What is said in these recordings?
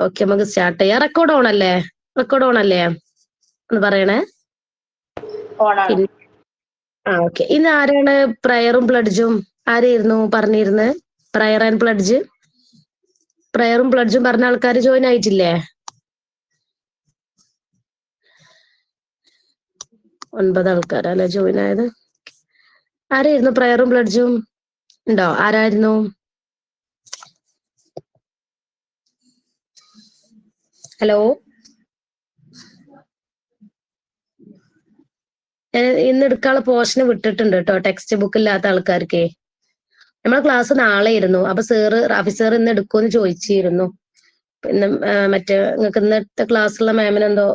Okay, നമുക്ക് start ചെയ്യാം. Record on അല്ലേ? റെക്കോർഡ് ഓൺ അല്ലേ ഒന്ന് പറയണേ. പിന്നെ ഓക്കെ, ഇന്ന് ആരാണ് പ്രയറും പ്ലഡ്ജും ആരായിരുന്നു പറഞ്ഞിരുന്നത്? പ്രയർ ആൻഡ് പ്ലഡ്ജ്, പ്രയറും പ്ലഡ്ജും പറഞ്ഞ ആൾക്കാർ ജോയിൻ ആയിട്ടില്ലേ? 9 ആൾക്കാരല്ലേ ജോയിൻ ആയത്? ആരായിരുന്നു പ്രയറും പ്ലഡ്ജും? ഉണ്ടോ? ആരായിരുന്നു? ഹലോ, ഇന്ന് എടുക്കാനുള്ള പോർഷന് വിട്ടിട്ടുണ്ട് കേട്ടോ, ടെക്സ്റ്റ് ബുക്ക് ഇല്ലാത്ത ആൾക്കാർക്ക്. നമ്മളെ ക്ലാസ് നാളെ ആയിരുന്നു. അപ്പൊ റാഫി സാർ ഇന്ന് എടുക്കുമെന്ന് ചോദിച്ചിരുന്നു. പിന്നെ മറ്റേ നിങ്ങൾക്ക് ഇന്നത്തെ ക്ലാസ്സുള്ള മാമിനെന്തോ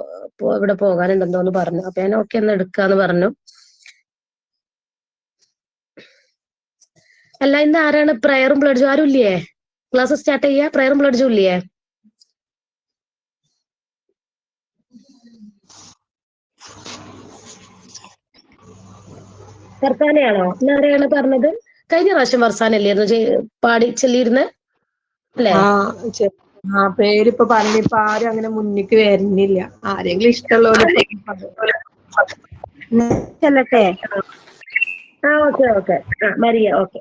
ഇവിടെ പോകാനുണ്ടെന്തോന്ന് പറഞ്ഞു. അപ്പൊ ഞാൻ ഓക്കെ ഒന്ന് എടുക്കാന്ന് പറഞ്ഞു. അല്ല, ഇന്ന് ആരാണ് പ്രയറും പ്ലഡ്ജും? ആരും ഇല്ലേ? ക്ലാസ് സ്റ്റാർട്ട് ചെയ്യാ? പ്രയറും പ്ലഡ്ജും ഇല്ലേ? ഫർസാനയാണോ? ഇന്ന് ആരെയാണ് പറഞ്ഞത്? കഴിഞ്ഞ പ്രാവശ്യം ഫർസാനല്ലായിരുന്നു പാടി ചെല്ലിയിരുന്ന് അല്ലേ? പേരിപ്പൊ പറഞ്ഞിപ്പോ ആരും അങ്ങനെ മുന്നിക്ക് വരുന്നില്ല. ആരെങ്കിലും ഇഷ്ടമുള്ളവര് ചെല്ലട്ടെ. Okay okay, Maria. Okay.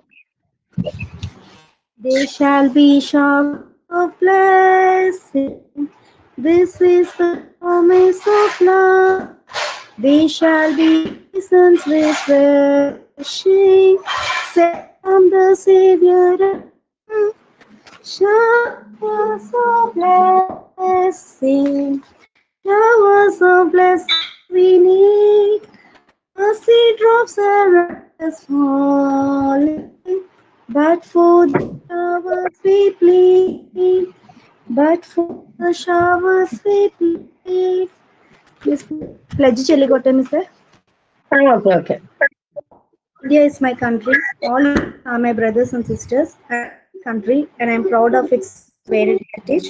They shall be showers of blessing. This is the promise of love. They shall be seasons refreshing, sent from the Savior. Showers of blessing, showers of blessing we need. Mercy drops are as falling, but for the showers we plead. But for the showers we plead. Pledge Chelikotte, Mr. Okay okay. India is my country. All are my brothers and sisters. Country, and I am proud of its varied heritage.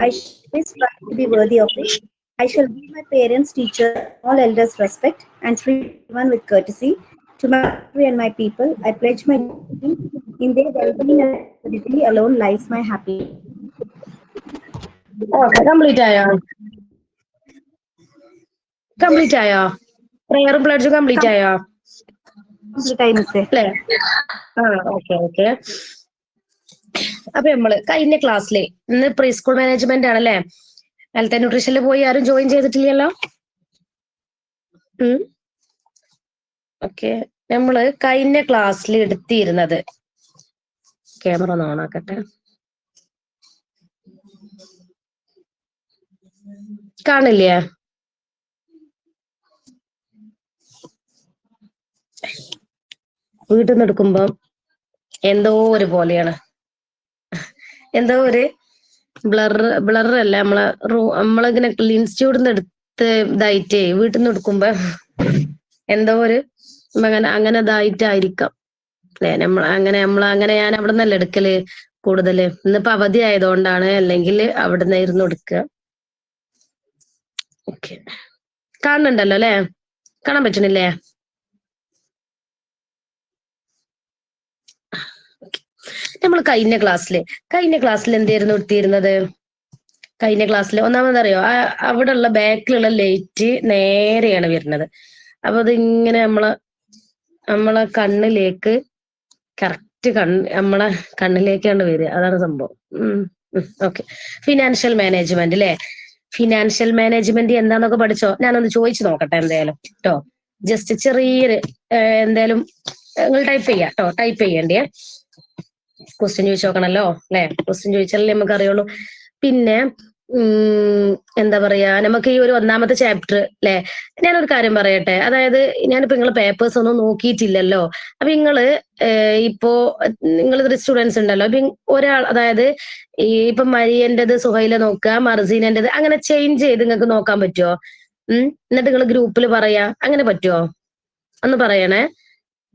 I shall strive to be worthy of it. I shall give my parents, teachers, all elders respect, and treat everyone with courtesy. To my country and my people, I pledge my duty. In their well-being and prosperity alone lies my happiness. Okay, complete ആയോ? Complete ആയോ? പ്രയറും പ്ലഡ്ജും complete ആയോ? അല്ലേ? Okay okay. അപ്പൊ നമ്മള് കഴിഞ്ഞ ക്ലാസ്സിലെ ഇന്ന് pre school management ആണല്ലേ? ഹെൽത്ത് ആൻഡ് ന്യൂട്രീഷനിൽ പോയി ആരും ജോയിൻ ചെയ്തിട്ടില്ലല്ലോ? ഓക്കെ, നമ്മള് കഴിഞ്ഞ ക്ലാസ്സിൽ എടുത്തിരുന്നത്, ക്യാമറ ഒന്ന് ഓൺ ആക്കട്ടെ. കാണില്ലേ? വീട്ടിൽ നിന്ന് എടുക്കുമ്പോ എന്തോ ഒരു പോലെയാണ്, എന്തോ ഒരു ബ്ലറല്ല. നമ്മളിങ്ങനെ ഇൻസ്റ്റിറ്റ്യൂട്ടിൽ നിന്ന് എടുത്ത് ഇതായിട്ടേ വീട്ടിൽ നിന്ന് എടുക്കുമ്പോ എന്തോ ഒരു അങ്ങനെ ഇതായിട്ടായിരിക്കാം അല്ലെ? അങ്ങനെ ഞാൻ അവിടെ നിന്നല്ല എടുക്കല് കൂടുതല്. ഇന്നിപ്പോ അവധി ആയതുകൊണ്ടാണ്, അല്ലെങ്കിൽ അവിടെ നിന്നായിരുന്നു എടുക്കുക. ഓക്കെ, കാണുന്നുണ്ടല്ലോ അല്ലെ? കാണാൻ പറ്റണില്ലേ? നമ്മൾ കഴിഞ്ഞ ക്ലാസ്സിൽ എന്തായിരുന്നു എടുത്തിരുന്നത്? കഴിഞ്ഞ ക്ലാസ്സിൽ ഒന്നാമതറിയോ, അവിടെ ഉള്ള ബാക്കിലുള്ള ലൈറ്റ് നേരെയാണ് വരുന്നത്. അപ്പൊ അതിങ്ങനെ നമ്മളെ കണ്ണിലേക്ക് കറക്റ്റ് നമ്മളെ കണ്ണിലേക്കാണ് വരിക. അതാണ് സംഭവം. ഓക്കെ, ഫിനാൻഷ്യൽ മാനേജ്മെന്റ് അല്ലെ? ഫിനാൻഷ്യൽ മാനേജ്മെന്റ് എന്താന്നൊക്കെ പഠിച്ചോ? ഞാനൊന്ന് ചോദിച്ചു നോക്കട്ടെ എന്തായാലും കേട്ടോ. ജസ്റ്റ് ചെറിയൊരു എന്തായാലും നിങ്ങൾ ടൈപ്പ് ചെയ്യാം കേട്ടോ. ടൈപ്പ് ചെയ്യണ്ടേ? ക്വസ്റ്റ്യൻ ചോദിച്ചു നോക്കണല്ലോ അല്ലെ? ക്വസ്റ്റ്യൻ ചോദിച്ചാലേ നമുക്ക് അറിയുള്ളൂ. പിന്നെ എന്താ പറയാ, നമുക്ക് ഈ ഒരു ഒന്നാമത്തെ ചാപ്റ്റർ അല്ലെ, ഞാനൊരു കാര്യം പറയട്ടെ. അതായത് ഞാനിപ്പോ നിങ്ങളെ പേപ്പേഴ്സ് ഒന്നും നോക്കിയിട്ടില്ലല്ലോ. അപ്പൊ ഇപ്പോ നിങ്ങൾ 3 സ്റ്റുഡൻസ് ഉണ്ടല്ലോ. അപ്പൊ ഒരാൾ, അതായത് ഇപ്പൊ മരിയന്റേത് സുഹൈല നോക്കുക, മർസീനന്റേത്, അങ്ങനെ ചേഞ്ച് ചെയ്ത് നിങ്ങൾക്ക് നോക്കാൻ പറ്റുമോ? എന്നിട്ട് നിങ്ങൾ ഗ്രൂപ്പിൽ പറയാ, അങ്ങനെ പറ്റുമോ? ഒന്ന് പറയണേ.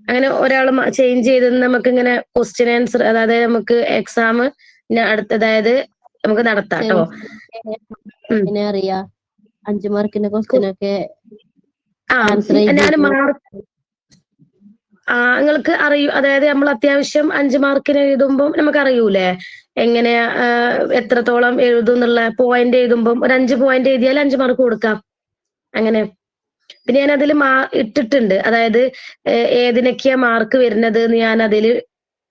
അങ്ങനെ ഒരാൾ ചേഞ്ച് ചെയ്ത് നമുക്ക് ഇങ്ങനെ ക്വസ്റ്റ്യൻ ആൻസർ, അതായത് നമുക്ക് എക്സാം അതായത് നമുക്ക് നടത്താം കേട്ടോ. അറിയാ 5 മാർക്കിന്റെ ക്വസ്റ്റ്യൻ ഒക്കെ ഞാൻ നിങ്ങൾക്ക് അറിയൂ, അതായത് നമ്മൾ അത്യാവശ്യം 5 മാർക്കിന് എഴുതുമ്പോൾ നമുക്ക് അറിയൂലേ എങ്ങനെയാ എത്രത്തോളം എഴുതും എന്നുള്ള പോയിന്റ് എഴുതുമ്പം ഒരു 5 പോയിന്റ് എഴുതിയാൽ 5 മാർക്ക് കൊടുക്കാം. അങ്ങനെ പിന്നെ ഞാൻ അതിൽ ഇട്ടിട്ടുണ്ട്, അതായത് ഏതിനൊക്കെയാ മാർക്ക് വരുന്നത് എന്ന് ഞാൻ അതിൽ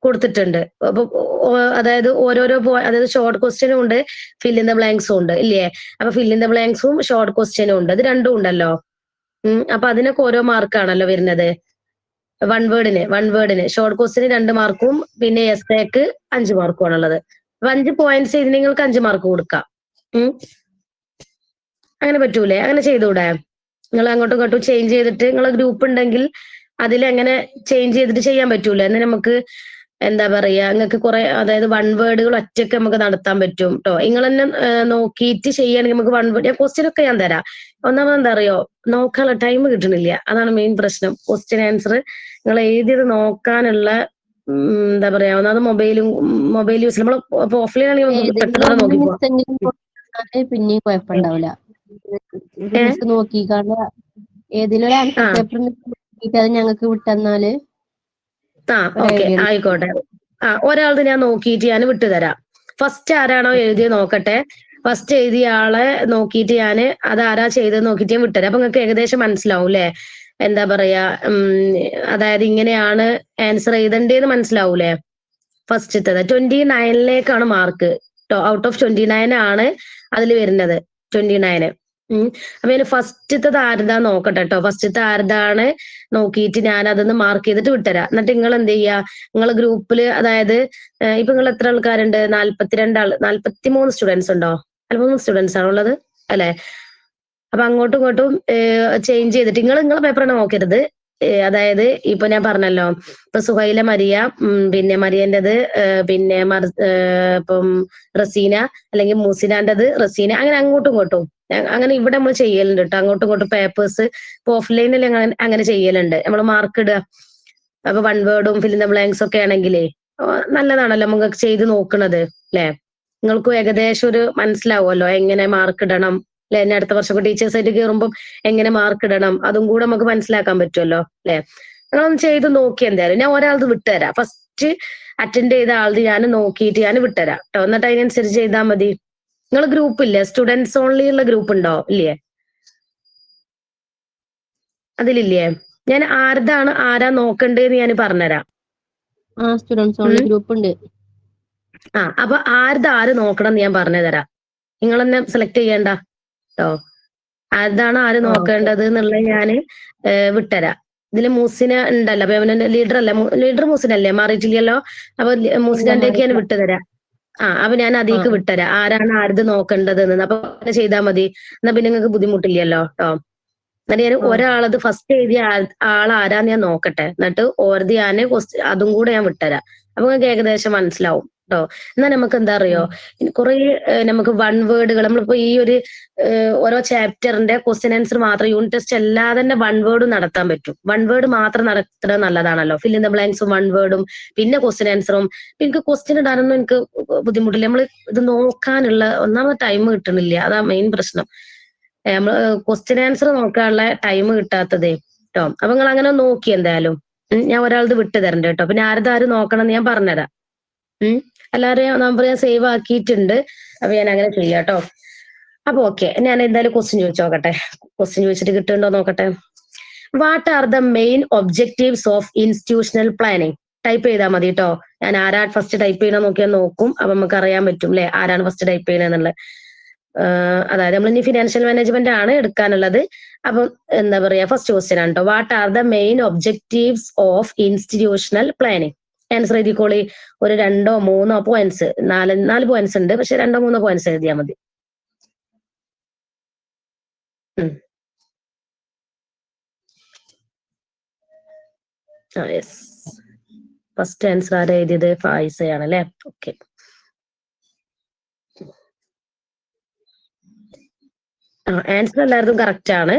കൊടുത്തിട്ടുണ്ട്. അപ്പൊ അതായത് ഓരോരോ അതായത് ഷോർട്ട് ക്വസ്റ്റ്യനും ഉണ്ട്, ഫിൽ ഇൻ ദ ബ്ലാങ്ക്സും ഉണ്ട് ഇല്ലേ? അപ്പൊ ഫിൽ ഇൻ ദ ബ്ലാങ്ക്സും ഷോർട്ട് ക്വസ്റ്റ്യനും ഉണ്ട്, അത് രണ്ടും ഉണ്ടല്ലോ. അപ്പൊ അതിനൊക്കെ ഓരോ മാർക്കാണല്ലോ വരുന്നത്. വൺ വേർഡിന് ഷോർട്ട് ക്വസ്റ്റിന് 2 മാർക്കും പിന്നെ എസ്സേക്ക് 5 മാർക്കും ആണുള്ളത്. അപ്പൊ 5 പോയിന്റ്സ് ചെയ്ത് നിങ്ങൾക്ക് 5 മാർക്ക് കൊടുക്കാം. അങ്ങനെ പറ്റൂലേ? അങ്ങനെ ചെയ്തൂടെ? നിങ്ങൾ അങ്ങോട്ടും ഇങ്ങോട്ടും ചേഞ്ച് ചെയ്തിട്ട് നിങ്ങളെ ഗ്രൂപ്പ് ഉണ്ടെങ്കിൽ അതിലെങ്ങനെ ചേഞ്ച് ചെയ്തിട്ട് ചെയ്യാൻ പറ്റൂലേ? എന്നാൽ നമുക്ക് എന്താ പറയാ, നിങ്ങൾക്ക് കുറെ അതായത് വൺ വേർഡുകൾ ഒറ്റയ്ക്ക് നമുക്ക് നടത്താൻ പറ്റും കേട്ടോ. നിങ്ങൾ തന്നെ നോക്കിയിട്ട് ചെയ്യുകയാണെങ്കിൽ നമുക്ക് വൺ വേർഡ്, ക്വസ്റ്റ്യൻ ഒക്കെ ഞാൻ തരാം. ഒന്നാമത് എന്താ അറിയോ, നോക്കാനുള്ള ടൈം കിട്ടണില്ല, അതാണ് മെയിൻ പ്രശ്നം. ക്വസ്റ്റ്യൻ ആൻസർ നിങ്ങൾ എഴുതിയത് നോക്കാനുള്ള എന്താ പറയാ, ഒന്നാമത് മൊബൈൽ യൂസ് നമ്മൾ ഓഫ്ലൈൻ ആണെങ്കിൽ നമുക്ക് പെട്ടെന്ന് നോക്കിപ്പോ പിന്നെയും കുഴപ്പമുണ്ടാവില്ല. നോക്കിക്കാണ്ട് ഏതിലൊരു ആൻസർ പേപ്പർ അത് ഞങ്ങൾക്ക് വിട്ടെന്നാല് ഓക്കെ ആയിക്കോട്ടെ. ഒരാളത് ഞാൻ നോക്കിയിട്ട് ഞാൻ വിട്ടുതരാം. ഫസ്റ്റ് ആരാണോ എഴുതിയത് നോക്കട്ടെ. ഫസ്റ്റ് എഴുതിയ ആളെ നോക്കിയിട്ട് ഞാൻ അത് ആരാ ചെയ്തത് നോക്കിയിട്ട് ഞാൻ വിട്ടുതരാം. അപ്പൊ നിങ്ങൾക്ക് ഏകദേശം മനസ്സിലാവും അല്ലെ, എന്താ പറയാ, അതായത് ഇങ്ങനെയാണ് ആൻസർ എഴുതണ്ടേന്ന് മനസ്സിലാവൂലേ? ഫസ്റ്റത്തത് 29 മാർക്ക്. ഔട്ട് ഓഫ് 29 ആണ് അതിൽ വരുന്നത്, 29. അപ്പൊ ഞാൻ ഫസ്റ്റത്തത് ആരുതാ നോക്കട്ടെ കേട്ടോ. ഫസ്റ്റത്തെ ആരുതാണ് നോക്കിയിട്ട് ഞാൻ അതൊന്ന് മാർക്ക് ചെയ്തിട്ട് വിട്ടുതരാം. എന്നിട്ട് നിങ്ങൾ എന്ത് ചെയ്യാ, നിങ്ങളെ ഗ്രൂപ്പില് അതായത് ഇപ്പൊ നിങ്ങൾ എത്ര ആൾക്കാരുണ്ട്? 43 സ്റ്റുഡൻസ് ഉണ്ടോ? 43 സ്റ്റുഡൻസ് ആണുള്ളത് അല്ലെ? അപ്പൊ അങ്ങോട്ടും ഇങ്ങോട്ടും ചേഞ്ച് ചെയ്തിട്ട് നിങ്ങളെ പേപ്പർ തന്നെ നോക്കരുത്. അതായത് ഇപ്പൊ ഞാൻ പറഞ്ഞല്ലോ, ഇപ്പൊ സുഹൈല മരിയ, പിന്നെ മരിയന്റേത്, പിന്നെ ഇപ്പം റസീന, അല്ലെങ്കിൽ മൂസിനാന്റേത് റസീന, അങ്ങനെ അങ്ങോട്ടും ഇങ്ങോട്ടും അങ്ങനെ ഇവിടെ നമ്മൾ ചെയ്യലുണ്ട് കേട്ടോ. അങ്ങോട്ടും ഇങ്ങോട്ടും പേപ്പേഴ്സ് ഇപ്പൊ ഓഫ്ലൈനിൽ അങ്ങനെ ചെയ്യലുണ്ട്, നമ്മൾ മാർക്ക് ഇടുക. അപ്പൊ വൺ വേർഡും ഫിൽ ഇൻ ദ ബ്ലാങ്ക്സ് ഒക്കെ ആണെങ്കിലേ നല്ലതാണല്ലോ നമുക്ക് ചെയ്ത് നോക്കണത് അല്ലെ? നിങ്ങൾക്കും ഏകദേശം ഒരു മനസ്സിലാവുമല്ലോ എങ്ങനെ മാർക്ക് ഇടണം അല്ലെ? എന്നെ അടുത്ത വർഷം ടീച്ചേഴ്സ് ആയിട്ട് കയറുമ്പോൾ എങ്ങനെ മാർക്ക് ഇടണം അതും കൂടെ നമുക്ക് മനസ്സിലാക്കാൻ പറ്റുമല്ലോ അല്ലെ? നിങ്ങളൊന്ന് ചെയ്ത് നോക്കി. എന്തായാലും ഞാൻ ഒരാളത് വിട്ടുതരാം. ഫസ്റ്റ് അറ്റൻഡ് ചെയ്ത ആളത് ഞാൻ നോക്കിയിട്ട് ഞാൻ വിട്ടുതരാം കേട്ടോ. എന്നിട്ട് അതിനനുസരിച്ച് ചെയ്താൽ മതി. നിങ്ങൾ ഗ്രൂപ്പ് ഇല്ലേ, സ്റ്റുഡൻസ് ഓൺലി ഉള്ള ഗ്രൂപ്പ് ഉണ്ടോ? ഇല്ലേ? അതിലില്ലേ? ഞാൻ ആരാ നോക്കണ്ടേന്ന് ഞാൻ പറഞ്ഞുതരാം. സ്റ്റുഡൻസ് ഓൺലി ഗ്രൂപ്പ് ഉണ്ട്. അപ്പൊ ആര് നോക്കണം എന്ന് ഞാൻ പറഞ്ഞുതരാം. നിങ്ങൾ തന്നെ സെലക്ട് ചെയ്യണ്ട കേട്ടോ. ആര് നോക്കേണ്ടത് എന്നുള്ളത് ഞാന് വിട്ടുതരാം. ഇതില് മൂസിന ഉണ്ടല്ലോ, അപ്പൊ അവനെ ലീഡർ അല്ല, ലീഡർ മൂസിനല്ലേ, മാറിയിട്ടില്ലല്ലോ. അപ്പൊ മൂസിനേക്ക് ഞാൻ വിട്ടുതരാം. അപ്പൊ ഞാൻ അതിലേക്ക് വിട്ടുതരാം ആരാണ് ആരത് നോക്കേണ്ടത് എന്ന്. അപ്പൊ അങ്ങനെ ചെയ്താൽ മതി. എന്നാ പിന്നെ നിങ്ങൾക്ക് ബുദ്ധിമുട്ടില്ലല്ലോ കേട്ടോ. എന്നിട്ട് ഞാൻ ഒരാളത് ഫസ്റ്റ് എഴുതിയ ആരാന്ന് ഞാൻ നോക്കട്ടെ. എന്നിട്ട് ഓരത് ഞാൻ അതും കൂടെ ഞാൻ വിട്ടുതരാം. അപ്പൊ നിങ്ങൾക്ക് ഏകദേശം മനസ്സിലാവും കേട്ടോ. എന്നാ നമുക്ക് എന്താ അറിയോ, കുറെ നമുക്ക് വൺ വേർഡുകൾ നമ്മളിപ്പോ ഈ ഒരു ഓരോ ചാപ്റ്ററിന്റെ ക്വസ്റ്റ്യൻ ആൻസർ മാത്രം യൂണിറ്റ് ടെസ്റ്റ് അല്ലാതെ തന്നെ വൺ വേർഡും നടത്താൻ പറ്റും. വൺ വേർഡ് മാത്രം നടത്തുന്നത് നല്ലതാണല്ലോ. ഫിൽ ഇൻ ദ ബ്ലാങ്ക്സും വൺ വേർഡും പിന്നെ ക്വസ്റ്റ്യൻ ആൻസറും. എനിക്ക് ക്വസ്റ്റ്യൻ ഇടാനൊന്നും എനിക്ക് ബുദ്ധിമുട്ടില്ല. നമ്മൾ ഇത് നോക്കാനുള്ള ഒന്നാമത് ടൈം കിട്ടണില്ല, അതാ മെയിൻ പ്രശ്നം. നമ്മള് ക്വസ്റ്റ്യൻ ആൻസർ നോക്കാനുള്ള ടൈം കിട്ടാത്തതേ കേട്ടോ. അപ്പൊ നിങ്ങൾ അങ്ങനെ നോക്കി എന്തായാലും. ഞാൻ ഒരാളത് വിട്ടു തരണ്ട കേട്ടോ. പിന്നെ ആര് നോക്കണം എന്ന് ഞാൻ പറഞ്ഞുതരാം. എല്ലാവരെയും നമ്പർ ഞാൻ സേവ് ആക്കിയിട്ടുണ്ട്. അപ്പൊ ഞാൻ അങ്ങനെ ചെയ്യാം കേട്ടോ. അപ്പൊ ഓക്കെ, ഞാൻ എന്തായാലും ക്വസ്റ്റ്യൻ ചോദിച്ചു നോക്കട്ടെ. ക്വസ്റ്റ്യൻ ചോദിച്ചിട്ട് കിട്ടുന്നുണ്ടോ നോക്കട്ടെ. What are the main objectives of institutional planning? Type ചെയ്താൽ മതി കേട്ടോ. ഞാൻ ആരാ ഫസ്റ്റ് ടൈപ്പ് ചെയ്യണ നോക്കിയാൽ നോക്കും. അപ്പൊ നമുക്ക് അറിയാൻ പറ്റും അല്ലെ ആരാണ് ഫസ്റ്റ് ടൈപ്പ് ചെയ്യണെന്നുള്ളത്. അതായത് നമ്മൾ ഇനി ഫിനാൻഷ്യൽ മാനേജ്മെന്റ് ആണ് എടുക്കാനുള്ളത്. അപ്പൊ എന്താ പറയാ, ഫസ്റ്റ് ക്വസ്റ്റ്യൻ ആണ് കേട്ടോ. What are the main objectives of institutional planning? Answer എഴുതിക്കോളി. ഒരു 2 or 3 പോയിന്റ്സ്, 4 പോയിന്റ്സ് ഉണ്ട്, പക്ഷെ 2 or 3 പോയിന്റ്സ് എഴുതിയാൽ മതി. യെസ്, ഫസ്റ്റ് ആൻസർ ആരാ എഴുതിയത്? ഫായിസയാണ് അല്ലെ? ഓക്കെ. ആൻസർ എല്ലാവർക്കും കറക്റ്റ് ആണ്.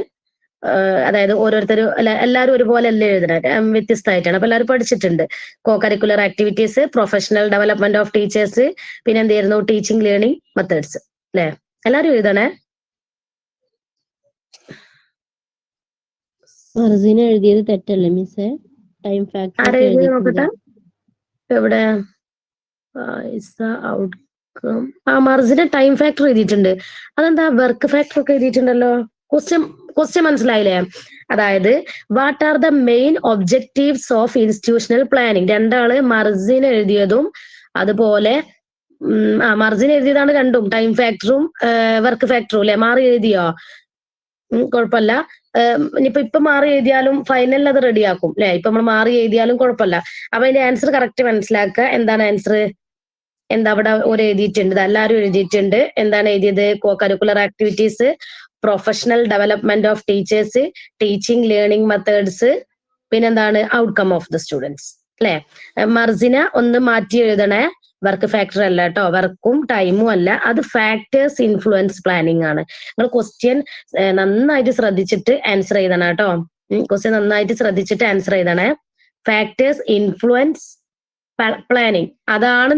അതായത് ഓരോരുത്തരും എല്ലാവരും ഒരുപോലെ അല്ലേ എഴുതണത്, വ്യത്യസ്തമായിട്ടാണ്. അപ്പൊ എല്ലാവരും പഠിച്ചിട്ടുണ്ട്. കോ curricular activities, professional development of teachers, പിന്നെ എന്തായിരുന്നു, ടീച്ചിങ് ലേണിംഗ് മെത്തേഡ്സ് അല്ലെ? എല്ലാവരും എഴുതണേ. എഴുതിയത് തെറ്റല്ലേ മിസ്സേ? ടൈം ഫാക്ടർ നോക്കട്ടെ എവിടെ ഔട്ട്കം. മർജിന് ടൈം ഫാക്ടർ എഴുതിയിട്ടുണ്ട്. അതെന്താ വർക്ക് ഫാക്ടർ ഒക്കെ എഴുതിയിട്ടുണ്ടല്ലോ? ക്വസ്റ്റ്യൻ മനസ്സിലായില്ലേ? അതായത് what are the main objectives of institutional planning. രണ്ടാള് മർജിൻ എഴുതിയതും അതുപോലെ മർജിൻ എഴുതിയതാണ് രണ്ടും, ടൈം ഫാക്ടറും വർക്ക് ഫാക്ടറും അല്ലെ. മാറി എഴുതിയോ? കുഴപ്പമില്ല. ഇപ്പൊ മാറി എഴുതിയാലും ഫൈനലിൽ അത് റെഡിയാക്കും അല്ലെ. ഇപ്പൊ നമ്മൾ മാറി എഴുതിയാലും കുഴപ്പമില്ല. അപ്പൊ അതിന്റെ ആൻസർ കറക്റ്റ് മനസ്സിലാക്കുക. എന്താണ് ആൻസർ? എന്താ അവിടെ ഒരു എഴുതിയിട്ടുണ്ട്, എല്ലാവരും എഴുതിയിട്ടുണ്ട്. എന്താണ് എഴുതിയത്? കോ curricular activities, professional development of teachers, teaching learning methods, പിന്നെന്താണ് ഔട്ട്കം ഓഫ് ദ സ്റ്റുഡൻസ് അല്ലെ. മർജിന ഒന്ന് മാറ്റി എഴുതണേ. വർക്ക് ഫാക്ടർ അല്ല കേട്ടോ, വർക്കും ടൈമും അല്ല, അത് ഫാക്ടേഴ്സ് ഇൻഫ്ലുവൻസ് പ്ലാനിങ് ആണ്. നിങ്ങൾ ക്വസ്റ്റ്യൻ നന്നായിട്ട് ശ്രദ്ധിച്ചിട്ട് ആൻസർ ചെയ്തണം കേട്ടോ. ക്വസ്റ്റ്യൻ നന്നായിട്ട് ശ്രദ്ധിച്ചിട്ട് ആൻസർ ചെയ്തണേ. ഫാക്ടേഴ്സ് ഇൻഫ്ലുവൻസ് പ്ലാനിങ് അതാണ്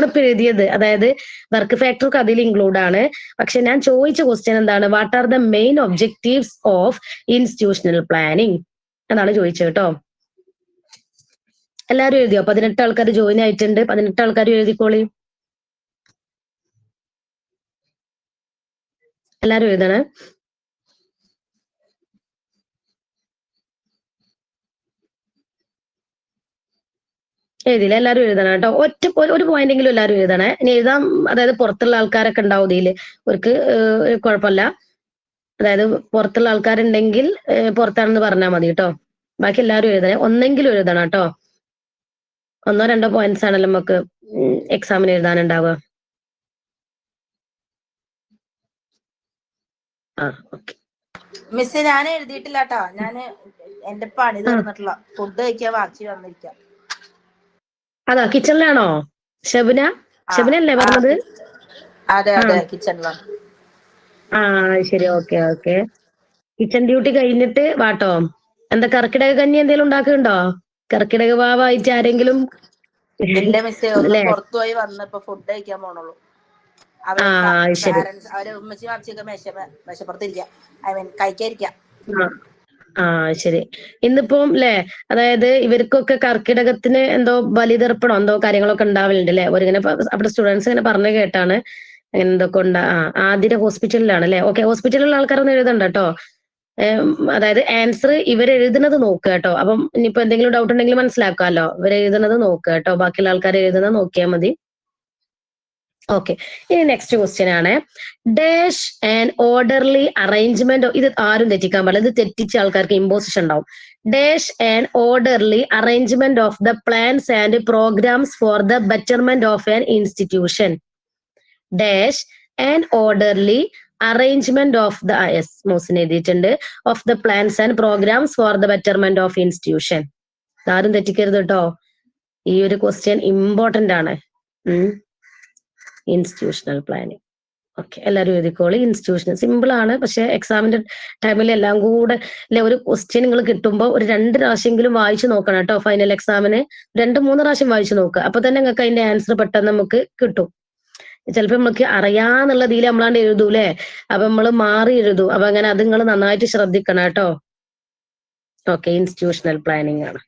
ഇപ്പൊ എഴുതിയത്. അതായത് വർക്ക് ഫാക്ടർ അതിൽ ഇൻക്ലൂഡ് ആണ്. പക്ഷെ ഞാൻ ചോദിച്ച ക്വസ്റ്റ്യൻ എന്താണ്? What are the main objectives of institutional planning എന്നാണ് ചോദിച്ചത് കേട്ടോ. എല്ലാരും എഴുതിയോ? 18 ആൾക്കാർ ജോയിൻ ആയിട്ടുണ്ട്. 18 ആൾക്കാർ എഴുതിക്കോളി. എല്ലാരും എഴുതണേ. എഴുതിയില്ല? എല്ലാരും എഴുതണം കേട്ടോ. ഒരു പോയിന്റെങ്കിലും എല്ലാരും എഴുതണേ. ഇനി എഴുതാം, അതായത് പുറത്തുള്ള ആൾക്കാരൊക്കെ ഉണ്ടാവും ഇതില്. അവർക്ക് കുഴപ്പമില്ല. അതായത് പുറത്തുള്ള ആൾക്കാരുണ്ടെങ്കിൽ പുറത്താണെന്ന് പറഞ്ഞാൽ മതി കേട്ടോ. ബാക്കി എല്ലാരും എഴുതണേ. ഒന്നെങ്കിലും എഴുതണം കേട്ടോ. 1-2 പോയിന്റ്സ് ആണല്ലോ നമുക്ക് എക്സാമിന് എഴുതാനുണ്ടാവുക. ഓക്കെ. മിസ് ഞാൻ എഴുതിയിട്ടില്ല കേട്ടോ. ഞാൻ എന്റെ പണി തീർന്നിട്ടില്ല. ഫുഡ് കഴിക്കാൻ വാച്ചി വന്നിരിക്കാം. അതാ കിച്ചണിലാണോ? ഷെബിനല്ലേ പറഞ്ഞത്? അതെ അതെ, കിച്ചണിലാണ്. ശരി, ഓക്കെ ഓക്കെ. കിച്ചൺ ഡ്യൂട്ടി കഴിഞ്ഞിട്ട് വാട്ടോ. എന്താ കർക്കിടക കഞ്ഞി എന്തെങ്കിലും ഉണ്ടാക്കുന്നുണ്ടോ? കർക്കിടക വാവായിട്ട് ആരെങ്കിലും? ഇല്ല മിസ്സേ, ഒന്ന് പുറത്തു പോയി വന്നപ്പോ ഫുഡ് കഴിക്കാൻ പോണുള്ളൂ. അവരെ ഉമ്മച്ചി വാച്ചിയൊക്കെ മേശപ്പുറത്തിരിക്ക, ഐ മീൻ കഴിക്കാതിരിക്കാം. ശരി. ഇന്നിപ്പം അല്ലെ, അതായത് ഇവർക്കൊക്കെ കർക്കിടകത്തിന് എന്തോ ബലിതർപ്പണോ എന്തോ കാര്യങ്ങളൊക്കെ ഉണ്ടാവലുണ്ട് അല്ലെ. ഒരിങ്ങനെ അവിടെ സ്റ്റുഡൻസ് ഇങ്ങനെ പറഞ്ഞു കേട്ടാണ്. അങ്ങനെ എന്തൊക്കെ ഉണ്ടാ. ആതിര ഹോസ്പിറ്റലിലാണ് അല്ലെ. ഓക്കെ, ഹോസ്പിറ്റലിലുള്ള ആൾക്കാരൊന്നും എഴുതണ്ട കേട്ടോ. അതായത് ആൻസർ ഇവരെഴുതുന്നത് നോക്കുക കേട്ടോ. അപ്പം ഇനിയിപ്പോ എന്തെങ്കിലും ഡൗട്ട് ഉണ്ടെങ്കിൽ മനസ്സിലാക്കാമല്ലോ. ഇവരെഴുതുന്നത് നോക്കുക കേട്ടോ. ബാക്കിയുള്ള ആൾക്കാർ എഴുതുന്നത് നോക്കിയാൽ മതി. ഓക്കെ, ഇനി നെക്സ്റ്റ് ക്വസ്റ്റ്യൻ ആണ്. Dash and orderly arrangement. ഇത് ആരും തെറ്റിക്കാൻ പാടില്ല. ഇത് തെറ്റിച്ച ആൾക്കാർക്ക് ഇമ്പോസിഷൻ ഉണ്ടാവും. Dash and orderly arrangement of the plans and programs for the betterment of an institution. Dash and orderly arrangement of the മോസിന് എഴുതിയിട്ടുണ്ട് of the plans and programs for the betterment of institution. ആരും തെറ്റിക്കരുത് കേട്ടോ. ഈ ഒരു question important ആണ്. Institutional planning. Okay, എല്ലാവരും എഴുതിക്കോളി. ഇൻസ്റ്റിറ്റ്യൂഷൻ സിമ്പിൾ ആണ്, പക്ഷെ എക്സാമിന്റെ ടൈമിൽ എല്ലാം കൂടെ അല്ലെ. ഒരു ക്വസ്റ്റ്യൻ നിങ്ങൾ കിട്ടുമ്പോൾ ഒരു 2 പ്രാവശ്യമെങ്കിലും വായിച്ചു നോക്കണം കേട്ടോ. ഫൈനൽ എക്സാമിന് 2-3 പ്രാവശ്യം വായിച്ചു നോക്കുക. അപ്പൊ തന്നെ നിങ്ങൾക്ക് അതിന്റെ ആൻസർ പെട്ടെന്ന് നമുക്ക് കിട്ടും. ചിലപ്പോ നമുക്ക് അറിയാന്നുള്ള രീതിയിൽ നമ്മളാണ്ട് എഴുതൂലേ. അപ്പൊ നമ്മൾ മാറി എഴുതും. അപ്പൊ അങ്ങനെ അത് നിങ്ങൾ നന്നായിട്ട് ശ്രദ്ധിക്കണം കേട്ടോ. ഓക്കെ, ഇൻസ്റ്റിറ്റ്യൂഷണൽ പ്ലാനിങ് ആണ്.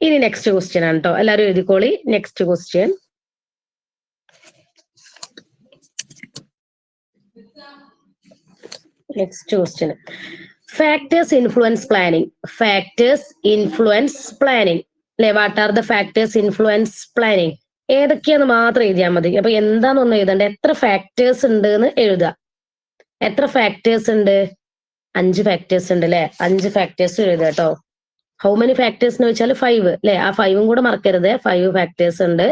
ഇനി നെക്സ്റ്റ് ക്വസ്റ്റ്യൻ ആണ് കേട്ടോ. എല്ലാവരും എഴുതിക്കോളി. Next question. Factors influence planning. Factors influence planning അല്ലെ. What are the factors influence planning? ഏതൊക്കെയാന്ന് മാത്രം എഴുതിയാൽ മതി. അപ്പൊ എന്താന്നൊന്നും എഴുതണ്ട. എത്ര ഫാക്ടേഴ്സ് ഉണ്ട് എന്ന് എഴുതുക. എത്ര ഫാക്ടേഴ്സ് ഉണ്ട്? 5 ഫാക്ടേഴ്സ് ഉണ്ട് അല്ലെ. 5 ഫാക്ടേഴ്സ് എഴുതുക കേട്ടോ. ഹൗ മെനി ഫാക്ടേഴ്സ് എന്ന് വെച്ചാൽ 5 അല്ലെ. ആ 5 കൂടെ മറക്കരുത്. 5 ഫാക്ടേഴ്സ് ഉണ്ട്.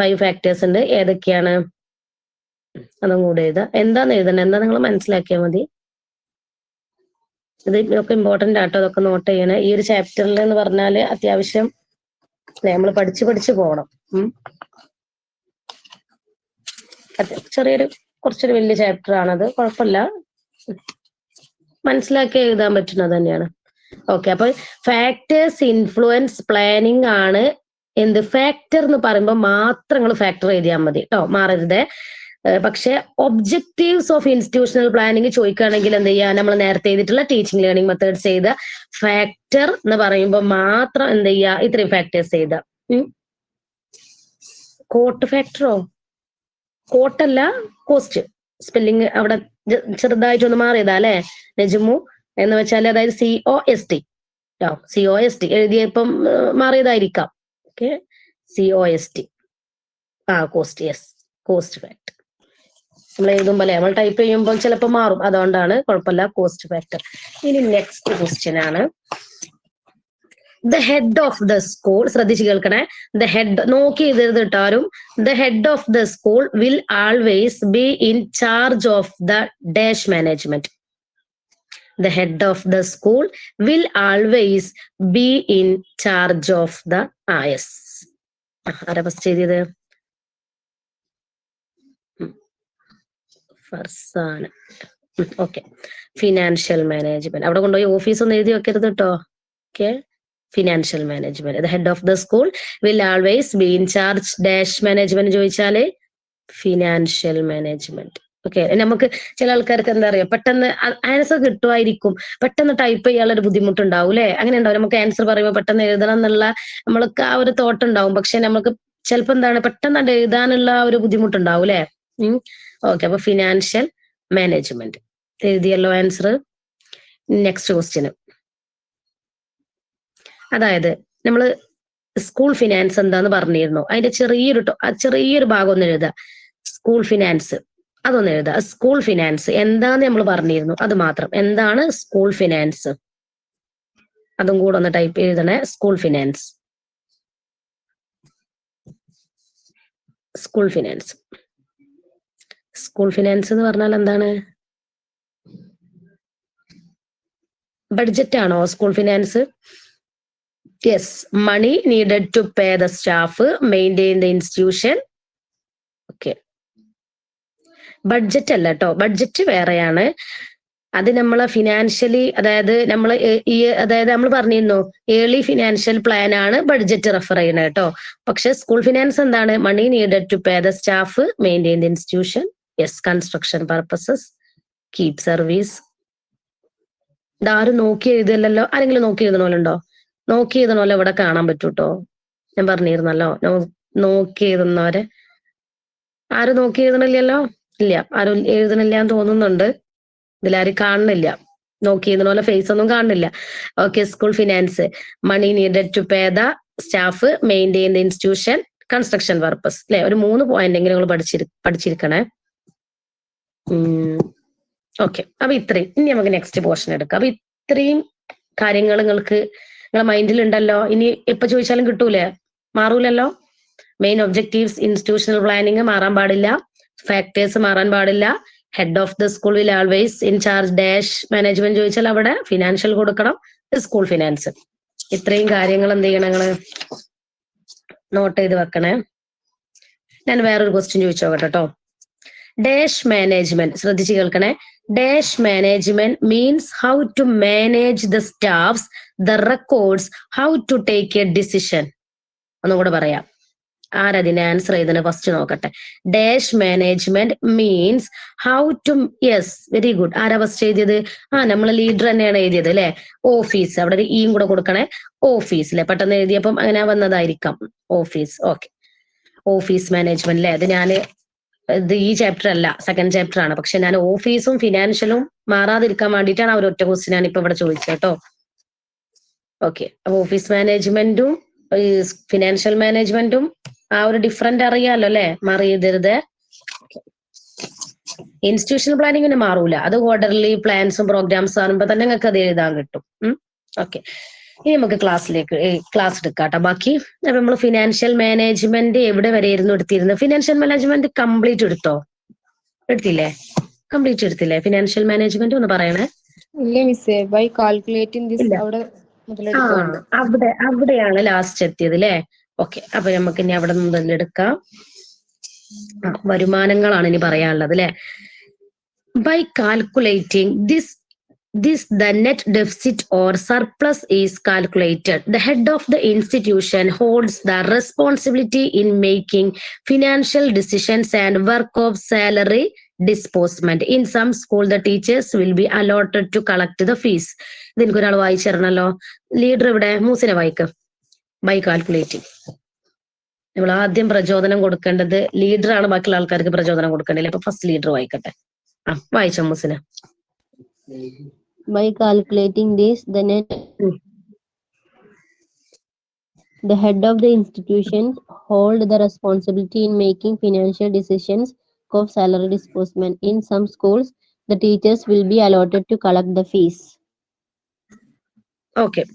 5 ഫാക്ടേഴ്സ് ഉണ്ട്. ഏതൊക്കെയാണ് അതും കൂടെ എഴുതുക. എന്താന്ന് എഴുതണ്ട, എന്താ നിങ്ങൾ മനസ്സിലാക്കിയാൽ മതി. ഇതൊക്കെ ഇമ്പോർട്ടന്റ് ആട്ടോ. അതൊക്കെ നോട്ട് ചെയ്യണേ. ഈ ഒരു ചാപ്റ്ററിൽ എന്ന് പറഞ്ഞാല് അത്യാവശ്യം നമ്മൾ പഠിച്ചു പോകണം. കുറച്ചൊരു വലിയ ചാപ്റ്റർ ആണത്. കുഴപ്പമില്ല, മനസ്സിലാക്കി എഴുതാൻ പറ്റുന്നത് തന്നെയാണ്. ഓക്കെ, അപ്പൊ ഫാക്ടേഴ്സ് ഇൻഫ്ലുവൻസ് പ്ലാനിങ് ആണ്. എന്ത് ഫാക്ടർ എന്ന് പറയുമ്പോൾ മാത്രം നിങ്ങൾ ഫാക്ടർ എഴുതിയാൽ മതി കേട്ടോ. മാറരുതേ. പക്ഷെ ഒബ്ജക്റ്റീവ്സ് ഓഫ് ഇൻസ്റ്റിറ്റ്യൂഷണൽ പ്ലാനിങ് ചോദിക്കുകയാണെങ്കിൽ എന്ത് ചെയ്യുക, നമ്മൾ നേരത്തെ ചെയ്തിട്ടുള്ള ടീച്ചിങ് ലേണിംഗ് മെത്തേഡ്സ് ചെയ്ത ഫാക്ടർ എന്ന് പറയുമ്പോൾ മാത്രം എന്ത് ചെയ്യുക, ഇത്രയും ഫാക്ടേഴ്സ് ചെയ്ത. കോട്ട് ഫാക്ടറോ, കോട്ടല്ല കോസ്റ്റ്, സ്പെല്ലിങ് അവിടെ ചെറുതായിട്ടൊന്ന് മാറിയതാ അല്ലെ നജുമു, എന്ന് വെച്ചാൽ അതായത് COST COST എഴുതിയപ്പം മാറിയതായിരിക്കാം. Okay, COST cost, yes, cost factor. നമ്മൾ എഴുതുമ്പോൾ അല്ലെ, നമ്മൾ ടൈപ്പ് ചെയ്യുമ്പോൾ ചിലപ്പോൾ മാറും, അതുകൊണ്ടാണ്, കുഴപ്പമില്ല, കോസ്റ്റ് ഫാക്ടർ. ഇനി നെക്സ്റ്റ് ക്വസ്റ്റ്യൻ ആണ് the head of the school. ശ്രദ്ധിച്ച് കേൾക്കണേ, ദ ഹെഡ് നോക്കി എഴുതരുത് കേട്ടാരും. The head of the school will always be in charge of the dash management. The head of the school will always be in charge of the IS. ആരാ first ചെയ്തത്? Farzana. Okay, financial management. അവിടെ കൊണ്ടുപോയി office ഒന്നും എഴുതി വെക്കരുത് കേട്ടോ. Okay, financial management. The head of the school will always be in charge dash management ചോദിച്ചാല് financial management. Okay, നമുക്ക് ചില ആൾക്കാർക്ക് എന്താ പറയാ, പെട്ടെന്ന് ആൻസർ കിട്ടുമായിരിക്കും, പെട്ടെന്ന് ടൈപ്പ് ചെയ്യാനുള്ള ഒരു ബുദ്ധിമുട്ടുണ്ടാവും അല്ലെ, അങ്ങനെ ഉണ്ടാവും. നമുക്ക് ആൻസർ പറയുമ്പോൾ പെട്ടെന്ന് എഴുതണം എന്നുള്ള നമ്മൾക്ക് ആ ഒരു തോട്ട് ഉണ്ടാവും, പക്ഷെ നമുക്ക് ചിലപ്പോൾ എന്താണ് പെട്ടെന്ന് എഴുതാനുള്ള ഒരു ബുദ്ധിമുട്ടുണ്ടാവും അല്ലെ. ഓക്കെ, അപ്പൊ ഫിനാൻഷ്യൽ മാനേജ്മെന്റ് എഴുതിയല്ലോ ആൻസർ. നെക്സ്റ്റ് ക്വസ്റ്റ്യൻ, അതായത് നമ്മള് സ്കൂൾ ഫിനാൻസ് എന്താന്ന് പറഞ്ഞിരുന്നു, അതിന്റെ ചെറിയൊരു ഭാഗം ഒന്ന് എഴുതുക. സ്കൂൾ ഫിനാൻസ് അതൊന്ന് എഴുതുക. സ്കൂൾ ഫിനാൻസ് എന്താന്ന് നമ്മൾ പറഞ്ഞിരുന്നു, അത് മാത്രം. എന്താണ് സ്കൂൾ ഫിനാൻസ്, അതും കൂടെ ഒന്ന് ടൈപ്പ് എഴുതണേ. School finance, school finance. School finance എന്ന് പറഞ്ഞാൽ എന്താണ്? ബഡ്ജറ്റ് ആണോ school finance? Yes, money needed to pay the staff, maintain the institution. Okay, budget അല്ല കേട്ടോ, ബഡ്ജറ്റ് വേറെയാണ്. അത് നമ്മളെ ഫിനാൻഷ്യലി, അതായത് നമ്മൾ പറഞ്ഞിരുന്നു ഏർലി ഫിനാൻഷ്യൽ പ്ലാൻ ആണ് ബഡ്ജറ്റ് റെഫർ ചെയ്യണത് കേട്ടോ. പക്ഷെ സ്കൂൾ ഫിനാൻസ് എന്താണ്? Money needed to pay the staff, maintain the institution, yes, construction purposes, keep service. ഇതാരും നോക്കി എഴുതില്ലല്ലോ, ആരെങ്കിലും നോക്കി എഴുതണമല്ലോ? നോക്കി എഴുതണമല്ലോ ഇവിടെ കാണാൻ പറ്റൂട്ടോ, ഞാൻ പറഞ്ഞിരുന്നല്ലോ. നോക്കി എഴുതുന്നവരെ ആരും നോക്കി എഴുതണില്ലല്ലോ? ഇല്ല, ആരും എഴുതണില്ല എന്ന് തോന്നുന്നുണ്ട്. ഇതിലാരും കാണുന്നില്ല, നോക്കി എഴുതണ പോലെ ഫേസ് ഒന്നും കാണുന്നില്ല. Okay, school finance, money needed to pay the staff, maintain the institution, construction purpose അല്ലെ. ഒരു 3 പോയിന്റ് എങ്കിലും നിങ്ങൾ പഠിച്ചിരിക്കണേ. ഓക്കെ, അപ്പൊ ഇത്രയും. ഇനി നമുക്ക് നെക്സ്റ്റ് പോർഷൻ എടുക്കാം. അപ്പൊ ഇത്രയും കാര്യങ്ങൾ നിങ്ങൾക്ക് നിങ്ങളെ മൈൻഡിൽ ഉണ്ടല്ലോ. ഇനി എപ്പോ ചോദിച്ചാലും കിട്ടൂലേ, മാറൂലല്ലോ. മെയിൻ ഒബ്ജക്റ്റീവ്സ് ഇൻസ്റ്റിറ്റ്യൂഷണൽ പ്ലാനിങ് മാറാൻ പാടില്ല, ഫാക്ടേഴ്സ് മാറാൻ പാടില്ല, head of the school will always in charge dash management ചോദിച്ചാൽ അവിടെ ഫിനാൻഷ്യൽ കൊടുക്കണം, സ്കൂൾ ഫിനാൻസ്. ഇത്രയും കാര്യങ്ങൾ എന്ത് ചെയ്യണം, നിങ്ങള് നോട്ട് ചെയ്ത് വെക്കണേ. ഞാൻ വേറൊരു ക്വസ്റ്റ്യൻ ചോദിച്ചോട്ടെ കേട്ടോ. ഡാഷ് മാനേജ്മെന്റ്, ശ്രദ്ധിച്ച് കേൾക്കണേ. Dash management means how to manage the staffs, the records, how to take a decision. ഒന്നുകൂടെ പറയാം, ആരതിന്റെ ആൻസർ ചെയ്തത് ഫസ്റ്റ് നോക്കട്ടെ. Dash management means how to, yes, very good. ആരാ ഫസ്റ്റ് എഴുതിയത്? നമ്മളെ ലീഡർ തന്നെയാണ് എഴുതിയത് അല്ലെ. ഓഫീസ്, അവിടെ ഒരു ഈയും കൂടെ കൊടുക്കണേ. ഓഫീസ് അല്ലെ, പെട്ടെന്ന് എഴുതിയപ്പം അങ്ങനെ വന്നതായിരിക്കാം. Office, okay. ഓഫീസ് മാനേജ്മെന്റ് അല്ലെ. അത് ഇത് ഈ ചാപ്റ്റർ അല്ല, സെക്കൻഡ് ചാപ്റ്റർ ആണ്. പക്ഷെ ഞാൻ ഓഫീസും ഫിനാൻഷ്യലും മാറാതിരിക്കാൻ വേണ്ടിയിട്ടാണ് ആ ഒരു ഒറ്റ ക്വസ്റ്റ്യൻ ഞാൻ ഇപ്പൊ ഇവിടെ ചോദിച്ചത് കേട്ടോ. ഓക്കെ, അപ്പൊ ഓഫീസ് മാനേജ്മെന്റും ഫിനാൻഷ്യൽ മാനേജ്മെന്റും ആ ഒരു ഡിഫറൻറ്റ് അറിയാലോ അല്ലെ, മാറിയരുത്. ഇൻസ്റ്റിറ്റ്യൂഷണൽ പ്ലാനിങ്ങിന് മാറൂല, അത് ക്വാർട്ടർലി പ്ലാൻസും പ്രോഗ്രാംസും ആകുമ്പോ തന്നെ നിങ്ങൾക്ക് അത് എഴുതാൻ കിട്ടും. ഓക്കെ, ഇനി നമുക്ക് ക്ലാസ് എടുക്കാട്ടോ ബാക്കി. അപ്പൊ നമ്മൾ ഫിനാൻഷ്യൽ മാനേജ്മെന്റ് എവിടെ വരെയായിരുന്നു എടുത്തിരുന്നത്? ഫിനാൻഷ്യൽ മാനേജ്മെന്റ് കംപ്ലീറ്റ് എടുത്തില്ലേ? കംപ്ലീറ്റ് എടുത്തില്ലേ ഫിനാൻഷ്യൽ മാനേജ്മെന്റ്? ഒന്ന് പറയണേ. ഇല്ല മിസ്സേ, ബൈ കാൽക്കുലേറ്റിംഗ് ദിസ് അവിടെ മുതലെടുത്തോണ്ട്. അവിടെയാണ് ലാസ്റ്റ് എത്തിയത് അല്ലേ? ഓക്കെ, അപ്പൊ നമുക്ക് ഇനി അവിടെ നിന്ന് തന്നെ എടുക്കാം. വരുമാനങ്ങളാണ് ഇനി പറയാനുള്ളത് അല്ലെ. By calculating this this the net deficit or surplus is calculated. The head of the institution holds the responsibility in making financial decisions and work of salary disbursement. In some school, the teachers will be allotted to collect the fees. ഇതിനൊക്കെ ഒരാൾ വായിച്ചിരണല്ലോ. Leader ഇവിടെ മൂസിനെ വായിക്കും. By calculating. നമ്മൾ ആദ്യം പ്രചോദനം കൊടുക്കേണ്ടത് ലീഡറാണ്, ബാക്കിയുള്ള ആൾക്കാർക്ക് പ്രചോദനം കൊടുക്കേണ്ടത്. അപ്പൊ ഫസ്റ്റ് ലീഡർ വായിക്കട്ടെ. വായിച്ച മൂസിനെ. By calculating this, the head of the institution hold the responsibility in making financial decisions of salary disbursement. In some schools, the teachers will be allotted to collect the fees. Okay.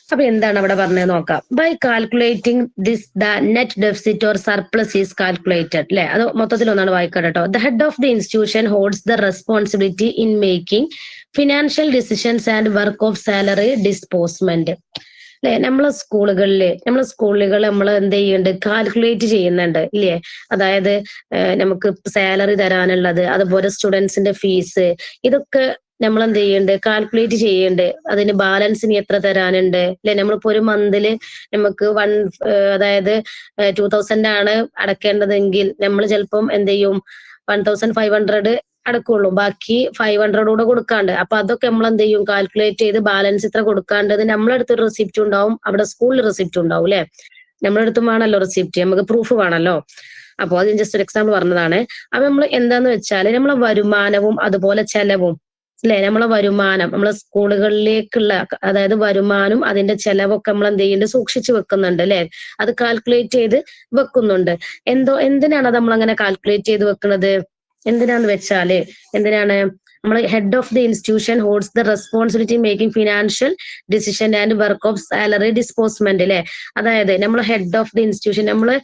അപ്പൊ എന്താണ് അവിടെ പറഞ്ഞത് നോക്കാം. By calculating this the net deficit or surplus is calculated അല്ലെ. അത് മൊത്തത്തിൽ ഒന്നാണ് വായിക്കാം കേട്ടോ. The head of the institution holds the responsibility in making financial decisions and work of salary disbursement അല്ലെ. നമ്മളെ സ്കൂളുകൾ നമ്മൾ എന്ത് ചെയ്യുന്നുണ്ട്, കാൽക്കുലേറ്റ് ചെയ്യുന്നുണ്ട് ഇല്ലേ. അതായത് നമുക്ക് സാലറി തരാനുള്ളത്, അതുപോലെ സ്റ്റുഡൻസിന്റെ ഫീസ്, ഇതൊക്കെ നമ്മൾ എന്ത് ചെയ്യുന്നുണ്ട്, കാൽക്കുലേറ്റ് ചെയ്യുന്നുണ്ട്. അതിന് ബാലൻസിന് എത്ര തരാനുണ്ട് അല്ലെ. നമ്മളിപ്പോ ഒരു മന്തില് നമുക്ക് അതായത് 2000 ആണ് അടക്കേണ്ടതെങ്കിൽ നമ്മൾ ചിലപ്പം എന്ത് ചെയ്യും, 1500 അടക്കുള്ളൂ, ബാക്കി 500 കൂടെ കൊടുക്കാണ്ട്. അപ്പൊ അതൊക്കെ നമ്മൾ എന്ത് ചെയ്യും, കാൽക്കുലേറ്റ് ചെയ്ത് ബാലൻസ് ഇത്ര കൊടുക്കാണ്ടത് നമ്മളടുത്തൊരു റെസിപ്റ്റ് ഉണ്ടാവും, അവിടെ സ്കൂളിൽ റെസിപ്റ്റ് ഉണ്ടാവും അല്ലെ. നമ്മളടുത്തും വേണമല്ലോ റെസിപ്റ്റ്, നമുക്ക് പ്രൂഫ് വേണമല്ലോ. അപ്പൊ അത് ജസ്റ്റ് ഒരു എക്സാമ്പിൾ പറഞ്ഞതാണ്. അപ്പൊ നമ്മൾ എന്താന്ന് വെച്ചാല് നമ്മളെ വരുമാനവും അതുപോലെ ചെലവും അല്ലെ, നമ്മളെ വരുമാനം നമ്മളെ സ്കൂളുകളിലേക്കുള്ള, അതായത് വരുമാനം അതിന്റെ ചെലവൊക്കെ നമ്മൾ എന്ത് ചെയ്യുന്നുണ്ട്, സൂക്ഷിച്ചു വെക്കുന്നുണ്ട് അല്ലെ. അത് കാൽക്കുലേറ്റ് ചെയ്ത് വെക്കുന്നുണ്ട്. എന്തിനാണ് അത് നമ്മൾ അങ്ങനെ കാൽക്കുലേറ്റ് ചെയ്ത് വെക്കുന്നത്? എന്തിനാന്ന് വെച്ചാല് നമ്മൾ head of the institution holds the responsibility making financial decision and work of salary disbursement അല്ലെ. അതായത് നമ്മൾ ഹെഡ് ഓഫ് ദി ഇൻസ്റ്റിറ്റ്യൂഷൻ, നമ്മള്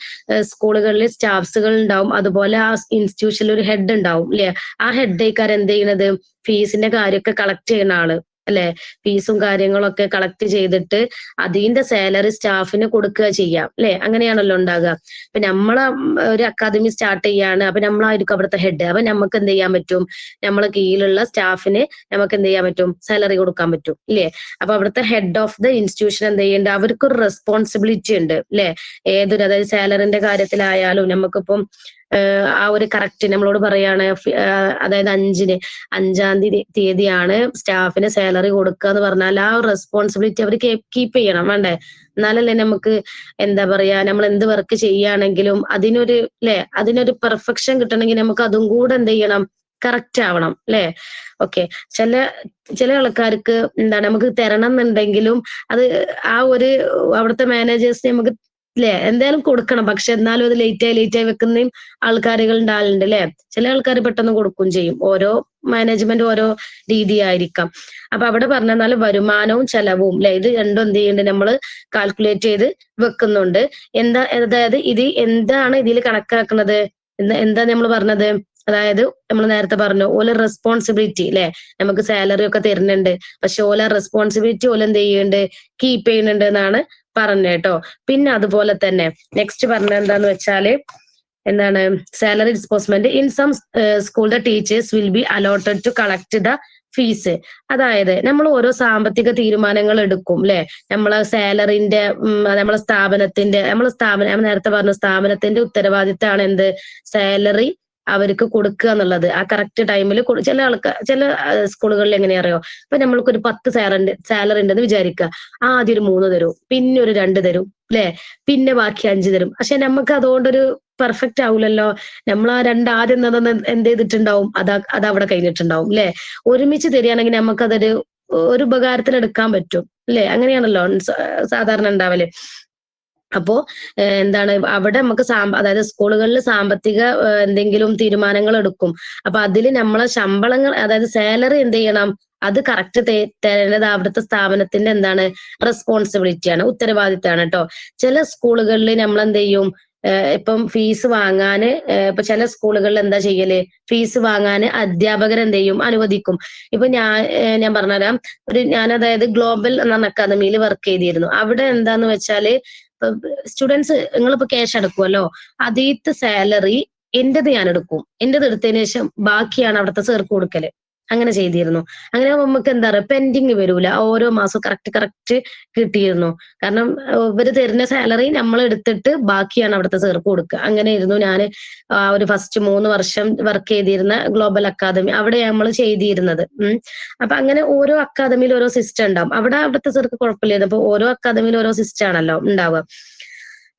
സ്കൂളുകളിൽ സ്റ്റാഫ്സുകൾ ഉണ്ടാവും, അതുപോലെ ആ ഇൻസ്റ്റിറ്റ്യൂഷനിൽ ഒരു ഹെഡ് ഉണ്ടാവും അല്ലെ. ആ ഹെഡേക്കാർ എന്ത് ചെയ്യുന്നത്, ഫീസിന്റെ കാര്യമൊക്കെ കളക്ട് ചെയ്യുന്ന ആള് അല്ലെ. ഫീസും കാര്യങ്ങളൊക്കെ കളക്ട് ചെയ്തിട്ട് അതിന്റെ സാലറി സ്റ്റാഫിന് കൊടുക്കുക ചെയ്യാം അല്ലെ. അങ്ങനെയാണല്ലോ ഉണ്ടാകുക. ഇപ്പൊ നമ്മളെ ഒരു അക്കാദമി സ്റ്റാർട്ട് ചെയ്യാണ്, അപ്പൊ നമ്മളായിരിക്കും അവിടുത്തെ ഹെഡ്. അപ്പൊ നമുക്ക് എന്ത് ചെയ്യാൻ പറ്റും, നമ്മളെ കീഴിലുള്ള സ്റ്റാഫിന് നമുക്ക് എന്ത് ചെയ്യാൻ പറ്റും, സാലറി കൊടുക്കാൻ പറ്റും ഇല്ലേ. അപ്പൊ അവിടുത്തെ ഹെഡ് ഓഫ് ദ ഇൻസ്റ്റിറ്റ്യൂഷൻ എന്ത് ചെയ്യുന്നുണ്ട്, അവർക്കൊരു റെസ്പോൺസിബിലിറ്റി ഉണ്ട് അല്ലെ. ഏതൊരു, അതായത് സാലറിന്റെ കാര്യത്തിലായാലും നമുക്കിപ്പം ആ ഒരു കറക്റ്റ് നമ്മളോട് പറയാണ്, അതായത് 5-ാം തീയതിയാണ് സ്റ്റാഫിന് സാലറി കൊടുക്കുക എന്ന് പറഞ്ഞാൽ ആ ഒരു റെസ്പോൺസിബിലിറ്റി അവർ കീപ്പ് ചെയ്യണം വേണ്ടേ. എന്നാലല്ലേ നമുക്ക് എന്താ പറയാ, നമ്മൾ എന്ത് വർക്ക് ചെയ്യുകയാണെങ്കിലും അതിനൊരു പെർഫെക്ഷൻ കിട്ടണമെങ്കിൽ നമുക്ക് അതും കൂടെ എന്ത് ചെയ്യണം, കറക്റ്റ് ആവണം അല്ലെ. ഓക്കെ. ചില ആൾക്കാർക്ക് എന്താണ്, നമുക്ക് തരണം എന്നുണ്ടെങ്കിലും അത് ആ ഒരു അവിടുത്തെ മാനേജേഴ്സിന് നമുക്ക് എന്തായാലും കൊടുക്കണം, പക്ഷെ എന്നാലും അത് ലേറ്റായി വെക്കുന്ന ആൾക്കാരുകൾ ഉണ്ടാവുന്നുണ്ട് അല്ലെ. ചില ആൾക്കാർ പെട്ടെന്ന് കൊടുക്കുകയും ചെയ്യും. ഓരോ മാനേജ്മെന്റ് ഓരോ രീതിയായിരിക്കാം. അപ്പൊ അവിടെ പറഞ്ഞാൽ വരുമാനവും ചെലവും അല്ലെ, ഇത് രണ്ടും എന്ത് ചെയ്യുന്നുണ്ട്, നമ്മൾ കാൽക്കുലേറ്റ് ചെയ്ത് വെക്കുന്നുണ്ട്. അതായത് ഇത് എന്താണ് ഇതിൽ കണക്കാക്കുന്നത്, എന്താ നമ്മൾ പറഞ്ഞത്, അതായത് നമ്മൾ നേരത്തെ പറഞ്ഞു ഓല റെസ്പോൺസിബിലിറ്റി അല്ലെ. നമുക്ക് സാലറി ഒക്കെ തരുന്നുണ്ട്, പക്ഷെ ഓല റെസ്പോൺസിബിലിറ്റി ഓല എന്ത് ചെയ്യുന്നുണ്ട്, കീപ്പ് ചെയ്യുന്നുണ്ട് എന്നാണ് പറഞ്ഞ കേട്ടോ. പിന്നെ അതുപോലെ തന്നെ നെക്സ്റ്റ് പറഞ്ഞ എന്താന്ന് വെച്ചാല് എന്താണ്, salary disbursement. In some school the teachers will be allotted to collect the fees. അതായത് നമ്മൾ ഓരോ സാമ്പത്തിക തീരുമാനങ്ങൾ എടുക്കും അല്ലെ. നമ്മളെ സാലറിന്റെ നമ്മളെ നേരത്തെ പറഞ്ഞ സ്ഥാപനത്തിന്റെ ഉത്തരവാദിത്തമാണ് എന്ത്, സാലറി അവർക്ക് കൊടുക്കുക എന്നുള്ളത് ആ കറക്റ്റ് ടൈമിൽ. ചില സ്കൂളുകളിൽ എങ്ങനെയാ അറിയോ, ഇപ്പൊ നമ്മൾക്കൊരു 10 സാലറി ഉണ്ടെന്ന് വിചാരിക്കുക. ആദ്യം ഒരു 3 തരും, പിന്നെ ഒരു 2 തരും അല്ലെ, പിന്നെ ബാക്കി 5 തരും. പക്ഷെ നമുക്ക് അതുകൊണ്ടൊരു പെർഫെക്റ്റ് ആവൂലല്ലോ. നമ്മൾ ആ 2 ആദ്യം എന്ത് ചെയ്തിട്ടുണ്ടാവും, അത് അവിടെ കഴിഞ്ഞിട്ടുണ്ടാവും അല്ലെ. ഒരുമിച്ച് തരികയാണെങ്കിൽ നമുക്കതൊരു ഉപകാരത്തിൽ എടുക്കാൻ പറ്റും അല്ലെ. അങ്ങനെയാണല്ലോ സാധാരണ ഉണ്ടാവല്. അപ്പോ എന്താണ്, അവിടെ നമുക്ക് അതായത് സ്കൂളുകളിൽ സാമ്പത്തിക എന്തെങ്കിലും തീരുമാനങ്ങൾ എടുക്കും. അപ്പൊ അതിൽ നമ്മളെ ശമ്പളങ്ങൾ, അതായത് സാലറി എന്ത് ചെയ്യണം, അത് കറക്റ്റ് തരേണ്ടത് അവിടുത്തെ സ്ഥാപനത്തിന്റെ എന്താണ്, റെസ്പോൺസിബിലിറ്റിയാണ്, ഉത്തരവാദിത്തമാണ് കേട്ടോ. ചില സ്കൂളുകളിൽ നമ്മൾ എന്ത് ചെയ്യും, ഇപ്പം ഫീസ് വാങ്ങാന്, ഇപ്പൊ ചില സ്കൂളുകളിൽ എന്താ ചെയ്യല്, ഫീസ് വാങ്ങാന് അധ്യാപകർ എന്ത് ചെയ്യും, അനുവദിക്കും. ഇപ്പൊ ഞാൻ പറഞ്ഞുതരാം. ഞാൻ അതായത് ഗ്ലോബൽ എന്ന അക്കാദമിയിൽ വർക്ക് ചെയ്തിരുന്നു. അവിടെ എന്താന്ന് വെച്ചാല് സ്റ്റുഡൻസ് നിങ്ങളിപ്പോ ക്യാഷ് അടക്കുമല്ലോ, അതീത്തെ സാലറി എന്റേത് ഞാൻ എടുക്കും. എന്റേത് എടുത്തതിന് ശേഷം ബാക്കിയാണ് അവിടുത്തെ സാർക്ക് കൊടുക്കല്. അങ്ങനെ ചെയ്തിരുന്നു. അങ്ങനെ നമുക്ക് എന്താ പറയുക പെൻഡിങ് വരൂല, ഓരോ മാസവും കറക്റ്റ് കിട്ടിയിരുന്നു. കാരണം ഇവര് തരുന്ന സാലറി നമ്മൾ എടുത്തിട്ട് ബാക്കിയാണ് അവിടുത്തെ സാർക്ക് കൊടുക്കുക. അങ്ങനെയായിരുന്നു ഞാൻ ഒരു ഫസ്റ്റ് 3 വർഷം വർക്ക് ചെയ്തിരുന്ന ഗ്ലോബൽ അക്കാദമി, അവിടെ നമ്മൾ ചെയ്തിരുന്നത്. അപ്പൊ അങ്ങനെ ഓരോ അക്കാദമിയിൽ ഓരോ സിസ്റ്റം ഉണ്ടാവും. അവിടുത്തെ സാർക്ക് കുഴപ്പമില്ലായിരുന്നു. അപ്പൊ ഓരോ അക്കാദമിയിൽ ഓരോ സിസ്റ്റം ആണല്ലോ ഉണ്ടാവുക.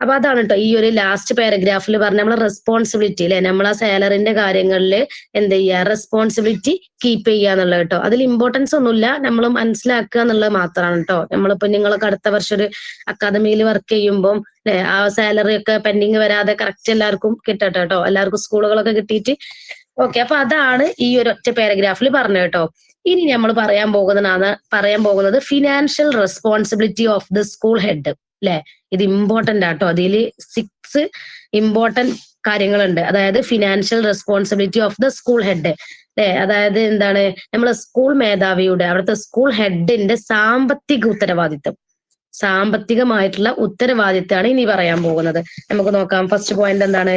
അപ്പൊ അതാണ് കേട്ടോ ഈ ഒരു ലാസ്റ്റ് പാരഗ്രാഫിൽ പറഞ്ഞ നമ്മളെ റെസ്പോൺസിബിലിറ്റി അല്ലെ, നമ്മളെ സാലറിന്റെ കാര്യങ്ങളിൽ എന്ത് ചെയ്യുക, റെസ്പോൺസിബിലിറ്റി കീപ്പ് ചെയ്യുക എന്നുള്ളത് കേട്ടോ. അതിൽ ഇമ്പോർട്ടൻസ് ഒന്നുമില്ല, നമ്മൾ മനസ്സിലാക്കുക എന്നുള്ളത് മാത്രമാണ് കേട്ടോ. നമ്മളിപ്പോ നിങ്ങളൊക്കെ അടുത്ത വർഷം ഒരു അക്കാദമിയിൽ വർക്ക് ചെയ്യുമ്പോൾ അല്ലെ, ആ സാലറി ഒക്കെ പെൻഡിങ് വരാതെ കറക്റ്റ് എല്ലാവർക്കും കിട്ടട്ടെ കേട്ടോ, എല്ലാവർക്കും സ്കൂളുകളൊക്കെ കിട്ടിയിട്ട്. ഓക്കെ, അപ്പൊ അതാണ് ഈ ഒരു ഒറ്റ പാരഗ്രാഫിൽ പറഞ്ഞത് കേട്ടോ. ഇനി നമ്മൾ പറയാൻ പോകുന്നത് financial responsibility of the school head അല്ലെ. ഇത് ഇമ്പോർട്ടന്റ് ആട്ടോ, അതിൽ 6 ഇമ്പോർട്ടന്റ് കാര്യങ്ങളുണ്ട്. അതായത് financial responsibility of the school head അല്ലെ. അതായത് എന്താണ്, നമ്മളെ സ്കൂൾ മേധാവിയുടെ, അവിടുത്തെ സ്കൂൾ ഹെഡിന്റെ സാമ്പത്തികമായിട്ടുള്ള ഉത്തരവാദിത്തമാണ് ഇനി പറയാൻ പോകുന്നത്. നമുക്ക് നോക്കാം. ഫസ്റ്റ് പോയിന്റ് എന്താണ്,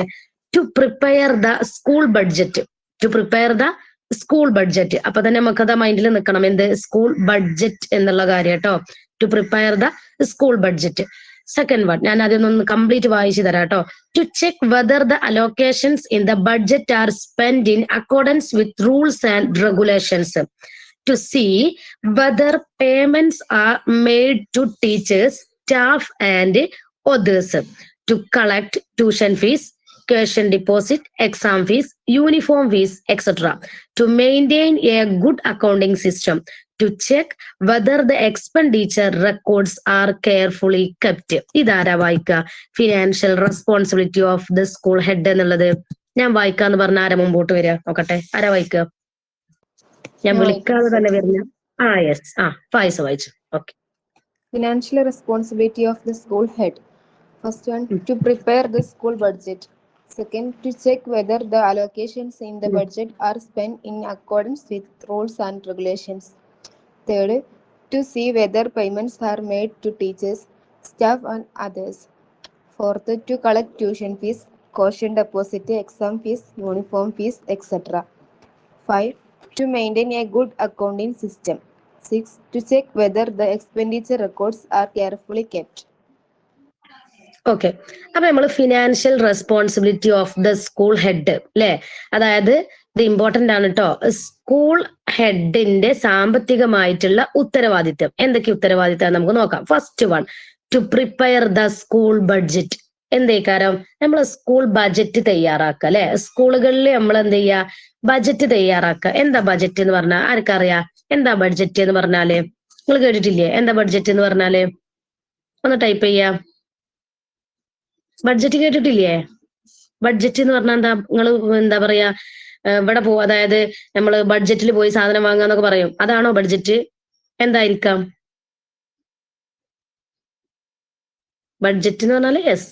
to prepare the school budget. അപ്പൊ തന്നെ നമുക്കത് മൈൻഡിൽ നിൽക്കണം, എന്ത്, സ്കൂൾ ബഡ്ജറ്റ് എന്നുള്ള കാര്യം കേട്ടോ. To prepare the school budget. Second one ഞാൻ അതൊന്ന് കംപ്ലീറ്റ് വായിച്ചു തരാം കേട്ടോ. To check whether the allocations in the budget are spend in accordance with rules and regulations. To see whether payments are made to teachers, staff and others. To collect tuition fees, tuition deposit, exam fees, uniform fees, etc. To maintain a good accounting system. To check whether the expenditure records are carefully kept. ഇതാരാ വായിക്കുക? Financial responsibility of the school head എന്നുള്ളത് ഞാൻ വായിക്കാന്ന് പറഞ്ഞ ആരാ മുമ്പോട്ട് വരിക? നോക്കട്ടെ, ആരാ വായിക്കുക? ഞാൻ വിളിക്കാതെ തന്നെ വരുന്ന യെസ്, ഫായിസ വായിച്ചു. Okay. Financial responsibility of the school head. First one, to prepare the school budget. Second, to check whether the allocations in the budget are spent in accordance with rules and regulations. Third, to see whether payments are made to teachers, staff and others. Fourth, to collect tuition fees, caution deposit, exam fees, uniform fees, etc. 5, to maintain a good accounting system. 6, to check whether the expenditure records are carefully kept. Okay, അപ്പൊ നമ്മൾ financial responsibility of the school head അല്ലെ, അതായത് ഇത് important ആണ് കേട്ടോ. School ഹെഡിന്റെ സാമ്പത്തികമായിട്ടുള്ള ഉത്തരവാദിത്വം. എന്തൊക്കെ ഉത്തരവാദിത്തം നമുക്ക് നോക്കാം. First one, to prepare the school budget. എന്തേക്കാരം, നമ്മൾ സ്കൂൾ ബഡ്ജറ്റ് തയ്യാറാക്കുക അല്ലെ. സ്കൂളുകളിൽ നമ്മൾ എന്ത് ചെയ്യുക, ബഡ്ജറ്റ് തയ്യാറാക്കുക. എന്താ ബഡ്ജറ്റ് എന്ന് പറഞ്ഞാൽ ആർക്കറിയാം? എന്താ ബഡ്ജറ്റ് എന്ന് പറഞ്ഞാല്? നിങ്ങൾ കേട്ടിട്ടില്ലേ എന്താ ബഡ്ജറ്റ് എന്ന് പറഞ്ഞാല്? ഒന്ന് ടൈപ്പ് ചെയ്യാം. ബഡ്ജറ്റ് കേട്ടിട്ടില്ലേ? ബഡ്ജറ്റ് എന്ന് പറഞ്ഞാൽ എന്താ? നിങ്ങൾ എന്താ പറയാ, ഇവിടെ പോവും, അതായത് നമ്മള് ബഡ്ജറ്റിൽ പോയി സാധനം വാങ്ങാന്നൊക്കെ പറയും, അതാണോ ബഡ്ജറ്റ്? എന്തായിരിക്കാം ബഡ്ജറ്റ് എന്ന് പറഞ്ഞാല്? യെസ്,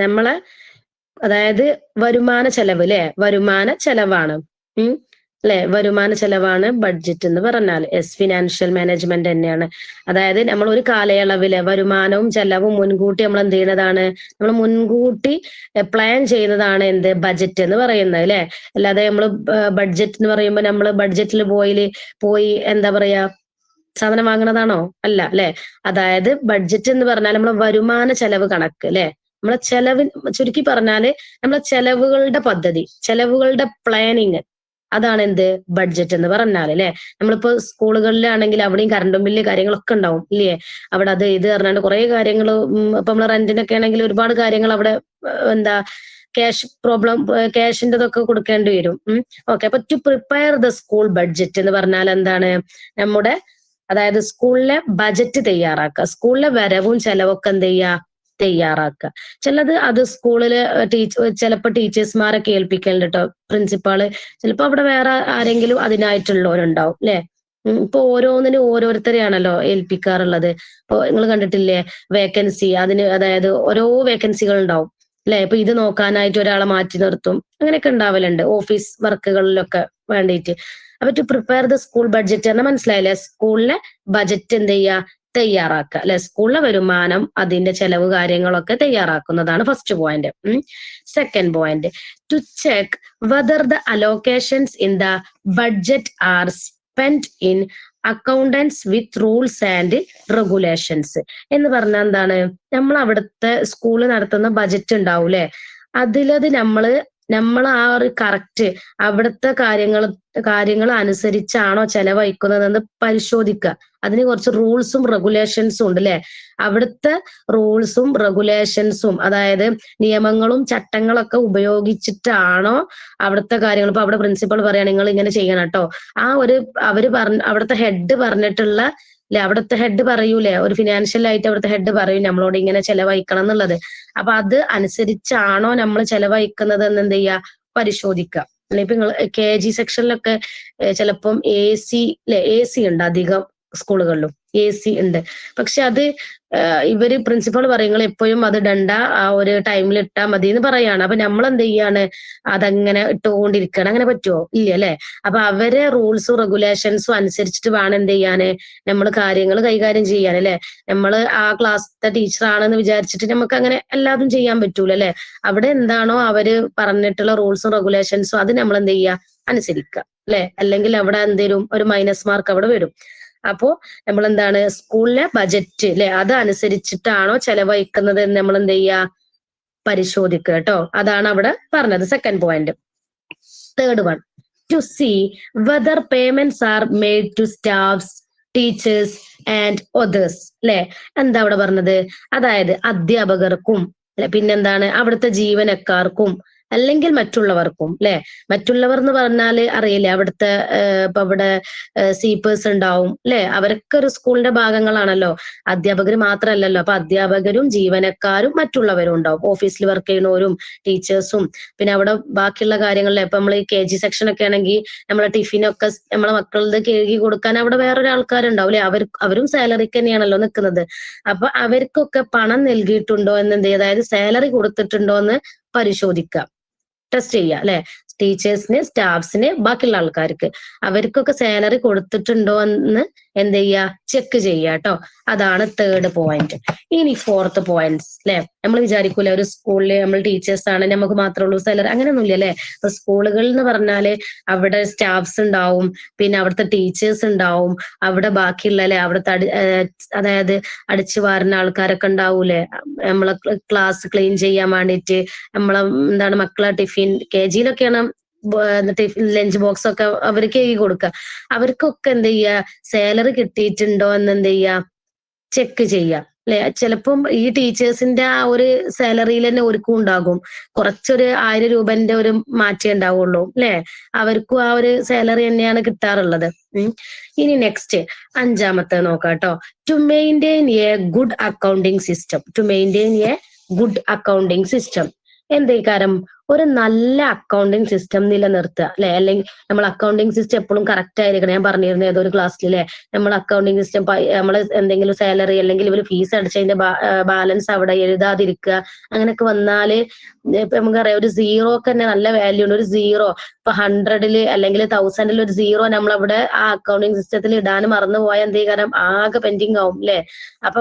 നമ്മളെ അതായത് വരുമാന ചെലവ് അല്ലെ, വരുമാന ചെലവാണ് അല്ലെ, വരുമാന ചെലവാണ് ബഡ്ജറ്റ് എന്ന് പറഞ്ഞാൽ. ഫിനാൻഷ്യൽ മാനേജ്മെന്റ് തന്നെയാണ്. അതായത് നമ്മൾ ഒരു കാലയളവിലെ വരുമാനവും ചെലവും മുൻകൂട്ടി നമ്മൾ എന്ത് ചെയ്യുന്നതാണ്, നമ്മൾ മുൻകൂട്ടി പ്ലാൻ ചെയ്യുന്നതാണ് എന്ത്, ബഡ്ജറ്റ് എന്ന് പറയുന്നത് അല്ലെ. അല്ലാതെ നമ്മൾ ബഡ്ജറ്റ് എന്ന് പറയുമ്പോൾ നമ്മൾ ബഡ്ജറ്റിൽ പോയി എന്താ പറയാ സാധനം വാങ്ങണതാണോ? അല്ല അല്ലെ. അതായത് ബഡ്ജറ്റ് എന്ന് പറഞ്ഞാൽ നമ്മളെ വരുമാന ചെലവ് കണക്ക് അല്ലെ, നമ്മളെ ചുരുക്കി പറഞ്ഞാല് നമ്മളെ ചെലവുകളുടെ പദ്ധതി, ചെലവുകളുടെ പ്ലാനിങ്, അതാണ് എന്ത്, ബഡ്ജറ്റ് എന്ന് പറഞ്ഞാൽ അല്ലെ. നമ്മളിപ്പോ സ്കൂളുകളിലാണെങ്കിൽ അവിടെയും കറണ്ട് ബില്ല് കാര്യങ്ങളൊക്കെ ഉണ്ടാവും ഇല്ലേ, അവിടെ അത് ഇത് പറഞ്ഞാണ്ട് കുറെ കാര്യങ്ങൾ. ഇപ്പൊ നമ്മള് റെന്റിനൊക്കെ ആണെങ്കിൽ ഒരുപാട് കാര്യങ്ങൾ അവിടെ എന്താ ക്യാഷിൻ്റെതൊക്കെ കൊടുക്കേണ്ടി വരും. ഓക്കെ, അപ്പൊ to prepare the school budget എന്ന് പറഞ്ഞാൽ എന്താണ്, നമ്മുടെ അതായത് സ്കൂളിലെ ബജറ്റ് തയ്യാറാക്കുക, സ്കൂളിലെ വരവും ചെലവൊക്കെ എന്ത് ചെയ്യുക, തയ്യാറാക്കുക. ചിലത് അത് സ്കൂളില് ചിലപ്പോ ടീച്ചേഴ്സ്മാരൊക്കെ ഏൽപ്പിക്കലുണ്ട് കേട്ടോ, പ്രിൻസിപ്പാള്. ചിലപ്പോ അവിടെ വേറെ ആരെങ്കിലും അതിനായിട്ടുള്ളവരുണ്ടാവും അല്ലെ. ഇപ്പൊ ഓരോന്നിനും ഓരോരുത്തരെയാണല്ലോ ഏൽപ്പിക്കാറുള്ളത്. ഇപ്പൊ നിങ്ങൾ കണ്ടിട്ടില്ലേ വേക്കൻസി, അതിന് അതായത് ഓരോ വേക്കൻസികൾ ഉണ്ടാവും അല്ലെ. ഇപ്പൊ ഇത് നോക്കാനായിട്ട് ഒരാളെ മാറ്റി നിർത്തും, അങ്ങനെയൊക്കെ ഉണ്ടാവലുണ്ട് ഓഫീസ് വർക്കുകളിലൊക്കെ വേണ്ടിയിട്ട്. അപ്പൊ to prepare the school budget പറഞ്ഞാൽ മനസ്സിലായില്ലേ, സ്കൂളിലെ ബജറ്റ് എന്ത് ചെയ്യുക, തയ്യാറാക്കുക അല്ലെ. സ്കൂളിലെ വരുമാനം അതിന്റെ ചെലവ് കാര്യങ്ങളൊക്കെ തയ്യാറാക്കുന്നതാണ് first point. Second point, to check whether the allocations in the budget are spend in accordance with rules and regulations എന്ന് പറഞ്ഞാൽ എന്താണ്, നമ്മൾ അവിടുത്തെ സ്കൂള് നടത്തുന്ന ബജറ്റ് ഉണ്ടാവൂലേ, അതിലത് നമ്മൾ ആ ഒരു കറക്റ്റ് അവിടുത്തെ കാര്യങ്ങൾ അനുസരിച്ചാണോ ചെലവഴിക്കുന്നതെന്ന് പരിശോധിക്കുക. അതിന് കുറച്ച് റൂൾസും റെഗുലേഷൻസും ഉണ്ട് അല്ലെ. അവിടുത്തെ റൂൾസും റെഗുലേഷൻസും അതായത് നിയമങ്ങളും ചട്ടങ്ങളൊക്കെ ഉപയോഗിച്ചിട്ടാണോ അവിടുത്തെ കാര്യങ്ങൾ. ഇപ്പൊ അവിടെ പ്രിൻസിപ്പൾ പറയാ നിങ്ങൾ ഇങ്ങനെ ചെയ്യണം കേട്ടോ, ആ ഒരു അവിടുത്തെ ഹെഡ് പറഞ്ഞിട്ടുള്ള അല്ലെ, അവിടുത്തെ ഹെഡ് പറയൂലേ, ഒരു ഫിനാൻഷ്യൽ ആയിട്ട് അവിടുത്തെ ഹെഡ് പറയും നമ്മളോട് ഇങ്ങനെ ചെലവഴിക്കണം എന്നുള്ളത്. അപ്പൊ അത് അനുസരിച്ചാണോ നമ്മൾ ചെലവഴിക്കുന്നത് എന്ന് എന്ത് ചെയ്യുക, പരിശോധിക്കുക. അല്ലെ ഇപ്പൊ നിങ്ങൾ KG സെക്ഷനിലൊക്കെ ചിലപ്പം AC ഉണ്ട്, അധികം സ്കൂളുകളിലും AC ഉണ്ട്. പക്ഷെ അത് ഇവര് പ്രിൻസിപ്പൾ പറയും നിങ്ങൾ എപ്പോഴും അത് ഇടണ്ട, ആ ഒരു ടൈമിൽ ഇട്ടാൽ മതി എന്ന് പറയാണ്. അപ്പൊ നമ്മൾ എന്ത് ചെയ്യാണ്, അതങ്ങനെ ഇട്ടുകൊണ്ടിരിക്കണം. അങ്ങനെ പറ്റുമോ? ഇല്ല അല്ലെ. അപ്പൊ അവരെ റൂൾസും റെഗുലേഷൻസും അനുസരിച്ചിട്ട് വേണം എന്ത് ചെയ്യാന്, നമ്മൾ കാര്യങ്ങൾ കൈകാര്യം ചെയ്യാൻ അല്ലെ. നമ്മൾ ആ ക്ലാസ്സിലെ ടീച്ചർ ആണെന്ന് വിചാരിച്ചിട്ട് നമുക്ക് അങ്ങനെ എല്ലാതും ചെയ്യാൻ പറ്റൂല അല്ലെ. അവിടെ എന്താണോ അവര് പറഞ്ഞിട്ടുള്ള റൂൾസും റെഗുലേഷൻസും അത് നമ്മൾ എന്ത് ചെയ്യുക, അനുസരിക്കുക അല്ലെ. അല്ലെങ്കിൽ അവിടെ എന്തേലും ഒരു മൈനസ് മാർക്ക് അവിടെ വരും. അപ്പോ നമ്മൾ എന്താണ്, സ്കൂളിലെ ബജറ്റ് അല്ലെ അത് അനുസരിച്ചിട്ടാണോ ചെലവഴിക്കുന്നത് എന്ന് നമ്മൾ എന്ത് ചെയ്യുക, പരിശോധിക്കുക കേട്ടോ. അതാണ് അവിടെ പറഞ്ഞത് second point. Third one, to see whether payments are made to staffs, teachers and others അല്ലെ. എന്താ അവിടെ പറഞ്ഞത്, അതായത് അധ്യാപകർക്കും അല്ലെ, പിന്നെന്താണ് അവിടുത്തെ ജീവനക്കാർക്കും അല്ലെങ്കിൽ മറ്റുള്ളവർക്കും അല്ലെ. മറ്റുള്ളവർ എന്ന് പറഞ്ഞാല് അറിയില്ലേ, അവിടുത്തെ ഇപ്പൊ അവിടെ സീപ്പേഴ്സ് ഉണ്ടാവും അല്ലെ, അവരൊക്കെ ഒരു സ്കൂളിന്റെ ഭാഗങ്ങളാണല്ലോ, അധ്യാപകർ മാത്രമല്ലല്ലോ. അപ്പൊ അധ്യാപകരും ജീവനക്കാരും മറ്റുള്ളവരും ഉണ്ടാവും, ഓഫീസിൽ വർക്ക് ചെയ്യുന്നവരും ടീച്ചേഴ്സും. പിന്നെ അവിടെ ബാക്കിയുള്ള കാര്യങ്ങളിലെ ഇപ്പൊ നമ്മൾ ഈ KG സെക്ഷൻ ഒക്കെ ആണെങ്കിൽ നമ്മളെ ടിഫിനൊക്കെ നമ്മളെ മക്കളുടെ കഴുകി കൊടുക്കാൻ അവിടെ വേറൊരു ആൾക്കാരുണ്ടാവും അല്ലെ, അവരും സാലറിക്ക് തന്നെയാണല്ലോ നിൽക്കുന്നത്. അപ്പൊ അവർക്കൊക്കെ പണം നൽകിയിട്ടുണ്ടോ എന്ന് എന്ത് ചെയ്യുക, അതായത് സാലറി കൊടുത്തിട്ടുണ്ടോ എന്ന് പരിശോധിക്കുക, ടെസ്റ്റ് ചെയ്യുക അല്ലെ. ടീച്ചേഴ്സിന്, സ്റ്റാഫ്സിന്, ബാക്കിയുള്ള ആൾക്കാർക്ക് അവർക്കൊക്കെ സാലറി കൊടുത്തിട്ടുണ്ടോ എന്ന് എന്ത് ചെയ്യുക, ചെക്ക് ചെയ്യുക കേട്ടോ. അതാണ് തേർഡ് പോയിന്റ്. ഇനി ഫോർത്ത് പോയിന്റ്സ് അല്ലെ. നമ്മൾ വിചാരിക്കൂല ഒരു സ്കൂളില് നമ്മൾ ടീച്ചേഴ്സ് ആണ് നമുക്ക് മാത്രമേ ഉള്ളൂ സാലറി, അങ്ങനെയൊന്നുമില്ല അല്ലെ. ഇപ്പൊ സ്കൂളുകൾ എന്ന് പറഞ്ഞാല് അവിടെ സ്റ്റാഫ്സ് ഉണ്ടാവും, പിന്നെ അവിടുത്തെ ടീച്ചേഴ്സ് ഉണ്ടാവും, അവിടെ ബാക്കിയുള്ള അല്ലെ അവിടുത്തെ അതായത് അടിച്ചു വാരുന്ന ആൾക്കാരൊക്കെ ഉണ്ടാവൂലേ, നമ്മളെ ക്ലാസ് ക്ലീൻ ചെയ്യാൻ വേണ്ടിയിട്ട്, നമ്മളെ എന്താണ് മക്കളെ ടിഫിൻ KGയിലൊക്കെയാണ് ലഞ്ച് ബോക്സ് ഒക്കെ അവർക്ക് കഴുകി കൊടുക്കുക. അവർക്കൊക്കെ എന്ത് ചെയ്യുക, സാലറി കിട്ടിയിട്ടുണ്ടോ എന്ന് എന്ത് ചെയ്യുക, ചെക്ക് ചെയ്യുക അല്ലെ. ചിലപ്പം ഈ ടീച്ചേഴ്സിന്റെ ആ ഒരു സാലറിയിൽ തന്നെ ഒരുക്കും ഉണ്ടാകും, കുറച്ചൊരു 1000 രൂപന്റെ ഒരു മാറ്റേ ഉണ്ടാവുള്ളൂ അല്ലെ. അവർക്കും ആ ഒരു സാലറി തന്നെയാണ് കിട്ടാറുള്ളത്. ഇനി നെക്സ്റ്റ് അഞ്ചാമത്തെ നോക്കാം കേട്ടോ. To maintain a good accounting system. To maintain a good accounting system എന്തേക്കാരം, ഒരു നല്ല അക്കൗണ്ടിങ് സിസ്റ്റം നിലനിർത്തുക അല്ലെ. അല്ലെങ്കിൽ നമ്മൾ അക്കൗണ്ടിങ് സിസ്റ്റം എപ്പോഴും കറക്റ്റ് ആയിരിക്കണം. ഞാൻ പറഞ്ഞിരുന്നു ഏതൊരു ക്ലാസ്സിൽ അല്ലെ, നമ്മൾ അക്കൗണ്ടിങ് സിസ്റ്റം നമ്മൾ എന്തെങ്കിലും സാലറി അല്ലെങ്കിൽ ഒരു ഫീസ് അടിച്ചതിന്റെ ബാലൻസ് അവിടെ എഴുതാതിരിക്കുക. അങ്ങനെയൊക്കെ വന്നാല് ഇപ്പൊ നമുക്കറിയാം ഒരു സീറോക്ക് തന്നെ നല്ല വാല്യൂ ഉണ്ട്. ഒരു സീറോ ഇപ്പൊ 100 അല്ലെങ്കിൽ 1000 ഒരു സീറോ നമ്മൾ അവിടെ ആ അക്കൗണ്ടിങ് സിസ്റ്റത്തിൽ ഇടാൻ മറന്നു പോയാൽ എന്ത് ചെയ്യാൻ ആകെ പെൻഡിങ് ആവും അല്ലെ. അപ്പൊ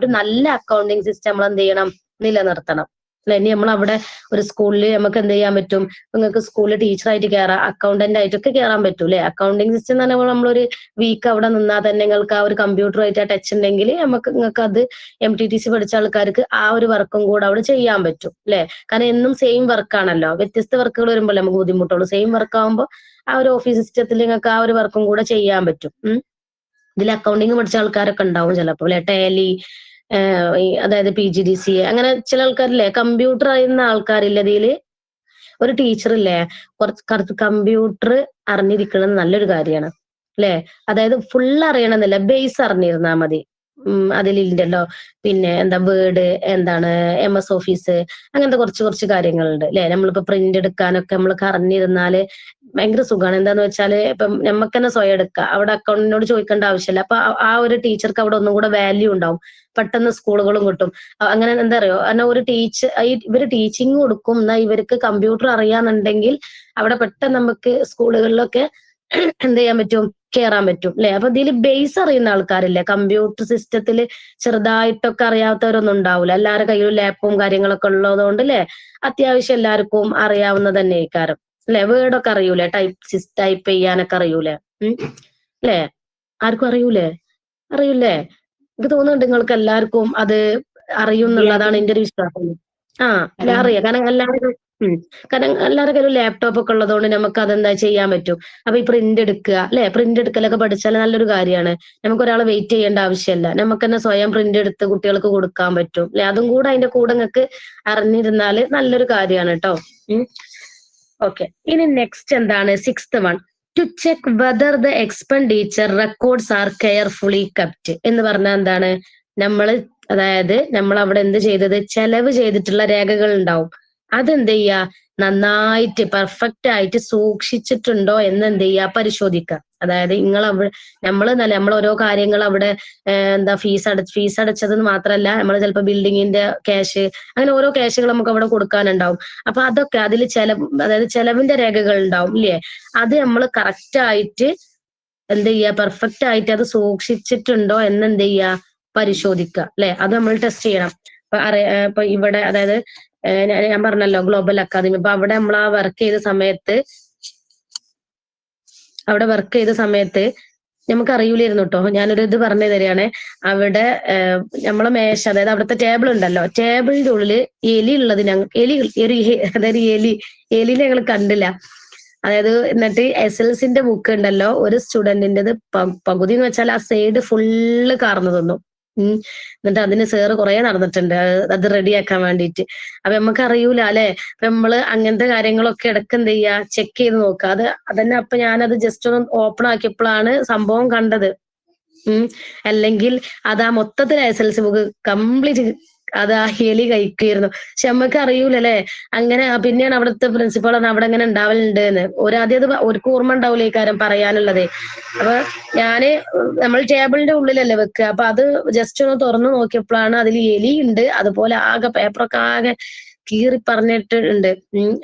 ഒരു നല്ല അക്കൗണ്ടിങ് സിസ്റ്റം നമ്മൾ എന്ത് ചെയ്യണം, നിലനിർത്തണം അല്ലെ. ഇനി നമ്മൾ അവിടെ ഒരു സ്കൂളിൽ നമുക്ക് എന്ത് ചെയ്യാൻ പറ്റും, നിങ്ങൾക്ക് സ്കൂളിൽ ടീച്ചറായിട്ട് കയറാം, അക്കൗണ്ടന്റ് ആയിട്ടൊക്കെ കയറാൻ പറ്റും അല്ലെ. അക്കൗണ്ടിങ് സിസ്റ്റം എന്ന് പറയുമ്പോൾ നമ്മളൊരു വീക്ക് അവിടെ നിന്നാൽ തന്നെ നിങ്ങൾക്ക് ആ ഒരു കമ്പ്യൂട്ടറുമായിട്ട് ടച്ച് ഉണ്ടെങ്കിൽ നിങ്ങൾക്ക് അത് MTTC പഠിച്ച ആൾക്കാർക്ക് ആ ഒരു വർക്കും കൂടെ അവിടെ ചെയ്യാൻ പറ്റും അല്ലെ. കാരണം എന്നും സെയിം വർക്കാണല്ലോ, വ്യത്യസ്ത വർക്കുകൾ വരുമ്പോൾ നമുക്ക് ബുദ്ധിമുട്ടുള്ളൂ. സെയിം വർക്ക് ആകുമ്പോൾ ആ ഒരു ഓഫീസ് സിസ്റ്റത്തിൽ നിങ്ങൾക്ക് ആ ഒരു വർക്കും കൂടെ ചെയ്യാൻ പറ്റും. ഇതിൽ അക്കൗണ്ടിങ് പഠിച്ച ആൾക്കാരൊക്കെ ഉണ്ടാവും ചിലപ്പോൾ അല്ലെ, ടാലി അതായത് PGDCA അങ്ങനെ ചില ആൾക്കാരില്ലേ, കമ്പ്യൂട്ടർ അറിയുന്ന ആൾക്കാരില്ല. ഇതില് ഒരു ടീച്ചറില്ലേ കുറച്ച് കമ്പ്യൂട്ടർ അറിഞ്ഞിരിക്കണം നല്ലൊരു കാര്യമാണ് അല്ലെ. അതായത് ഫുൾ അറിയണമെന്നില്ല, ബേസ് അറിഞ്ഞിരുന്നാ മതി. അതിലുണ്ടല്ലോ പിന്നെ എന്താ വേർഡ്, എന്താണ് MS ഓഫീസ്, അങ്ങനത്തെ കുറച്ച് കാര്യങ്ങളുണ്ട് അല്ലെ. നമ്മളിപ്പോ പ്രിന്റ് എടുക്കാനൊക്കെ നമ്മൾക്ക് അറിഞ്ഞിരുന്നാല് ഭയങ്കര സുഖമാണ്. എന്താന്ന് വെച്ചാല് ഇപ്പം നമുക്ക് തന്നെ സ്വയം എടുക്കാം, അവിടെ അക്കൗണ്ടിനോട് ചോദിക്കേണ്ട ആവശ്യമില്ല. അപ്പൊ ആ ഒരു ടീച്ചർക്ക് അവിടെ ഒന്നും കൂടെ വാല്യൂ ഉണ്ടാവും, പെട്ടെന്ന് സ്കൂളുകളും കിട്ടും. അങ്ങനെ എന്താ അറിയോ, കാരണം ഒരു ഇവര് ടീച്ചിങ് കൊടുക്കും, എന്നാ ഇവർക്ക് കമ്പ്യൂട്ടർ അറിയാന്നുണ്ടെങ്കിൽ അവിടെ പെട്ടെന്ന് നമുക്ക് സ്കൂളുകളിലൊക്കെ എന്ത് ചെയ്യാൻ പറ്റും, കേറാൻ പറ്റും അല്ലെ. അപ്പൊ ഇതിൽ ബേസ് അറിയുന്ന ആൾക്കാരില്ലേ, കമ്പ്യൂട്ടർ സിസ്റ്റത്തിൽ ചെറുതായിട്ടൊക്കെ അറിയാത്തവരൊന്നും ഉണ്ടാവില്ല. എല്ലാവരുടെ കയ്യിലും ലാപ്പും കാര്യങ്ങളൊക്കെ ഉള്ളതുകൊണ്ട് അല്ലെ, അത്യാവശ്യം എല്ലാവർക്കും അറിയാവുന്ന തന്നെ കാരം അല്ലെ. വേർഡൊക്കെ അറിയൂലേ, ടൈപ്പ് ചെയ്യാനൊക്കെ അറിയൂലേ അല്ലെ. ആർക്കും അറിയൂലേ? അറിയൂലേ? എനിക്ക് തോന്നുന്നുണ്ട് നിങ്ങൾക്ക് എല്ലാവർക്കും അത് അറിയുന്നുള്ളതാണ് എന്റെ ഒരു വിശ്വാസം. അറിയാം. കാരണം എല്ലാവരുടെ കയ്യിലും ലാപ്ടോപ്പ് ഒക്കെ ഉള്ളതുകൊണ്ട് നമുക്ക് അതെന്താ ചെയ്യാൻ പറ്റും. അപ്പൊ ഈ പ്രിന്റ് എടുക്കുക അല്ലെ, പ്രിന്റ് എടുക്കലൊക്കെ പഠിച്ചാൽ നല്ലൊരു കാര്യമാണ്. നമുക്ക് ഒരാളെ വെയിറ്റ് ചെയ്യേണ്ട ആവശ്യമില്ല, നമുക്ക് തന്നെ സ്വയം പ്രിന്റ് എടുത്ത് കുട്ടികൾക്ക് കൊടുക്കാൻ പറ്റും അല്ലെ. അതും കൂടെ അതിന്റെ കൂടെ നിങ്ങൾക്ക് അറിഞ്ഞിരുന്നാല് നല്ലൊരു കാര്യമാണ് കേട്ടോ. ഓക്കെ, ഇനി നെക്സ്റ്റ് എന്താണ്, 6th one, to check whether the expenditure records are carefully kept എന്ന് പറഞ്ഞാൽ എന്താണ്, അതായത് നമ്മൾ അവിടെ എന്ത് ചെയ്തത്, ചെലവ് ചെയ്തിട്ടുള്ള രേഖകൾ ഉണ്ടാവും, അതെന്ത് ചെയ്യാ, നന്നായിട്ട് പെർഫെക്റ്റ് ആയിട്ട് സൂക്ഷിച്ചിട്ടുണ്ടോ എന്ന് എന്ത് ചെയ്യാ, പരിശോധിക്കുക. അതായത് നമ്മൾ ഓരോ കാര്യങ്ങൾ അവിടെ ഫീസ് അടച്ചതെന്ന് മാത്രമല്ല, നമ്മൾ ചിലപ്പോൾ ബിൽഡിങ്ങിന്റെ ക്യാഷ്, അങ്ങനെ ഓരോ ക്യാഷുകൾ നമുക്ക് അവിടെ കൊടുക്കാനുണ്ടാവും. അപ്പൊ അതൊക്കെ അതിൽ അതായത് ചെലവിന്റെ രേഖകൾ ഉണ്ടാവും ഇല്ലേ, അത് നമ്മൾ കറക്റ്റ് ആയിട്ട് എന്ത് ചെയ്യാ, പെർഫെക്റ്റ് ആയിട്ട് അത് സൂക്ഷിച്ചിട്ടുണ്ടോ എന്ന് എന്ത് ചെയ്യാ, പരിശോധിക്കുക അല്ലെ. അത് നമ്മൾ ടെസ്റ്റ് ചെയ്യണം. ഇപ്പൊ ഇവിടെ അതായത് ഞാൻ പറഞ്ഞല്ലോ ഗ്ലോബൽ അക്കാദമി, അപ്പൊ അവിടെ നമ്മൾ ആ വർക്ക് ചെയ്ത സമയത്ത് നമുക്ക് അറിയില്ലായിരുന്നു കേട്ടോ. ഞാനൊരു ഇത് പറഞ്ഞു തരികയാണ്. അവിടെ നമ്മളെ മേശ, അതായത് അവിടുത്തെ ടേബിൾ ഉണ്ടല്ലോ, ടേബിളിന്റെ ഉള്ളില് എലി ഉള്ളത് അതായത് എലിനെ ഞങ്ങൾ കണ്ടില്ല. അതായത് എന്നിട്ട് SLCന്റെ ബുക്ക് ഉണ്ടല്ലോ, ഒരു സ്റ്റുഡന്റിന്റേത് പകുതി എന്ന് വെച്ചാൽ ആ സൈഡ് ഫുള്ള് കാർന്നു തന്നു. എന്നിട്ട് അതിന് സാറ് കുറെ നടന്നിട്ടുണ്ട് അത് റെഡിയാക്കാൻ വേണ്ടിയിട്ട്. അപ്പൊ നമുക്ക് അറിയൂല അല്ലെ. അപ്പൊ നമ്മള് അങ്ങനത്തെ കാര്യങ്ങളൊക്കെ ഇടയ്ക്ക് എന്ത് ചെയ്യാ, ചെക്ക് ചെയ്ത് നോക്കുക. അതന്നെ. അപ്പൊ ഞാനത് ജസ്റ്റ് ഒന്ന് ഓപ്പൺ ആക്കിയപ്പോഴാണ് സംഭവം കണ്ടത്. അല്ലെങ്കിൽ അതാ മൊത്തത്തിൽ SLC ബുക്ക് കംപ്ലീറ്റ് അത് ആ എലി കഴിക്കുമായിരുന്നു. പക്ഷെ നമുക്ക് അറിയൂലല്ലേ. അങ്ങനെ പിന്നെയാണ് അവിടുത്തെ പ്രിൻസിപ്പൾ അവിടെ അങ്ങനെ ഉണ്ടാവലുണ്ട് എന്ന്. ആദ്യം അത് ഒരു ഓർമ്മ ഉണ്ടാവില്ല ഈ കാര്യം പറയാനുള്ളത്. അപ്പൊ നമ്മൾ ടേബിളിന്റെ ഉള്ളിലല്ലേ വെക്കുക. അപ്പൊ അത് ജസ്റ്റ് ഒന്ന് തുറന്നു നോക്കിയപ്പോഴാണ് അതിൽ എലി ഉണ്ട്. അതുപോലെ ആകെ പേപ്പറൊക്കെ ആകെ കീറി പറഞ്ഞിട്ടുണ്ട്.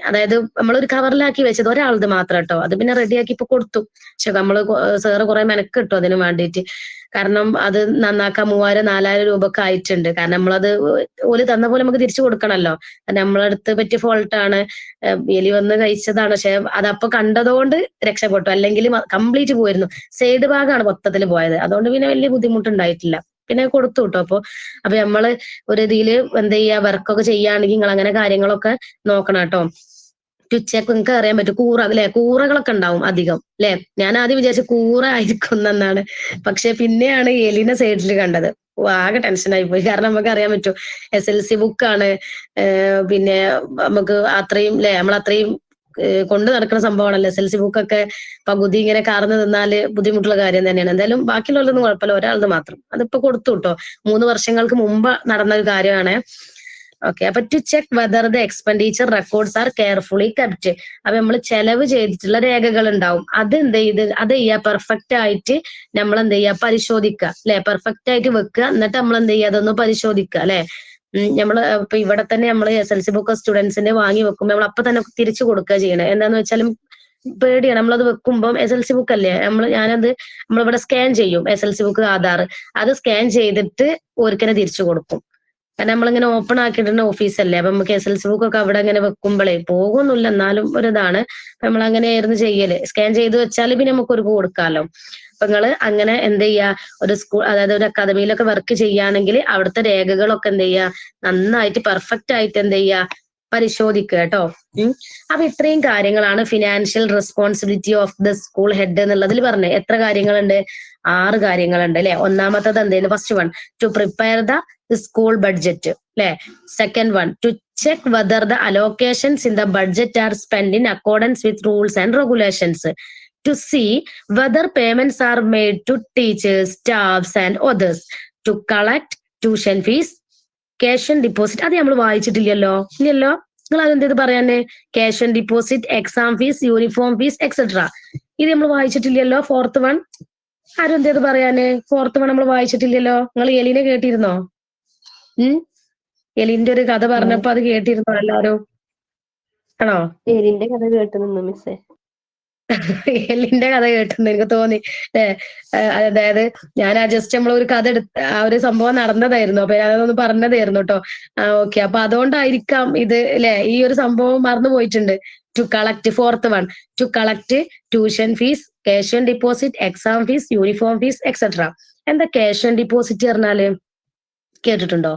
അതായത് നമ്മളൊരു കവറിലാക്കി വെച്ചത് ഒരാളത് മാത്രം കേട്ടോ. അത് പിന്നെ റെഡിയാക്കി ഇപ്പൊ കൊടുത്തു. പക്ഷെ നമ്മള് സാറ് കുറെ മെനക്കിട്ടു അതിന് വേണ്ടിയിട്ട്. കാരണം അത് നന്നാക്കാൻ 3000-4000 രൂപ ഒക്കെ ആയിട്ടുണ്ട്. കാരണം നമ്മളത് ഓല് തന്ന പോലെ നമുക്ക് തിരിച്ചു കൊടുക്കണല്ലോ. നമ്മളടുത്ത് പറ്റിയ ഫോൾട്ടാണ്, എലി വന്ന് കഴിച്ചതാണ്. പക്ഷെ അതപ്പൊ കണ്ടതുകൊണ്ട് രക്ഷപ്പെട്ടു, അല്ലെങ്കിൽ കംപ്ലീറ്റ് പോയിരുന്നു. സൈഡ് ഭാഗമാണ് മൊത്തത്തിൽ പോയത്. അതുകൊണ്ട് പിന്നെ വലിയ ബുദ്ധിമുട്ടുണ്ടായിട്ടില്ല. പിന്നെ കൊടുത്തു കേട്ടോ. അപ്പൊ നമ്മള് ഒരു ഇതില് എന്ത് ചെയ്യാ, വർക്കൊക്കെ ചെയ്യുകയാണെങ്കിൽ നിങ്ങൾ അങ്ങനെ കാര്യങ്ങളൊക്കെ നോക്കണം കേട്ടോ. ചെക്ക് നിങ്ങൾക്ക് അറിയാൻ പറ്റും, കൂറകളൊക്കെ ഉണ്ടാവും അധികം അല്ലെ. ഞാൻ ആദ്യം വിചാരിച്ചു കൂറ ആയിരിക്കും എന്നാണ്. പക്ഷെ പിന്നെയാണ് എലിനെ സൈഡിൽ കണ്ടത്. ആകെ ടെൻഷനായി പോയി. കാരണം നമുക്ക് അറിയാൻ പറ്റും SLC ബുക്കാണ്. പിന്നെ നമുക്ക് അത്രയും നമ്മളത്രയും കൊണ്ട് നടക്കുന്ന സംഭവമാണല്ലോ SLC ബുക്കൊക്കെ. പകുതി ഇങ്ങനെ കാർന്ന് നിന്നാല് ബുദ്ധിമുട്ടുള്ള കാര്യം തന്നെയാണ്. എന്തായാലും ബാക്കിയുള്ളതൊന്നും കുഴപ്പമില്ല, ഒരാളത് മാത്രം. അതിപ്പോ കൊടുത്തു കേട്ടോ. 3 വർഷങ്ങൾക്ക് മുമ്പ് നടന്ന ഒരു കാര്യമാണ്. ഓക്കെ, അപ്പൊ to check whether the expenditure records are carefully kept. അപ്പൊ നമ്മൾ ചെലവ് ചെയ്തിട്ടുള്ള രേഖകൾ ഉണ്ടാവും, അത് ചെയ്യാ, പെർഫെക്റ്റ് ആയിട്ട് നമ്മൾ എന്ത് ചെയ്യാ, പരിശോധിക്കുക അല്ലെ. പെർഫെക്റ്റ് ആയിട്ട് വെക്കുക. എന്നിട്ട് നമ്മൾ എന്ത് ചെയ്യുക, അതൊന്ന് പരിശോധിക്കുക അല്ലെ. നമ്മള് ഇപ്പൊ ഇവിടെ തന്നെ നമ്മൾ SLC ബുക്ക് സ്റ്റുഡൻസിന്റെ വാങ്ങി വെക്കുമ്പോൾ നമ്മൾ അപ്പൊ തന്നെ തിരിച്ചു കൊടുക്കുക ചെയ്യണേ. എന്താന്ന് വെച്ചാലും പേടിയാണ്. നമ്മളത് വെക്കുമ്പോൾ SLC ബുക്ക് അല്ലേ, നമ്മളിവിടെ സ്കാൻ ചെയ്യും SLC ബുക്ക്, ആധാർ, അത് സ്കാൻ ചെയ്തിട്ട് ഓർക്കനെ തിരിച്ചു കൊടുക്കും. കാരണം നമ്മളിങ്ങനെ ഓപ്പൺ ആക്കിയിട്ടുണ്ട് ഓഫീസല്ലേ. അപ്പൊ നമുക്ക് SLC ബുക്കൊക്കെ അവിടെ ഇങ്ങനെ വെക്കുമ്പോഴേ പോകുന്നില്ല, എന്നാലും ഒരിതാണ്. നമ്മൾ അങ്ങനെയായിരുന്നു ചെയ്യല്. സ്കാൻ ചെയ്ത് വെച്ചാൽ പിന്നെ നമുക്ക് ഒരു കൊടുക്കാമല്ലോ. അപ്പൊ നിങ്ങള് അങ്ങനെ എന്ത് ചെയ്യാ, ഒരു സ്കൂൾ അതായത് ഒരു അക്കാദമിയിലൊക്കെ വർക്ക് ചെയ്യുകയാണെങ്കിൽ അവിടുത്തെ രേഖകളൊക്കെ എന്ത് ചെയ്യാ, നന്നായിട്ട് പെർഫെക്റ്റ് ആയിട്ട് എന്ത് ചെയ്യാ, പരിശോധിക്കുക കേട്ടോ. അപ്പൊ ഇത്രയും കാര്യങ്ങളാണ് financial responsibility of the school head എന്നുള്ളതിൽ പറഞ്ഞത്. എത്ര കാര്യങ്ങളുണ്ട്? 6 കാര്യങ്ങളുണ്ട് അല്ലെ. ഒന്നാമത്തത് എന്തായാലും first one, to prepare the school budget അല്ലെ. Second one, to check whether the allocations in the budget are spend in accordance with rules and regulations. To see whether payments are made to teachers, staffs and others. To collect tuition fees, cash and deposit. അത് നമ്മൾ വായിച്ചിട്ടില്ലല്ലോ. ഇല്ലല്ലോ. നിങ്ങൾ അതെന്ത് പറയാനേ, cash and deposit, exam fees, uniform fees etcetera. ഇത് നമ്മൾ വായിച്ചിട്ടില്ലല്ലോ. 4th one ആരും എന്തേത് പറയാനേ, 4th വൺ നമ്മൾ വായിച്ചിട്ടില്ലല്ലോ. നിങ്ങൾ എലിനെ കേട്ടിരുന്നോ? എലിന്റെ ഒരു കഥ പറഞ്ഞപ്പോ അത് കേട്ടിരുന്നോ എല്ലാരും? ആണോ? എലിന്റെ കഥ കേട്ടു നിന്നു മിസ്സേ. എലിന്റെ കഥ കേട്ടെന്ന് എനിക്ക് തോന്നി. അതായത് ഞാൻ ജസ്റ്റ് നമ്മളൊരു കഥ ആ ഒരു സംഭവം നടന്നതായിരുന്നു, അപ്പൊ ഞാനതൊന്ന് പറഞ്ഞതായിരുന്നു കേട്ടോ. ഓക്കെ, അപ്പൊ അതുകൊണ്ടായിരിക്കാം ഇത് അല്ലെ, ഈ ഒരു സംഭവം മറന്നു പോയിട്ടുണ്ട്. To collect, fourth one, to collect tuition fees, cash and deposit, exam fees, uniform fees etcetera. എന്താ ക്യാഷ് ആൻഡ് ഡിപ്പോസിറ്റ് പറഞ്ഞാല് കേട്ടിട്ടുണ്ടോ?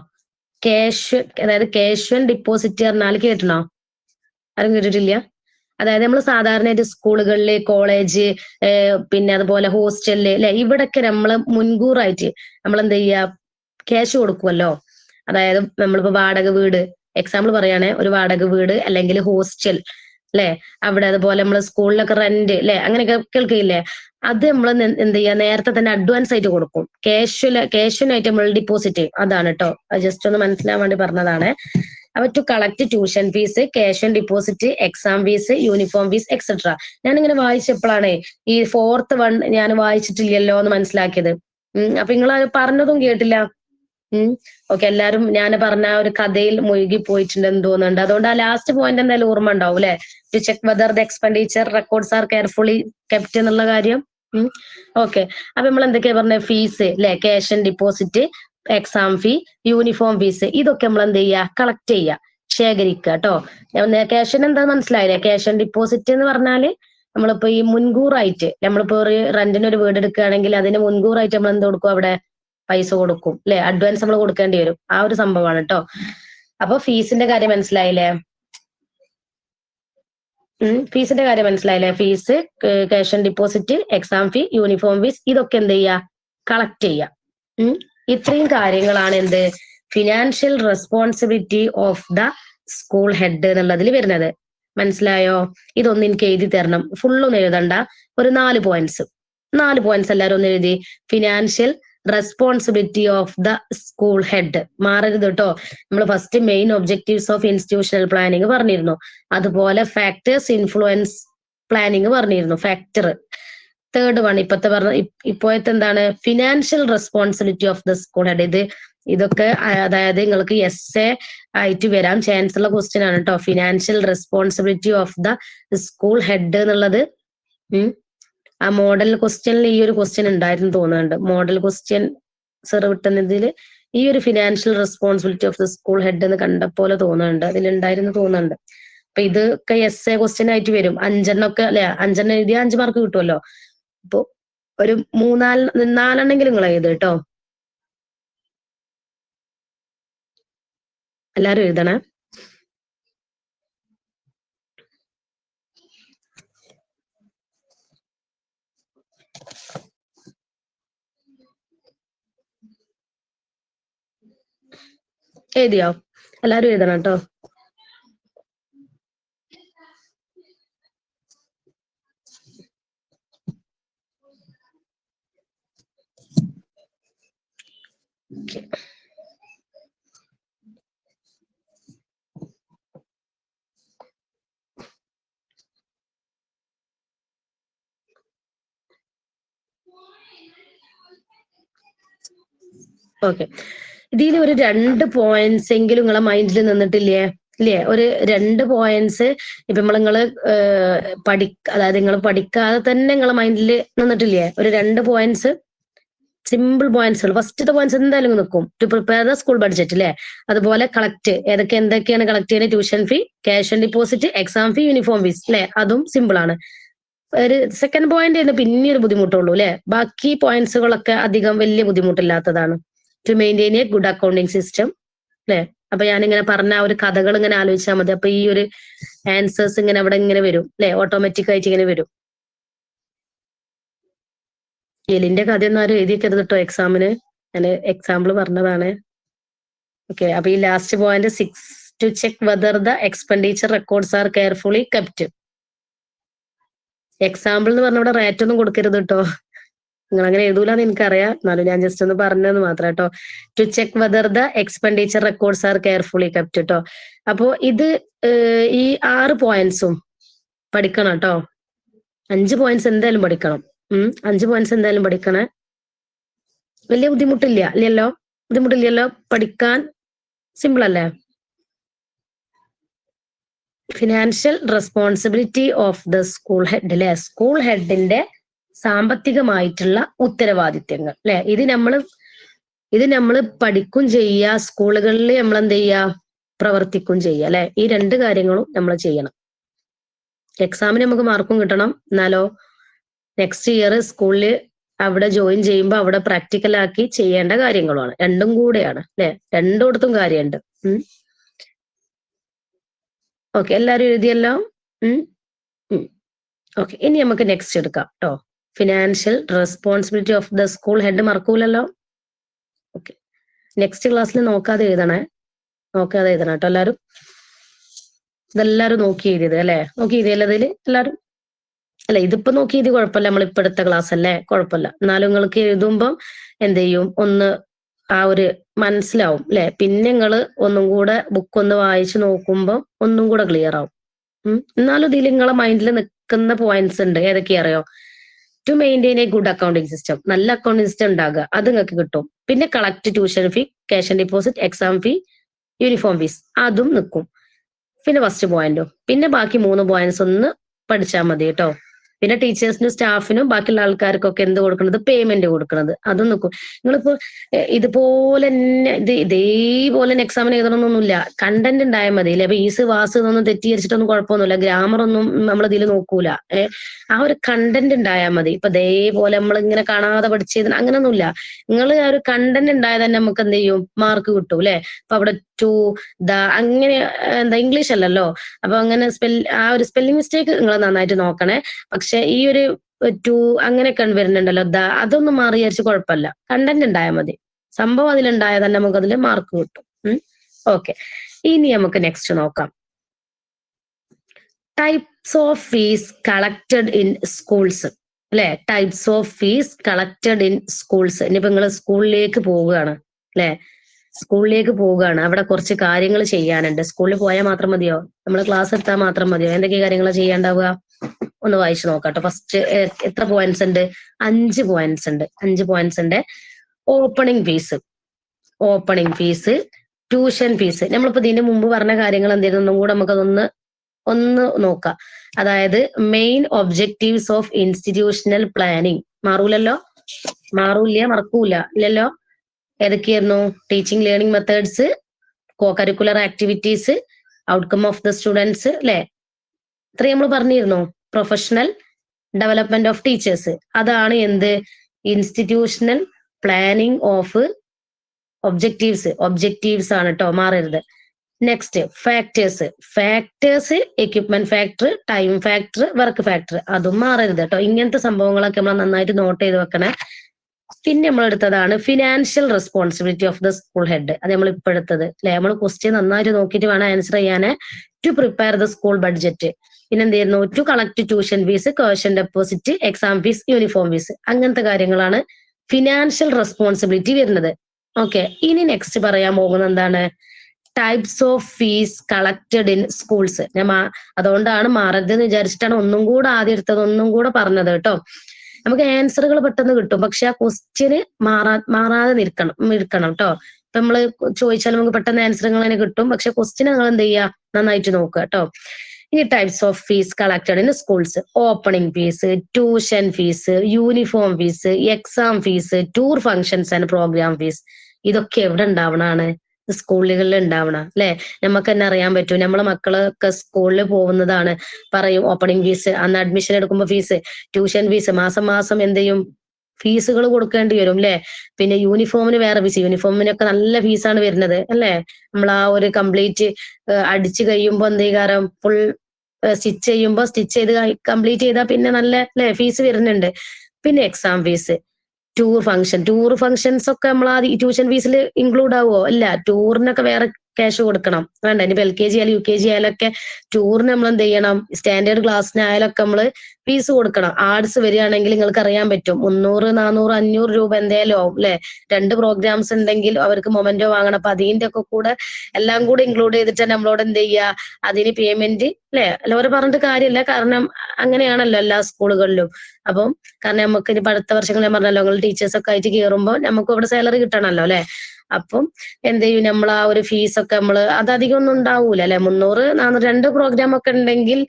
ക്യാഷ്, അതായത് ക്യാഷ് ആൻഡ് ഡിപ്പോസിറ്റ് പറഞ്ഞാൽ കേട്ടിട്ടുണ്ടോ? ആരും കേട്ടിട്ടില്ല? അതായത് നമ്മൾ സാധാരണയായിട്ട് സ്കൂളുകളില്, കോളേജ്, പിന്നെ അതുപോലെ ഹോസ്റ്റലില് അല്ലെ, ഇവിടൊക്കെ നമ്മള് മുൻകൂറായിട്ട് നമ്മൾ എന്ത് ചെയ്യാ, ക്യാഷ് കൊടുക്കുമല്ലോ. അതായത് നമ്മളിപ്പോ വാടക വീട്, എക്സാമ്പിൾ പറയുകയാണെ, ഒരു വാടക വീട് അല്ലെങ്കിൽ ഹോസ്റ്റൽ അല്ലെ, അവിടെ അതുപോലെ നമ്മള് സ്കൂളിലൊക്കെ റെന്റ് അല്ലെ, അങ്ങനെയൊക്കെ കേൾക്കില്ലേ, അത് നമ്മൾ എന്ത് ചെയ്യാ, നേരത്തെ തന്നെ അഡ്വാൻസ് ആയിട്ട് കൊടുക്കും. ക്യാഷിനായിട്ട് നമ്മൾ ഡിപ്പോസിറ്റ്, അതാണ് കേട്ടോ. ജസ്റ്റ് ഒന്ന് മനസ്സിലാൻ വേണ്ടി പറഞ്ഞതാണ്. അപ്പൊ to collect tuition fees, cash and deposit, exam fees, uniform fees etcetera. ഞാനിങ്ങനെ വായിച്ചപ്പോഴാണ് ഈ ഫോർത്ത് വൺ ഞാൻ വായിച്ചിട്ടില്ലല്ലോ എന്ന് മനസ്സിലാക്കിയത്. അപ്പൊ നിങ്ങൾ പറഞ്ഞതും കേട്ടില്ല. ഓക്കെ, എല്ലാരും ഞാൻ പറഞ്ഞ ഒരു കഥയിൽ മുഴുകി പോയിട്ടുണ്ടെന്ന് തോന്നുന്നുണ്ട്. അതുകൊണ്ട് ആ ലാസ്റ്റ് പോയിന്റ് എന്തായാലും ഓർമ്മ ഉണ്ടാവും അല്ലെ, to check whether the expenditure records are carefully kept എന്നുള്ള കാര്യം. ഓക്കെ, അപ്പൊ നമ്മൾ എന്തൊക്കെയാ പറഞ്ഞ, ഫീസ് അല്ലെ, cash and deposit, exam fee, uniform fees, ഇതൊക്കെ നമ്മൾ എന്ത് ചെയ്യുക, കളക്ട് ചെയ്യുക, ശേഖരിക്കുക കേട്ടോ. ക്യാഷിന് എന്താ മനസ്സിലായില്ലേ? ക്യാഷ് ആൻഡ് ഡിപ്പോസിറ്റ് എന്ന് പറഞ്ഞാല് നമ്മളിപ്പോ ഈ മുൻകൂറായിട്ട്, നമ്മളിപ്പോ ഒരു റെന്റിന് ഒരു വീട് എടുക്കുകയാണെങ്കിൽ അതിന് മുൻകൂറായിട്ട് നമ്മൾ എന്ത് കൊടുക്കും, അവിടെ പൈസ കൊടുക്കും അല്ലെ, അഡ്വാൻസ് നമ്മൾ കൊടുക്കേണ്ടി വരും. ആ ഒരു സംഭവമാണ് കേട്ടോ. അപ്പൊ ഫീസിന്റെ കാര്യം മനസ്സിലായില്ലേ? ഫീസിന്റെ കാര്യം മനസ്സിലായില്ലേ? Fees, cash and deposit, exam fee, uniform fees, ഇതൊക്കെ എന്ത് ചെയ്യുക, കളക്ട് ചെയ്യുക. ഇത്രയും കാര്യങ്ങളാണ് എന്ത്, financial responsibility of the school head എന്നുള്ളതിൽ വരുന്നത്. മനസ്സിലായോ? ഇതൊന്നും എനിക്ക് എഴുതി തരണം, ഫുള്ളൊന്നും എഴുതണ്ട, ഒരു 4 പോയിന്റ്സ്. 4 പോയിന്റ്സ് എല്ലാവരും ഒന്ന് എഴുതി. Financial responsibility of the school head. മാറരുത് കേട്ടോ. നമ്മൾ first main objectives of institutional planning പറഞ്ഞിരുന്നു, അതുപോലെ ഫാക്ടേഴ്സ് ഇൻഫ്ലുവൻസ് പ്ലാനിങ് പറഞ്ഞിരുന്നു, ഫാക്ടർ. തേർഡ് വൺ ഇപ്പോഴത്തെ എന്താണ്, financial responsibility of the school head. ഇതൊക്കെ അതായത് നിങ്ങൾക്ക് എസ്എ ആയിട്ട് വരാൻ ചാൻസ് ഉള്ള ക്വസ്റ്റ്യൻ ആണ് കേട്ടോ. Financial responsibility of the school head എന്നുള്ളത് ആ മോഡൽ ക്വസ്റ്റ്യനിൽ ഈ ഒരു ക്വസ്റ്റ്യൻ ഉണ്ടായിരുന്നു തോന്നുന്നുണ്ട്. മോഡൽ ക്വസ്റ്റ്യൻ സെർ വിട്ടുന്നതിൽ ഈ ഒരു financial responsibility of the school head എന്ന് കണ്ട പോലെ തോന്നുന്നുണ്ട്, അതിലുണ്ടായിരുന്നു തോന്നുന്നുണ്ട്. അപ്പൊ ഇതൊക്കെ എസ്എ ക്വസ്റ്റ്യൻ ആയിട്ട് വരും. 5 ഒക്കെ അല്ലെ, 5 എഴുതിയാൽ 5 മാർക്ക് കിട്ടുമല്ലോ. അപ്പൊ ഒരു 4 നിങ്ങൾ എഴുത് കേട്ടോ. എല്ലാരും എഴുതണേ. എഴുതിയോ? എല്ലാരും എഴുതണം കേട്ടോ. ഓക്കെ, ഇതിൽ ഒരു 2 പോയിന്റ്സ് എങ്കിലും നിങ്ങളെ മൈൻഡിൽ നിന്നിട്ടില്ലേ? ഇല്ലേ? ഒരു 2 പോയിന്റ്സ് ഇപ്പൊ നിങ്ങള് അതായത് നിങ്ങൾ പഠിക്കാതെ തന്നെ നിങ്ങളെ മൈൻഡിൽ നിന്നിട്ടില്ലേ? ഒരു 2 പോയിന്റ്സ്, സിമ്പിൾ പോയിന്റ്സ്. ഫസ്റ്റത്തെ പോയിന്റ്സ് എന്തായാലും നിൽക്കും. To prepare the school budget അല്ലെ, അതുപോലെ കളക്ട്, എന്തൊക്കെയാണ് കളക്ട് ചെയ്യുന്നത്, tuition fee, cash and deposit, exam fee, uniform fees അല്ലെ, അതും സിമ്പിൾ ആണ്. ഒരു സെക്കൻഡ് പോയിന്റ് പിന്നെ ഒരു ബുദ്ധിമുട്ടുള്ളൂ അല്ലെ, ബാക്കി പോയിന്റ്സുകളൊക്കെ അധികം വലിയ ബുദ്ധിമുട്ടില്ലാത്തതാണ്. To maintain a good accounting system അല്ലെ. അപ്പൊ ഞാനിങ്ങനെ പറഞ്ഞ ഒരു കഥകൾ ഇങ്ങനെ ആലോചിച്ചാൽ മതി. അപ്പൊ ഈ ഒരു ആൻസേഴ്സ് ഇങ്ങനെ അവിടെ ഇങ്ങനെ വരും അല്ലെ, ഓട്ടോമാറ്റിക് ആയിട്ട് ഇങ്ങനെ വരും. എലിന്റെ കഥയൊന്നും ആരും എഴുതിക്കരുത് കേട്ടോ എക്സാമിന്, ഞാൻ എക്സാമ്പിൾ പറഞ്ഞതാണ്. ഓക്കെ, അപ്പൊ ഈ last point 6, to check whether the expenditure records are carefully kept. Example എന്ന് പറഞ്ഞ ഇവിടെ റേറ്റ് ഒന്നും കൊടുക്കരുത് കേട്ടോ. നിങ്ങൾ അങ്ങനെ എഴുതൂലെന്ന് എനിക്കറിയാം, എന്നാലും ഞാൻ ജസ്റ്റ് ഒന്ന് പറഞ്ഞത് മാത്രം കേട്ടോ. To check whether the expenditure records are carefully kept കേട്ടോ. അപ്പോ ഇത് ഈ 6 പോയിന്റ്സും പഠിക്കണം കേട്ടോ. 5 പോയിന്റ്സ് എന്തായാലും പഠിക്കണം. 5 പോയിന്റ്സ് എന്തായാലും പഠിക്കണേ. വലിയ ബുദ്ധിമുട്ടില്ലല്ലോ പഠിക്കാൻ, സിമ്പിൾ അല്ലേ? Financial responsibility of the school head അല്ലെ, സ്കൂൾ ഹെഡിന്റെ സാമ്പത്തികമായിട്ടുള്ള ഉത്തരവാദിത്യങ്ങൾ അല്ലെ. ഇത് നമ്മൾ പഠിക്കും ചെയ്യുക, സ്കൂളുകളിൽ നമ്മൾ എന്ത് ചെയ്യുക, പ്രവർത്തിക്കും ചെയ്യുക അല്ലെ. ഈ രണ്ട് കാര്യങ്ങളും നമ്മൾ ചെയ്യണം. എക്സാമിന് നമുക്ക് മാർക്കും കിട്ടണം, എന്നാലോ നെക്സ്റ്റ് ഇയർ സ്കൂളിൽ അവിടെ ജോയിൻ ചെയ്യുമ്പോൾ അവിടെ പ്രാക്ടിക്കൽ ആക്കി ചെയ്യേണ്ട കാര്യങ്ങളുമാണ്. രണ്ടും കൂടെയാണ് അല്ലെ, രണ്ടിടത്തും കാര്യമുണ്ട്. ഓക്കെ, എല്ലാരും എഴുതിയല്ലോ. ഓക്കെ, ഇനി നമുക്ക് നെക്സ്റ്റ് എടുക്കാം കേട്ടോ. Financial responsibility of the school head മറക്കൂലല്ലോ. ഓക്കെ, നെക്സ്റ്റ് ക്ലാസ്സിൽ നോക്കാതെ എഴുതണം കേട്ടോ എല്ലാരും. ഇതെല്ലാരും നോക്കി എഴുതിയത് അല്ലെ, നോക്കി എഴുതിയല്ലോ ഇതില് എല്ലാരും അല്ലെ. ഇതിപ്പോ നോക്കി എഴുതി കുഴപ്പമില്ല, നമ്മളിപ്പോ എടുത്ത ക്ലാസ് അല്ലേ, കുഴപ്പമില്ല. എന്നാലും നിങ്ങൾക്ക് എഴുതുമ്പം എന്ത് ചെയ്യും, ഒന്ന് ആ ഒരു മനസ്സിലാവും അല്ലെ. പിന്നെ നിങ്ങൾ ഒന്നും കൂടെ ബുക്ക് ഒന്ന് വായിച്ചു നോക്കുമ്പോൾ ഒന്നും കൂടെ ക്ലിയർ ആവും. എന്നാലും ഇതിൽ നിങ്ങളെ മൈൻഡിൽ നിൽക്കുന്ന പോയിന്റ്സ് ഉണ്ട്. ഏതൊക്കെയാ അറിയോ? To maintain a good accounting system, നല്ല അക്കൗണ്ടിങ് സിസ്റ്റം ഉണ്ടാകുക, അത് നിങ്ങൾക്ക് കിട്ടും. പിന്നെ collect tuition fee, cash and deposit, exam fee, uniform fees, അതും നിൽക്കും. പിന്നെ ഫസ്റ്റ് പോയിന്റും, പിന്നെ ബാക്കി 3 പോയിന്റ്സ് ഒന്ന് പഠിച്ചാൽ മതി കേട്ടോ. പിന്നെ ടീച്ചേഴ്സിനും സ്റ്റാഫിനും ബാക്കിയുള്ള ആൾക്കാർക്കൊക്കെ എന്ത് കൊടുക്കുന്നത്, പേയ്മെന്റ് കൊടുക്കുന്നത്, അതും നിൽക്കും. നിങ്ങളിപ്പോ ഇതുപോലെ തന്നെ ഇതേപോലെ എക്സാമിന് എഴുതണമെന്നൊന്നുമില്ല, കണ്ടന്റ് ഉണ്ടായാൽ മതി അല്ലെ. അപ്പൊ ഈസ് വാസ് എന്നൊന്നും തെറ്റിദ്ധരിച്ചിട്ടൊന്നും കുഴപ്പമൊന്നുമില്ല, ഗ്രാമർ ഒന്നും നമ്മൾ ഇതിൽ നോക്കൂല. ആ ഒരു കണ്ടന്റ് ഉണ്ടായാൽ മതി. ഇപ്പൊ ഇതേപോലെ നമ്മൾ ഇങ്ങനെ കാണാതെ പഠിച്ചതിന് അങ്ങനൊന്നുമില്ല. നിങ്ങൾ ആ ഒരു കണ്ടന്റ് ഉണ്ടായാൽ തന്നെ നമുക്ക് എന്ത് ചെയ്യും, മാർക്ക് കിട്ടും അല്ലെ. അപ്പൊ അവിടെ ടു അങ്ങനെ എന്താ ഇംഗ്ലീഷ് അല്ലല്ലോ, അപ്പൊ അങ്ങനെ ആ ഒരു സ്പെല്ലിംഗ് മിസ്റ്റേക്ക് നിങ്ങൾ നന്നായിട്ട് നോക്കണേ. പക്ഷെ ഈ ഒരു ടു അങ്ങനെയൊക്കെ വരുന്നുണ്ടല്ലോ, അതൊന്നും മാറി വിചാരിച്ച് കുഴപ്പമില്ല, കണ്ടന്റ് ഉണ്ടായാൽ മതി. സംഭവം അതിലുണ്ടായാൽ തന്നെ നമുക്ക് അതിൽ മാർക്ക് കിട്ടും. ഓക്കെ, ഇനി നമുക്ക് നെക്സ്റ്റ് നോക്കാം. Types of fees collected in schools അല്ലെ. Types of fees collected in schools. ഇനിയിപ്പോ നിങ്ങൾ സ്കൂളിലേക്ക് പോവുകയാണ് അല്ലെ, സ്കൂളിലേക്ക് പോവുകയാണ്, അവിടെ കുറച്ച് കാര്യങ്ങൾ ചെയ്യാനുണ്ട്. സ്കൂളിൽ പോയാൽ മാത്രം മതിയോ, നമ്മൾ ക്ലാസ് എടുത്താൽ മാത്രം മതിയോ, എന്തൊക്കെ കാര്യങ്ങൾ ചെയ്യാണ്ടാവുക ഒന്ന് വായിച്ചു നോക്കാട്ടോ. ഫസ്റ്റ് എത്ര പോയിന്റ്സ് ഉണ്ട്? 5 പോയിന്റ്സ് ഉണ്ട്. 5 പോയിന്റ്സ് ഉണ്ട്. Opening fees, tuition fees. നമ്മളിപ്പോ ഇതിന്റെ മുമ്പ് പറഞ്ഞ കാര്യങ്ങൾ എന്തായിരുന്നു, ഒന്നും കൂടെ നമുക്കതൊന്ന് നോക്കാം. അതായത് main objectives of institutional planning. മറക്കൂല ഇല്ലല്ലോ. ഏതൊക്കെയായിരുന്നു? Teaching learning methods, co curricular activities, outcome of the students അല്ലെ. ഇത്രയും നമ്മൾ പറഞ്ഞിരുന്നു. പ്രൊഫഷണൽ ഡെവലപ്മെന്റ് ഓഫ് ടീച്ചേഴ്സ്, അതാണ് എന്ത്, ഇൻസ്റ്റിറ്റ്യൂഷണൽ പ്ലാനിങ് ഓഫ് ഒബ്ജക്റ്റീവ്സ് ആണ് കേട്ടോ, മാറരുത്. Next factors, equipment factor, time factor, work factor, അതും മാറരുത് കേട്ടോ. ഇങ്ങനത്തെ സംഭവങ്ങളൊക്കെ നമ്മൾ നന്നായിട്ട് നോട്ട് ചെയ്ത് വെക്കണേ. പിന്നെ നമ്മൾ എടുത്തതാണ് financial responsibility of the school head. അത് നമ്മൾ ഇപ്പൊ എടുത്തത് അല്ലെ. നമ്മൾ ക്വസ്റ്റ്യൻ നന്നായിട്ട് നോക്കിയിട്ട് വേണം ആൻസർ ചെയ്യാന്. To prepare the school budget, പിന്നെ എന്ത് ചെയ്യുന്നു, to collect tuition fees, cash and deposit, exam fees, uniform fees, അങ്ങനത്തെ കാര്യങ്ങളാണ് ഫിനാൻഷ്യൽ റെസ്പോൺസിബിലിറ്റി വരുന്നത്. ഓക്കെ, ഇനി നെക്സ്റ്റ് പറയാൻ പോകുന്നത് എന്താണ്, types of fees collected in schools. അതുകൊണ്ടാണ് മാറരുതെന്ന് വിചാരിച്ചിട്ടാണ് ഒന്നും കൂടെ ആദ്യം എടുത്തത്, ഒന്നും കൂടെ പറഞ്ഞത് കേട്ടോ. നമുക്ക് ആൻസറുകൾ പെട്ടെന്ന് കിട്ടും, പക്ഷെ ആ ക്വസ്റ്റ്യന് മാറാതെ നിൽക്കണം കേട്ടോ. ഇപ്പൊ നമ്മള് ചോദിച്ചാൽ നമുക്ക് പെട്ടെന്ന് ആൻസറുകൾ തന്നെ കിട്ടും, പക്ഷെ ക്വസ്റ്റ്യൻ നിങ്ങൾ എന്ത് ചെയ്യുക, നന്നായിട്ട് നോക്കുക കേട്ടോ. ഇനി types of fees collected in schools: opening fees, tuition fees, uniform fees, exam fees, tour functions and programme fees. ഇതൊക്കെ എവിടെ ഉണ്ടാവണാണ്? സ്കൂളുകളിൽ ഉണ്ടാവണം അല്ലെ. നമുക്ക് തന്നെ അറിയാൻ പറ്റും, നമ്മളെ മക്കളൊക്കെ സ്കൂളിൽ പോകുന്നതാണ്. പറയും ഓപ്പണിംഗ് ഫീസ്, അന്ന് അഡ്മിഷൻ എടുക്കുമ്പോ ഫീസ്, ട്യൂഷൻ ഫീസ്, മാസം എന്ത് ചെയ്യും, ഫീസുകൾ കൊടുക്കേണ്ടി വരും അല്ലെ. പിന്നെ യൂണിഫോമിന് വേറെ ഫീസ്, യൂണിഫോമിനൊക്കെ നല്ല ഫീസാണ് വരുന്നത് അല്ലെ. നമ്മൾ ആ ഒരു കംപ്ലീറ്റ് അടിച്ചു കഴിയുമ്പോ എന്ത് ചെയ്യാറും, ഫുൾ സ്റ്റിച്ച് ചെയ്ത് കംപ്ലീറ്റ് ചെയ്താൽ പിന്നെ നല്ല അല്ലെ ഫീസ് വരുന്നുണ്ട്. പിന്നെ എക്സാം ഫീസ്, ടൂർ ഫംഗ്ഷൻസ് ഒക്കെ നമ്മൾ ആ ട്യൂഷൻ ഫീസിൽ ഇൻക്ലൂഡ് ആവുമോ? ഇല്ല, ടൂറിനൊക്കെ വേറെ ക്യാഷ് കൊടുക്കണം. വേണ്ട, ഇനിയിപ്പോ LKG ആയാലും UKG ആയാലൊക്കെ ടൂറിന് നമ്മൾ എന്ത് ചെയ്യണം, സ്റ്റാൻഡേർഡ് ക്ലാസ്സിനായാലൊക്കെ നമ്മള് ഫീസ് കൊടുക്കണം. ആർട്സ് വരികയാണെങ്കിൽ നിങ്ങൾക്ക് അറിയാൻ പറ്റും, 300, 400, 500 രൂപ എന്തായാലും ആവും അല്ലെ. 2 പ്രോഗ്രാംസ് ഉണ്ടെങ്കിൽ അവർക്ക് മൊമെന്റോ വാങ്ങണം. അപ്പൊ അതിന്റെ ഒക്കെ കൂടെ എല്ലാം കൂടെ ഇൻക്ലൂഡ് ചെയ്തിട്ട് നമ്മളോട് എന്ത് ചെയ്യുക, അതിന് പേയ്മെന്റ് അല്ലെ. എല്ലാവരും പറഞ്ഞിട്ട് കാര്യമില്ല, കാരണം അങ്ങനെയാണല്ലോ എല്ലാ സ്കൂളുകളിലും. അപ്പം കാരണം നമുക്ക് ഇനി അടുത്ത വർഷങ്ങൾ ഞാൻ പറഞ്ഞല്ലോ, നിങ്ങൾ ടീച്ചേഴ്സ് ഒക്കെ ആയിട്ട് കയറുമ്പോൾ നമുക്ക് ഇവിടെ സാലറി കിട്ടണമല്ലോ അല്ലെ. അപ്പം എന്ത് ചെയ്യും, നമ്മൾ ആ ഒരു ഫീസൊക്കെ അത് അധികം ഒന്നും ഉണ്ടാവൂല അല്ലെ, 300, 400 2 പ്രോഗ്രാം ഒക്കെ ഉണ്ടെങ്കിൽ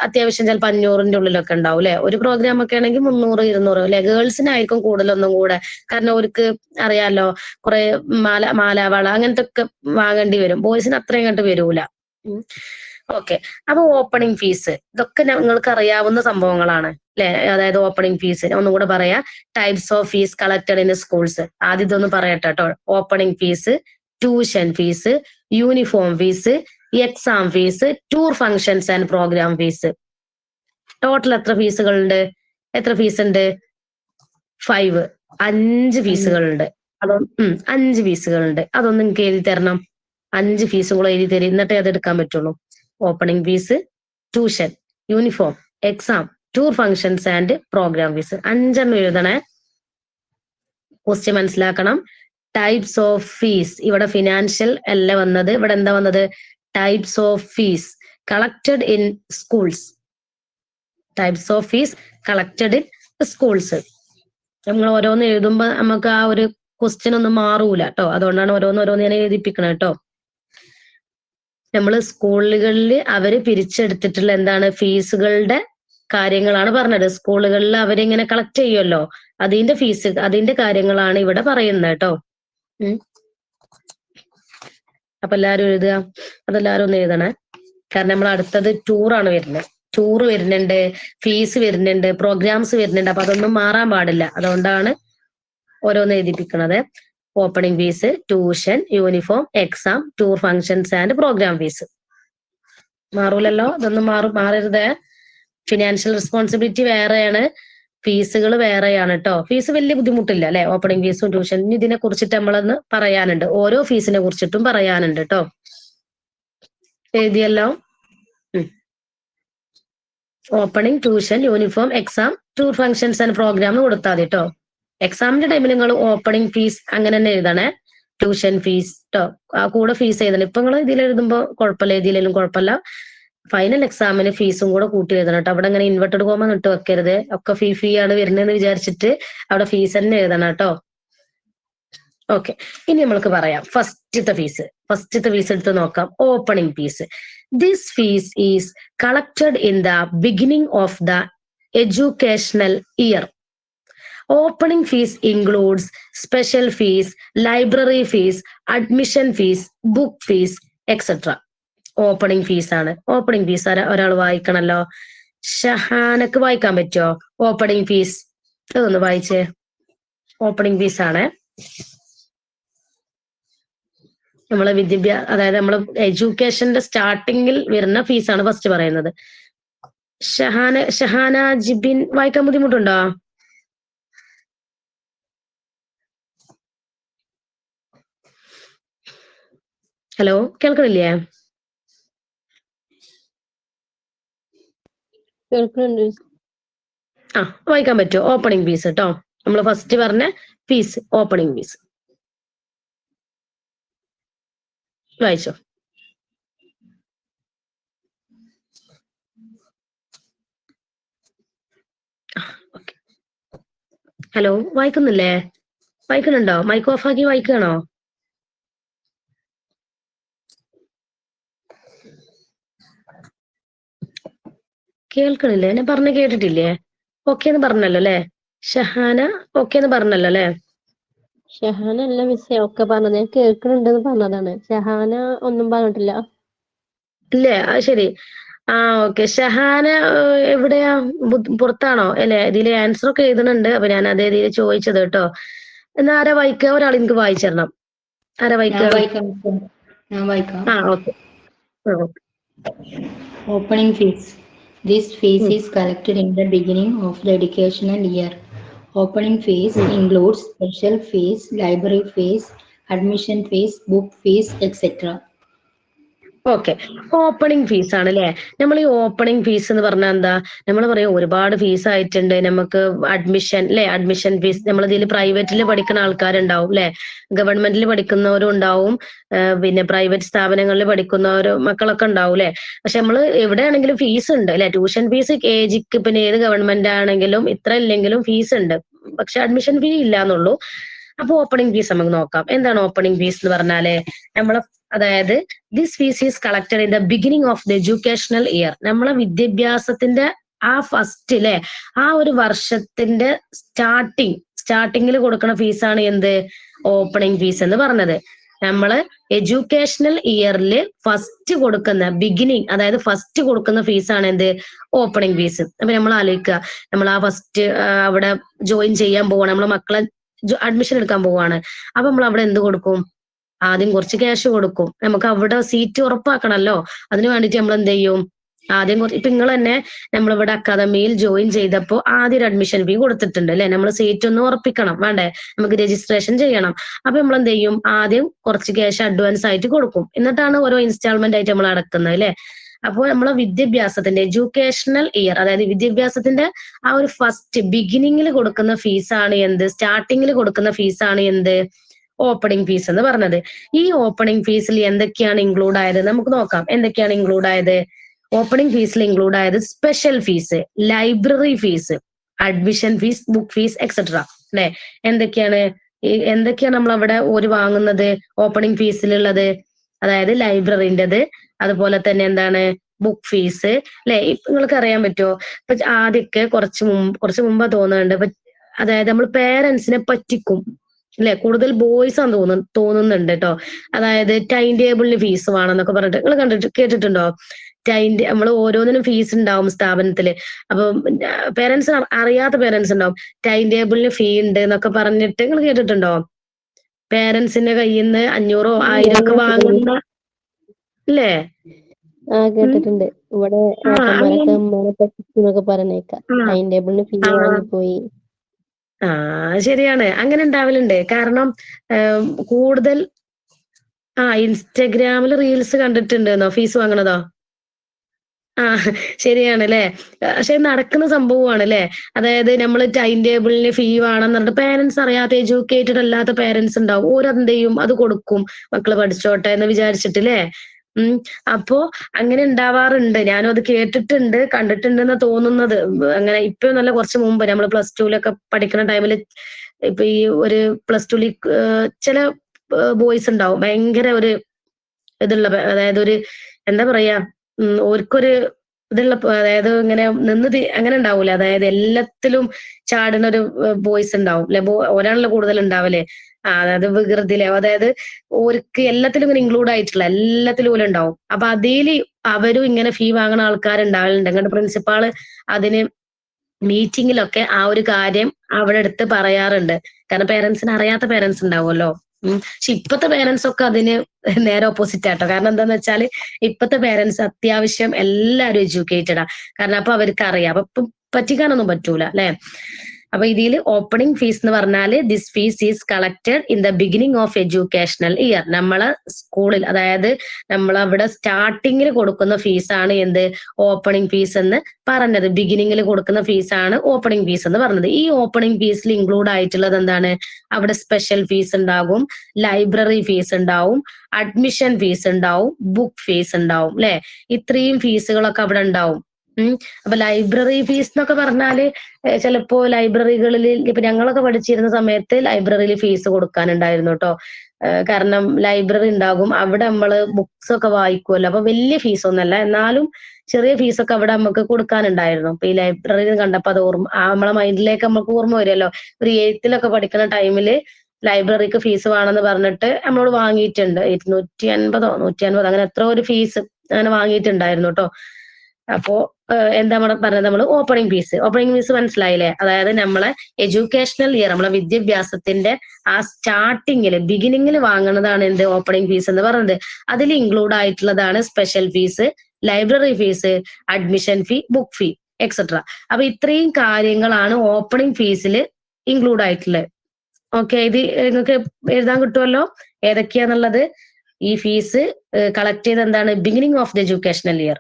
അത്യാവശ്യം ചിലപ്പോൾ 500ന്റെ ഉള്ളിലൊക്കെ ഉണ്ടാവും അല്ലെ. ഒരു പ്രോഗ്രാം ഒക്കെ ആണെങ്കിൽ 300, 200 അല്ലെ. ഗേൾസിനായിരിക്കും കൂടുതലൊന്നും കൂടെ, കാരണം അവർക്ക് അറിയാലോ കുറെ മാലാവള അങ്ങനത്തെ ഒക്കെ വാങ്ങേണ്ടി വരും. ബോയ്സിന് അത്രയും കണ്ട് വരൂല. ഓക്കെ, അപ്പൊ ഓപ്പണിംഗ് ഫീസ് ഇതൊക്കെ നിങ്ങൾക്ക് അറിയാവുന്ന സംഭവങ്ങളാണ് അല്ലെ. അതായത് ഓപ്പണിംഗ് ഫീസ് ഒന്നും കൂടെ പറയാ. Types of fees collected in schools. ആദ്യം ഇതൊന്ന് പറയട്ടെ കേട്ടോ. Opening fees, tuition fees, uniform fees, exam fees, tour functions and programme fees. Total എത്ര ഫീസുകളുണ്ട്? എത്ര ഫീസ് ഉണ്ട്? 5. 5 ഫീസുകളുണ്ട്. 5 ഫീസുകളുണ്ട്. അതൊന്നും നിങ്ങൾക്ക് എഴുതി തരണം. 5 ഫീസും കൂടെ എഴുതി തരും, എന്നിട്ടേ അത് എടുക്കാൻ പറ്റുള്ളൂ. Opening fees, tuition, uniform, exam, tour functions and programme fees. 5 എഴുതണേ. ക്വസ്റ്റ്യൻ മനസ്സിലാക്കണം. ടൈപ്സ് ഓഫ് ഫീസ്, ഇവിടെ ഫിനാൻഷ്യൽ അല്ല വന്നത്, ഇവിടെ എന്താ വന്നത്? Types of fees collected in schools. Types of fees collected in schools. നമ്മൾ ഓരോന്ന് എഴുതുമ്പോ നമുക്ക് ആ ഒരു ക്വസ്റ്റ്യൻ ഒന്നും മാറൂല കേട്ടോ. അതുകൊണ്ടാണ് ഓരോന്ന് ഞാൻ എഴുതിപ്പിക്കണം കേട്ടോ. നമ്മൾ സ്കൂളുകളിൽ അവര് പിരിച്ചെടുത്തിട്ടുള്ള എന്താണ് ഫീസുകളുടെ കാര്യങ്ങളാണ് പറഞ്ഞത്. സ്കൂളുകളിൽ അവരിങ്ങനെ കളക്ട് ചെയ്യുമല്ലോ, അതിന്റെ ഫീസ്, അതിന്റെ കാര്യങ്ങളാണ് ഇവിടെ പറയുന്നത് കേട്ടോ. അപ്പൊ എല്ലാരും എഴുതുക, അതെല്ലാരും ഒന്ന് എഴുതണേ. കാരണം നമ്മൾ അടുത്തത് ടൂറാണ് വരുന്നത്. ടൂർ വരുന്നുണ്ട്, ഫീസ് വരുന്നുണ്ട്, പ്രോഗ്രാംസ് വരുന്നുണ്ട്. അപ്പൊ അതൊന്നും മാറാൻ പാടില്ല. അതുകൊണ്ടാണ് ഓരോന്ന് എഴുതിപ്പിക്കണത്. Opening fees, tuition, uniform, exam, tour functions and programme fees. മാറൂലല്ലോ, ഇതൊന്നും മാറരുത്. ഫിനാൻഷ്യൽ റെസ്പോൺസിബിലിറ്റി വേറെയാണ്, ഫീസുകൾ വേറെയാണ് കേട്ടോ. ഫീസ് വലിയ ബുദ്ധിമുട്ടില്ല അല്ലെ. ഓപ്പണിംഗ് ഫീസും ട്യൂഷനും ഇതിനെ കുറിച്ചിട്ട് നമ്മളൊന്ന് പറയാനുണ്ട്. ഓരോ ഫീസിനെ കുറിച്ചിട്ടും പറയാനുണ്ട് കേട്ടോ. എഴുതിയല്ലോ. Opening, tuition, uniform, exam, tour functions and program കൊടുത്താൽ മതി കേട്ടോ. എക്സാമിന്റെ ടൈമിൽ നിങ്ങൾ ഓപ്പണിംഗ് ഫീസ് അങ്ങനെ തന്നെ എഴുതണേ. ട്യൂഷൻ ഫീസ് കേട്ടോ, ആ കൂടെ ഫീസ് എഴുതണം. ഇപ്പൊ നിങ്ങൾ ഇതിൽ എഴുതുമ്പോ കുഴപ്പമില്ല, എഴുതിയില്ലെങ്കിലും കുഴപ്പമില്ല. ഫൈനൽ എക്സാമിന് ഫീസും കൂടെ കൂട്ടി എഴുതണം കേട്ടോ. അവിടെ അങ്ങനെ ഇൻവെർട്ടഡ് കോമ ഇട്ട് വെക്കരുത്. ഒക്കെ ഫീ ആണ് വരുന്നതെന്ന് വിചാരിച്ചിട്ട് അവിടെ ഫീസ് തന്നെ എഴുതണം കേട്ടോ. ഓക്കെ, ഇനി നമ്മൾക്ക് പറയാം ഫസ്റ്റത്തെ ഫീസ് എടുത്ത് നോക്കാം. Opening fees. This fees is collected in the beginning of the educational year. Opening fees includes special fees, library fees, admission fees, book fees, etc. Opening fees ആണ്. ഓപ്പണിംഗ് ഫീസ് ഒരാൾ വായിക്കണല്ലോ. ഷഹാനക്ക് വായിക്കാൻ പറ്റുമോ ഓപ്പണിംഗ് ഫീസ്? അതൊന്ന് വായിച്ചേ. Opening fees ആണ് നമ്മളെ അതായത് നമ്മള് എഡ്യൂക്കേഷന്റെ സ്റ്റാർട്ടിങ്ങിൽ വരുന്ന ഫീസാണ് ഫസ്റ്റ് പറയുന്നത്. ഷഹാന ജിബിൻ വായിക്കാൻ ബുദ്ധിമുട്ടുണ്ടോ? ഹലോ, കേൾക്കണില്ലേ? വായിക്കാൻ പറ്റുമോ? ഓപ്പണിംഗ് ഫീസ് കേട്ടോ. നമ്മൾ ഫസ്റ്റ് പറഞ്ഞ ഫീസ് ഓപ്പണിംഗ് ഫീസ് വായിച്ചോ. ഹലോ, വായിക്കുന്നില്ലേ? വായിക്കുന്നുണ്ടോ? മൈക്ക് ഓഫ് ആക്കി വായിക്കണോ? കേൾക്കണില്ലേ? ഞാൻ പറഞ്ഞ കേട്ടിട്ടില്ലേ? ഓക്കെ എന്ന് പറഞ്ഞല്ലോ അല്ലെ? ഷഹാന ഓക്കെ എന്ന് പറഞ്ഞല്ലോ അല്ലെ? ഷഹാന അല്ല മിസ്സേ ഒക്കെ പറഞ്ഞത്, ഞാൻ കേൾക്കുന്നുണ്ടെന്ന് പറഞ്ഞതാണ്. ഷഹാന ഒന്നും പറഞ്ഞിട്ടില്ല. ഇല്ലേ? അത് ശരി. ഓക്കെ. ഷഹാന എവിടെയാ? പുറത്താണോ അല്ലെ? ഇതില് ആൻസർ ഒക്കെ എഴുതുന്നുണ്ട്. അപ്പൊ ഞാൻ അതേ രീതിയിൽ ചോദിച്ചത് കേട്ടോ. എന്നാ ആരാ വായിക്കുക? ഒരാൾ എനിക്ക് വായിച്ചു തരണം. ആരാ വായിക്കുക? Okay. Opening fees. This fees is collected in the beginning of the educational year. Opening fees includes special fees, library fees, admission fees, book fees, etc. Okay, opening fees ആണ് അല്ലെ? നമ്മൾ ഈ ഓപ്പണിംഗ് ഫീസ് എന്ന് പറഞ്ഞാൽ എന്താ? നമ്മൾ പറയും ഒരുപാട് ഫീസ് ആയിട്ടുണ്ട് നമുക്ക്. അഡ്മിഷൻ അല്ലെ? അഡ്മിഷൻ ഫീസ് നമ്മൾ ഇതിൽ പ്രൈവറ്റിൽ പഠിക്കുന്ന ആൾക്കാരുണ്ടാവും അല്ലെ, ഗവൺമെന്റിൽ പഠിക്കുന്നവരും ഉണ്ടാവും, പിന്നെ പ്രൈവറ്റ് സ്ഥാപനങ്ങളിൽ പഠിക്കുന്നവരും മക്കളൊക്കെ ഉണ്ടാവും അല്ലെ. പക്ഷെ നമ്മൾ എവിടെയാണെങ്കിലും ഫീസ് ഉണ്ട് അല്ലെ? ട്യൂഷൻ ഫീസ് KGക്ക് പിന്നെ ഏത് ഗവൺമെന്റ് ആണെങ്കിലും ഇത്ര ഇല്ലെങ്കിലും ഫീസ് ഉണ്ട്. പക്ഷെ അഡ്മിഷൻ ഫീ ഇല്ല എന്നുള്ളൂ. അപ്പൊ ഓപ്പണിംഗ് ഫീസ് നമുക്ക് നോക്കാം. എന്താണ് ഓപ്പണിംഗ് ഫീസ് എന്ന് പറഞ്ഞാല് അതായത് this fees is collected in the beginning of the educational year. നമ്മളെ വിദ്യാഭ്യാസത്തിന്റെ ആ ഫസ്റ്റ് അല്ലെ ആ ഒരു വർഷത്തിന്റെ സ്റ്റാർട്ടിങ്ങിൽ കൊടുക്കുന്ന ഫീസാണ് എന്ത് ഓപ്പണിംഗ് ഫീസ് എന്ന് പറഞ്ഞത്. നമ്മള് എഡ്യൂക്കേഷണൽ ഇയറിൽ ഫസ്റ്റ് കൊടുക്കുന്ന ബിഗിനിങ്, അതായത് ഫസ്റ്റ് കൊടുക്കുന്ന ഫീസാണ് എന്ത് ഓപ്പണിംഗ് ഫീസ്. അപ്പൊ നമ്മൾ ആലോചിക്കുക, നമ്മൾ ആ ഫസ്റ്റ് അവിടെ ജോയിൻ ചെയ്യാൻ പോവാണ്, നമ്മളെ മക്കളെ അഡ്മിഷൻ എടുക്കാൻ പോവാണ്. അപ്പൊ നമ്മൾ അവിടെ എന്ത് കൊടുക്കും? ആദ്യം കുറച്ച് ക്യാഷ് കൊടുക്കും. നമുക്ക് അവിടെ സീറ്റ് ഉറപ്പാക്കണമല്ലോ. അതിന് വേണ്ടിയിട്ട് നമ്മൾ എന്ത് ചെയ്യും? ആദ്യം ഇപ്പൊ നിങ്ങൾ തന്നെ നമ്മളിവിടെ അക്കാദമിയിൽ ജോയിൻ ചെയ്തപ്പോൾ ആദ്യം ഒരു അഡ്മിഷൻ ഫീ കൊടുത്തിട്ടുണ്ട് അല്ലെ? നമ്മൾ സീറ്റ് ഒന്ന് ഉറപ്പിക്കണം വേണ്ടേ? നമുക്ക് രജിസ്ട്രേഷൻ ചെയ്യണം. അപ്പൊ നമ്മൾ എന്ത് ചെയ്യും? ആദ്യം കുറച്ച് ക്യാഷ് അഡ്വാൻസ് ആയിട്ട് കൊടുക്കും, എന്നിട്ടാണ് ഓരോ ഇൻസ്റ്റാൾമെന്റ് ആയിട്ട് നമ്മൾ അടക്കുന്നത് അല്ലെ? അപ്പോൾ നമ്മളെ വിദ്യാഭ്യാസത്തിന്റെ എഡ്യൂക്കേഷണൽ ഇയർ, അതായത് വിദ്യാഭ്യാസത്തിന്റെ ആ ഒരു ഫസ്റ്റ് ബിഗിനിങ്ങിൽ കൊടുക്കുന്ന ഫീസാണ് എന്ത്? സ്റ്റാർട്ടിങ്ങിൽ കൊടുക്കുന്ന ഫീസാണ് എന്ത്? ഓപ്പണിംഗ് ഫീസ് എന്ന് പറഞ്ഞത്. ഈ ഓപ്പണിംഗ് ഫീസിൽ എന്തൊക്കെയാണ് ഇൻക്ലൂഡ് ആയത് നമുക്ക് നോക്കാം. എന്തൊക്കെയാണ് ഇൻക്ലൂഡ് ആയത്? ഓപ്പണിംഗ് ഫീസിൽ ഇൻക്ലൂഡ് ആയത് special fees, library fees, admission fees, book fees etcetera അല്ലെ? എന്തൊക്കെയാണ് നമ്മൾ അവിടെ ഒരു വാങ്ങുന്നത് ഓപ്പണിംഗ് ഫീസിലുള്ളത്? അതായത് ലൈബ്രറിൻ്റെത്, അതുപോലെ തന്നെ എന്താണ് ബുക്ക് ഫീസ് അല്ലെ? നിങ്ങൾക്ക് അറിയാൻ പറ്റുമോ? ഇപ്പൊ ആദ്യമൊക്കെ കുറച്ച് മുമ്പ് തോന്നുന്നുണ്ട്, അതായത് നമ്മൾ പേരൻസിനെ പറ്റിക്കും അല്ലെ? കൂടുതൽ ബോയ്സ് ആണെന്ന് തോന്നുന്നുണ്ട് കേട്ടോ. അതായത് ടൈം ടേബിളിന് ഫീസ് വേണമെന്നൊക്കെ പറഞ്ഞിട്ട് നിങ്ങൾ കേട്ടിട്ടുണ്ടോ? നമ്മൾ ഓരോന്നിനും ഫീസ് ഉണ്ടാവും സ്ഥാപനത്തില്. അപ്പൊ പേരൻസ് അറിയാത്ത പേരൻസ് ഉണ്ടാവും, ടൈം ടേബിളിന് ഫീ ഉണ്ട് എന്നൊക്കെ പറഞ്ഞിട്ട് നിങ്ങൾ കേട്ടിട്ടുണ്ടോ? പേരൻസിന്റെ കയ്യിൽ നിന്ന് 500 1000 ഒക്കെ വാങ്ങുന്ന അല്ലേ? കേട്ടിട്ടുണ്ട്. ഇവിടെ ഏട്ടന്മാരൊക്കെ അമ്മമാരെ പറ്റിക്കുന്നൊക്കെ പറഞ്ഞേക്കാം. ടൈം ടേബിളിന് ഫീ വാങ്ങിപ്പോയി. ശരിയാണ്, അങ്ങനെ ഉണ്ടാവലുണ്ട്. കാരണം കൂടുതൽ ഇൻസ്റ്റഗ്രാമിൽ റീൽസ് കണ്ടിട്ടുണ്ടെന്നോ ഫീസ് വാങ്ങണതോ? ശരിയാണ് അല്ലെ? പക്ഷെ നടക്കുന്ന സംഭവമാണ് അല്ലെ? അതായത് നമ്മൾ ടൈം ടേബിളിന് ഫീ വേണമെന്ന് പറഞ്ഞിട്ട് പേരൻസ് അറിയാത്ത എഡ്യൂക്കേറ്റഡ് അല്ലാത്ത പേരൻസ് ഉണ്ടാവും, ഓരെന്ത് ചെയ്യും? അത് കൊടുക്കും, മക്കള് പഠിച്ചോട്ടെ എന്ന് വിചാരിച്ചിട്ടില്ലേ? അപ്പോ അങ്ങനെ ഉണ്ടാവാറുണ്ട്. ഞാനും അത് കേട്ടിട്ടുണ്ട്, കണ്ടിട്ടുണ്ടെന്ന് തോന്നുന്നത്. അങ്ങനെ ഇപ്പൊ നല്ല കുറച്ച് മുമ്പ് നമ്മൾ പ്ലസ് ടുവിലൊക്കെ പഠിക്കുന്ന ടൈമിൽ ഇപ്പൊ ഈ ഒരു പ്ലസ് ടുവിൽ ചില ബോയ്സ് ഉണ്ടാവും ഭയങ്കര ഒരു ഇതുള്ള, അതായത് ഒരു എന്താ പറയാ, ഓർക്കൊരു ഇതുള്ള, അതായത് ഇങ്ങനെ അങ്ങനെ ഉണ്ടാവൂല, അതായത് എല്ലാത്തിലും ചാടുന്ന ഒരു ബോയ്സ് ഉണ്ടാവും അല്ലെ? ഒരാളെ കൂടുതൽ ഉണ്ടാവല്ലേ? അതായത് വികൃതിയിലെ, അതായത് ഓർക്ക് എല്ലാത്തിലും ഇങ്ങനെ ഇൻക്ലൂഡ് ആയിട്ടുള്ള എല്ലാത്തിലും ഓല ഉണ്ടാവും. അപ്പൊ അതില് അവരും ഇങ്ങനെ ഫീ വാങ്ങുന്ന ആൾക്കാരുണ്ടാവലുണ്ട്. അങ്ങോട്ട് പ്രിൻസിപ്പാള് അതിന് മീറ്റിങ്ങിലൊക്കെ ആ ഒരു കാര്യം അവിടെ എടുത്ത് പറയാറുണ്ട്. കാരണം പേരൻസിന് അറിയാത്ത പേരൻസ് ഉണ്ടാവുമല്ലോ. പക്ഷെ ഇപ്പത്തെ പേരൻസ് ഒക്കെ അതിന് നേരെ ഓപ്പോസിറ്റ് ആട്ടോ. കാരണം എന്താന്ന് വെച്ചാല് ഇപ്പത്തെ പേരൻസ് അത്യാവശ്യം എല്ലാവരും എഡ്യൂക്കേറ്റഡാ. കാരണം അപ്പൊ അവർക്ക് അറിയാം, അപ്പൊ പറ്റിക്കാനൊന്നും പറ്റൂല അല്ലെ? അപ്പൊ ഇതിൽ ഓപ്പണിംഗ് ഫീസ് എന്ന് പറഞ്ഞാല് this fees is collected in the beginning of educational year. നമ്മളെ സ്കൂളിൽ, അതായത് നമ്മളവിടെ സ്റ്റാർട്ടിങ്ങിൽ കൊടുക്കുന്ന ഫീസാണ് എന്ത് ഓപ്പണിംഗ് ഫീസ് എന്ന് പറഞ്ഞത്. ബിഗിനിങ്ങിൽ കൊടുക്കുന്ന ഫീസാണ് ഓപ്പണിംഗ് ഫീസ് എന്ന് പറഞ്ഞത്. ഈ ഓപ്പണിംഗ് ഫീസിൽ ഇൻക്ലൂഡ് ആയിട്ടുള്ളത് എന്താണ്? അവിടെ സ്പെഷ്യൽ ഫീസ് ഉണ്ടാകും, ലൈബ്രറി ഫീസ് ഉണ്ടാവും, അഡ്മിഷൻ ഫീസ് ഉണ്ടാവും, ബുക്ക് ഫീസ് ഉണ്ടാവും അല്ലെ? ഇത്രയും ഫീസുകളൊക്കെ അവിടെ ഉണ്ടാവും. അപ്പൊ ലൈബ്രറി ഫീസ് എന്നൊക്കെ പറഞ്ഞാല് ചിലപ്പോ ലൈബ്രറികളിൽ ഇപ്പൊ ഞങ്ങളൊക്കെ പഠിച്ചിരുന്ന സമയത്ത് ലൈബ്രറിയിൽ ഫീസ് കൊടുക്കാനുണ്ടായിരുന്നു കേട്ടോ. കാരണം ലൈബ്രറി ഉണ്ടാകും, അവിടെ നമ്മള് ബുക്സ് ഒക്കെ വായിക്കുമല്ലോ. അപ്പൊ വലിയ ഫീസ് ഒന്നല്ല, എന്നാലും ചെറിയ ഫീസൊക്കെ അവിടെ നമുക്ക് കൊടുക്കാനുണ്ടായിരുന്നു. അപ്പൊ ഈ ലൈബ്രറി കണ്ടപ്പോ അത് നമ്മളെ മൈൻഡിലേക്ക് നമുക്ക് ഓർമ്മ വരുമല്ലോ. ഒരു 8th പഠിക്കുന്ന ടൈമില് ലൈബ്രറിക്ക് ഫീസ് വേണമെന്ന് പറഞ്ഞിട്ട് നമ്മളോട് വാങ്ങിയിട്ടുണ്ട്. 250 150 അങ്ങനെ എത്ര ഒരു ഫീസ് അങ്ങനെ വാങ്ങിയിട്ടുണ്ടായിരുന്നു കേട്ടോ. അപ്പോ എന്താ പറഞ്ഞത്? നമ്മൾ ഓപ്പണിംഗ് ഫീസ് മനസ്സിലായില്ലേ? അതായത് നമ്മളെ എഡ്യൂക്കേഷണൽ ഇയർ, നമ്മളെ വിദ്യാഭ്യാസത്തിന്റെ ആ സ്റ്റാർട്ടിങ്ങില് ബിഗിനിങ്ങിൽ വാങ്ങുന്നതാണ് എന്ത് ഓപ്പണിംഗ് ഫീസ് എന്ന് പറയുന്നത്. അതിൽ ഇൻക്ലൂഡ് ആയിട്ടുള്ളതാണ് special fees, library fees, admission fee, book fee etcetera. അപ്പൊ ഇത്രയും കാര്യങ്ങളാണ് ഓപ്പണിംഗ് ഫീസിൽ ഇൻക്ലൂഡ് ആയിട്ടുള്ളത്. ഓക്കെ, ഇത് നിങ്ങൾക്ക് എഴുതാൻ കിട്ടുമല്ലോ ഏതൊക്കെയാന്നുള്ളത്. ഈ ഫീസ് കളക്ട് ചെയ്ത് എന്താണ്? Beginning of the educational year.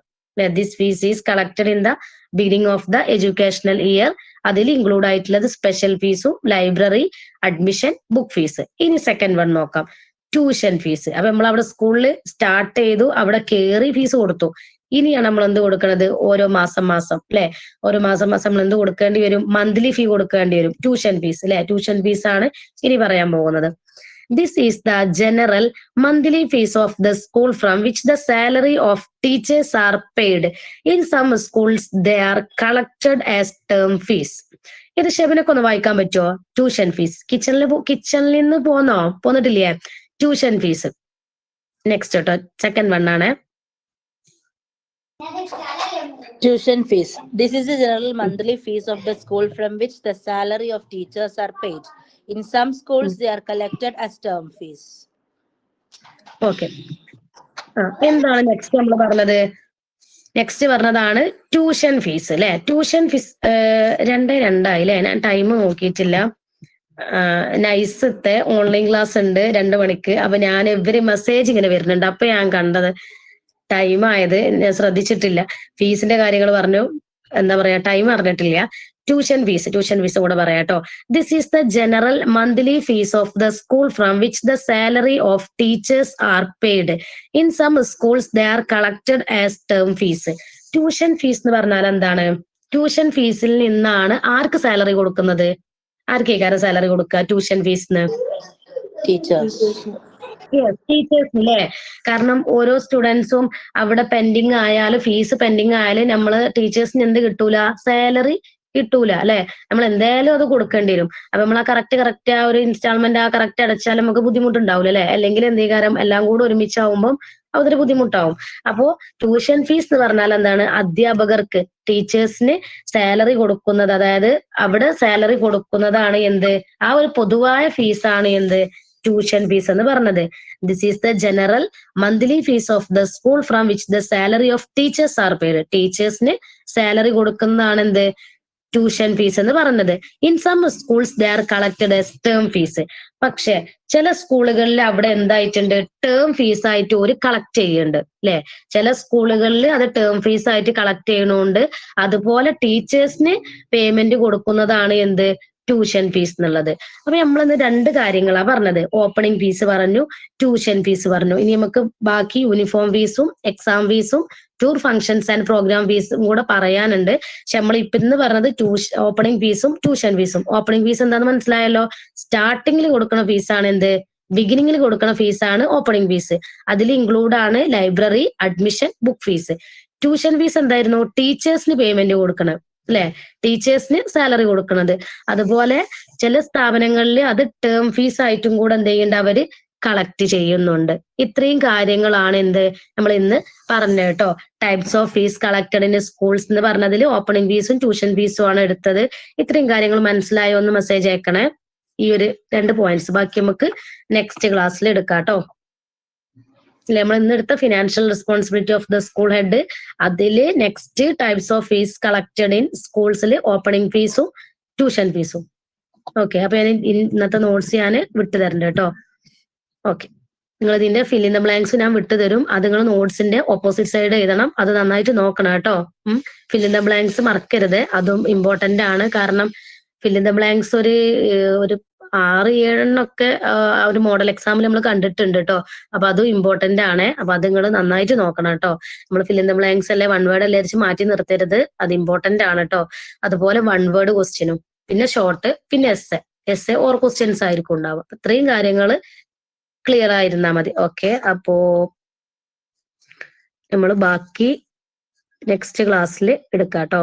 This fees is collected in the beginning of the educational year. അതിൽ ഇൻക്ലൂഡ് ആയിട്ടുള്ളത് സ്പെഷ്യൽ ഫീസും, ലൈബ്രറി, അഡ്മിഷൻ, ബുക്ക് ഫീസ്. ഇനി സെക്കൻഡ് വൺ നോക്കാം, ട്യൂഷൻ ഫീസ്. അപ്പൊ നമ്മൾ അവിടെ സ്കൂളിൽ സ്റ്റാർട്ട് ചെയ്തു, അവിടെ കയറി ഫീസ് കൊടുത്തു. ഇനിയാണ് നമ്മൾ എന്ത് കൊടുക്കുന്നത്? ഓരോ മാസം അല്ലെ, ഓരോ മാസം നമ്മൾ എന്ത് കൊടുക്കേണ്ടി വരും? മന്ത്ലി ഫീ കൊടുക്കേണ്ടി വരും. ട്യൂഷൻ ഫീസ് അല്ലെ, ട്യൂഷൻ ഫീസ് ആണ് ഇനി പറയാൻ പോകുന്നത്. This is the general monthly fees of the school from which the salary of teachers are paid. In some schools, they are collected as term fees. ഇത് ഷെബിനൊക്കെ ഒന്ന് വായിക്കാൻ പറ്റുമോ? Tuition fees. കിച്ചണിൽ നിന്ന് പോന്നിട്ടില്ലേ? Tuition fees. നെക്സ്റ്റ് കേട്ടോ, second one ആണ്. Tuition fees. This is the general monthly fees of the school from which the salary of teachers are paid. In some schools, they are collected as term fees. Okay, എന്താണ് next നമ്മൾ പറഞ്ഞത്? Next പറഞ്ഞതാണ് tuition fees അല്ലെ. Tuition fees 2:02 അല്ലെ, ഞാൻ time നോക്കിയിട്ടില്ല. നൈസത്തെ online class ഉണ്ട് 2 മണിക്ക്. അപ്പൊ ഞാൻ ഇവര് മെസ്സേജ് ഇങ്ങനെ വരുന്നുണ്ട്, അപ്പൊ ഞാൻ കണ്ടത് ടൈം ആയത് ഞാൻ ശ്രദ്ധിച്ചിട്ടില്ല. ഫീസിന്റെ കാര്യങ്ങൾ പറഞ്ഞു, എന്താ പറയാ, ടൈം അറിഞ്ഞിട്ടില്ല. ട്യൂഷൻ ഫീസ് കൂടെ പറയാട്ടോ. This is the general monthly fees of the school from which the salary of teachers are paid. In some schools they are collected as term fees. Tuition fees എന്ന് പറഞ്ഞാൽ എന്താണ്? Tuition ഫീസിൽ നിന്നാണ് ആർക്ക് salary കൊടുക്കുന്നത്? ആർക്കേക്കാരം സാലറി കൊടുക്കുക tuition ഫീസിന്? Teachers. ടീച്ചേഴ്സ് അല്ലേ. കാരണം ഓരോ സ്റ്റുഡൻസും അവിടെ പെൻഡിങ് ആയാലും, ഫീസ് പെൻഡിങ് ആയാലും നമ്മള് ടീച്ചേഴ്സിന് എന്ത് കിട്ടൂല? സാലറി കിട്ടൂല അല്ലെ. നമ്മൾ എന്തായാലും അത് കൊടുക്കേണ്ടി വരും. അപ്പൊ നമ്മൾ ആ കറക്റ്റ് ആ ഒരു ഇൻസ്റ്റാൾമെന്റ് കറക്റ്റ് അടച്ചാൽ നമുക്ക് ബുദ്ധിമുട്ടുണ്ടാവില്ല അല്ലെ. അല്ലെങ്കിൽ എന്തേകാരം എല്ലാം കൂടെ ഒരുമിച്ചാവുമ്പോൾ അതൊരു ബുദ്ധിമുട്ടാവും. അപ്പോ ട്യൂഷൻ ഫീസ് എന്ന് പറഞ്ഞാൽ എന്താണ്? അധ്യാപകർക്ക്, ടീച്ചേഴ്സിന് സാലറി കൊടുക്കുന്നത്, അതായത് അവിടെ സാലറി കൊടുക്കുന്നതാണ് എന്ത്? ആ ഒരു പൊതുവായ ഫീസാണ് എന്ത്? ട്യൂഷൻ ഫീസ് എന്ന് പറഞ്ഞത്. This is the general monthly fees of the school from which the salary of teachers are paid. ടീച്ചേഴ്സിന് സാലറി കൊടുക്കുന്നതാണ് എന്ത്? ട്യൂഷൻ ഫീസ് എന്ന് പറഞ്ഞത്. In some schools they are collected as term fees. പക്ഷെ ചില സ്കൂളുകളിൽ അവിടെ എന്തായിട്ടുണ്ട്? ടേം ഫീസ് ആയിട്ട് ഒരു കളക്ട് ചെയ്യുന്നുണ്ട് അല്ലെ. ചില സ്കൂളുകളിൽ അത് ടേം ഫീസ് ആയിട്ട് കളക്ട് ചെയ്യണോണ്ട് അതുപോലെ ടീച്ചേഴ്സിന് പേയ്മെന്റ് കൊടുക്കുന്നതാണ് എന്ത്? ട്യൂഷൻ ഫീസ് എന്നുള്ളത്. അപ്പൊ നമ്മളിന്ന് 2 കാര്യങ്ങളാ പറഞ്ഞത്. ഓപ്പണിംഗ് ഫീസ് പറഞ്ഞു, ട്യൂഷൻ ഫീസ് പറഞ്ഞു. ഇനി നമുക്ക് ബാക്കി യൂണിഫോം ഫീസും എക്സാം ഫീസും ടൂർ ഫംഗ്ഷൻസ് ആൻഡ് പ്രോഗ്രാം ഫീസും കൂടെ പറയാനുണ്ട്. പക്ഷെ നമ്മൾ ഇപ്പൊ ഇന്ന് പറഞ്ഞത് ഓപ്പണിംഗ് ഫീസും ട്യൂഷൻ ഫീസും. ഓപ്പണിംഗ് ഫീസ് എന്താന്ന് മനസ്സിലായല്ലോ? സ്റ്റാർട്ടിങ്ങിൽ കൊടുക്കുന്ന ഫീസാണ് എന്ത്? ബിഗിനിങ്ങിൽ കൊടുക്കുന്ന ഫീസാണ് ഓപ്പണിംഗ് ഫീസ്. അതിൽ ഇൻക്ലൂഡ് ആണ് library, admission, book fees. Tuition fees എന്തായിരുന്നു? ടീച്ചേഴ്സിന് പേയ്മെന്റ് കൊടുക്കണം അല്ലെ, ടീച്ചേഴ്സിന് സാലറി കൊടുക്കുന്നത്. അതുപോലെ ചില സ്ഥാപനങ്ങളിൽ അത് ടേം ഫീസ് ആയിട്ടും കൂടെ എന്ത് ചെയ്യുന്നുണ്ട്? അവര് കളക്ട് ചെയ്യുന്നുണ്ട്. ഇത്രയും കാര്യങ്ങളാണ് എന്ത് നമ്മൾ ഇന്ന് പറഞ്ഞ കേട്ടോ. Types of fees collected in schools എന്ന് പറഞ്ഞതിൽ ഓപ്പണിംഗ് ഫീസും ട്യൂഷൻ ഫീസും ആണ് എടുത്തത്. ഇത്രയും കാര്യങ്ങൾ മനസ്സിലായോ? ഒന്ന് മെസ്സേജ് അയക്കണേ. ഈ ഒരു 2 പോയിന്റ്സ് ബാക്കി നമുക്ക് നെക്സ്റ്റ് ക്ലാസ്സിൽ എടുക്കാം കേട്ടോ. നമ്മൾ ഇന്ന് എടുത്ത financial responsibility of the school head, അതില് next types of fees collected in സ്കൂൾസിൽ ഓപ്പണിംഗ് ഫീസും ട്യൂഷൻ ഫീസും. ഓക്കെ, അപ്പൊ ഞാൻ ഇന്നത്തെ നോട്ട്സ് ഞാൻ വിട്ടുതരണ്ട കേട്ടോ. ഓക്കെ, നിങ്ങൾ ഇതിന്റെ ഫിൽ ഇൻ ദ ബ്ലാങ്ക്സ് ഞാൻ വിട്ടുതരും. അത് നിങ്ങൾ നോട്ട്സിന്റെ ഓപ്പോസിറ്റ് സൈഡ് എഴുതണം. അത് നന്നായിട്ട് നോക്കണം കേട്ടോ. ഫിൽ ഇൻ ദ ബ്ലാങ്ക്സ് മറക്കരുത്, അതും ഇമ്പോർട്ടന്റ് ആണ്. കാരണം ഫിൽ ഇൻ ദ ബ്ലാങ്ക്സ് ഒരു 6-7 ഒരു മോഡൽ എക്സാമിൽ നമ്മൾ കണ്ടിട്ടുണ്ട് കേട്ടോ. അപ്പൊ അതും ഇമ്പോർട്ടന്റ് ആണ്. അപ്പൊ അത് നിങ്ങൾ നന്നായിട്ട് നോക്കണം കേട്ടോ. നമ്മൾ ഫിൽ ഇൻ ദ ബ്ലാങ്ക്സ് അല്ലെ 1 വേർഡ് അല്ലേ മാറ്റി നിർത്തരുത്, അത് ഇമ്പോർട്ടന്റ് ആണ് കേട്ടോ. അതുപോലെ 1 വേർഡ് ക്വസ്റ്റ്യനും, പിന്നെ ഷോർട്ട്, പിന്നെ എസ് ഓർ ക്വസ്റ്റ്യൻസ് ആയിരിക്കും ഉണ്ടാവുക. ഇത്രയും കാര്യങ്ങൾ ക്ലിയർ ആയിരുന്നാ മതി. ഓക്കെ, അപ്പോ നമ്മൾ ബാക്കി നെക്സ്റ്റ് ക്ലാസ്സിൽ എടുക്കാം കേട്ടോ.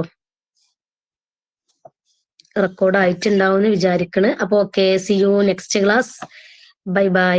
റെക്കോർഡ് ആയിട്ടുണ്ടാവും എന്ന് വിചാരിക്കണ്. അപ്പൊ okay, C you next class. Bye bye.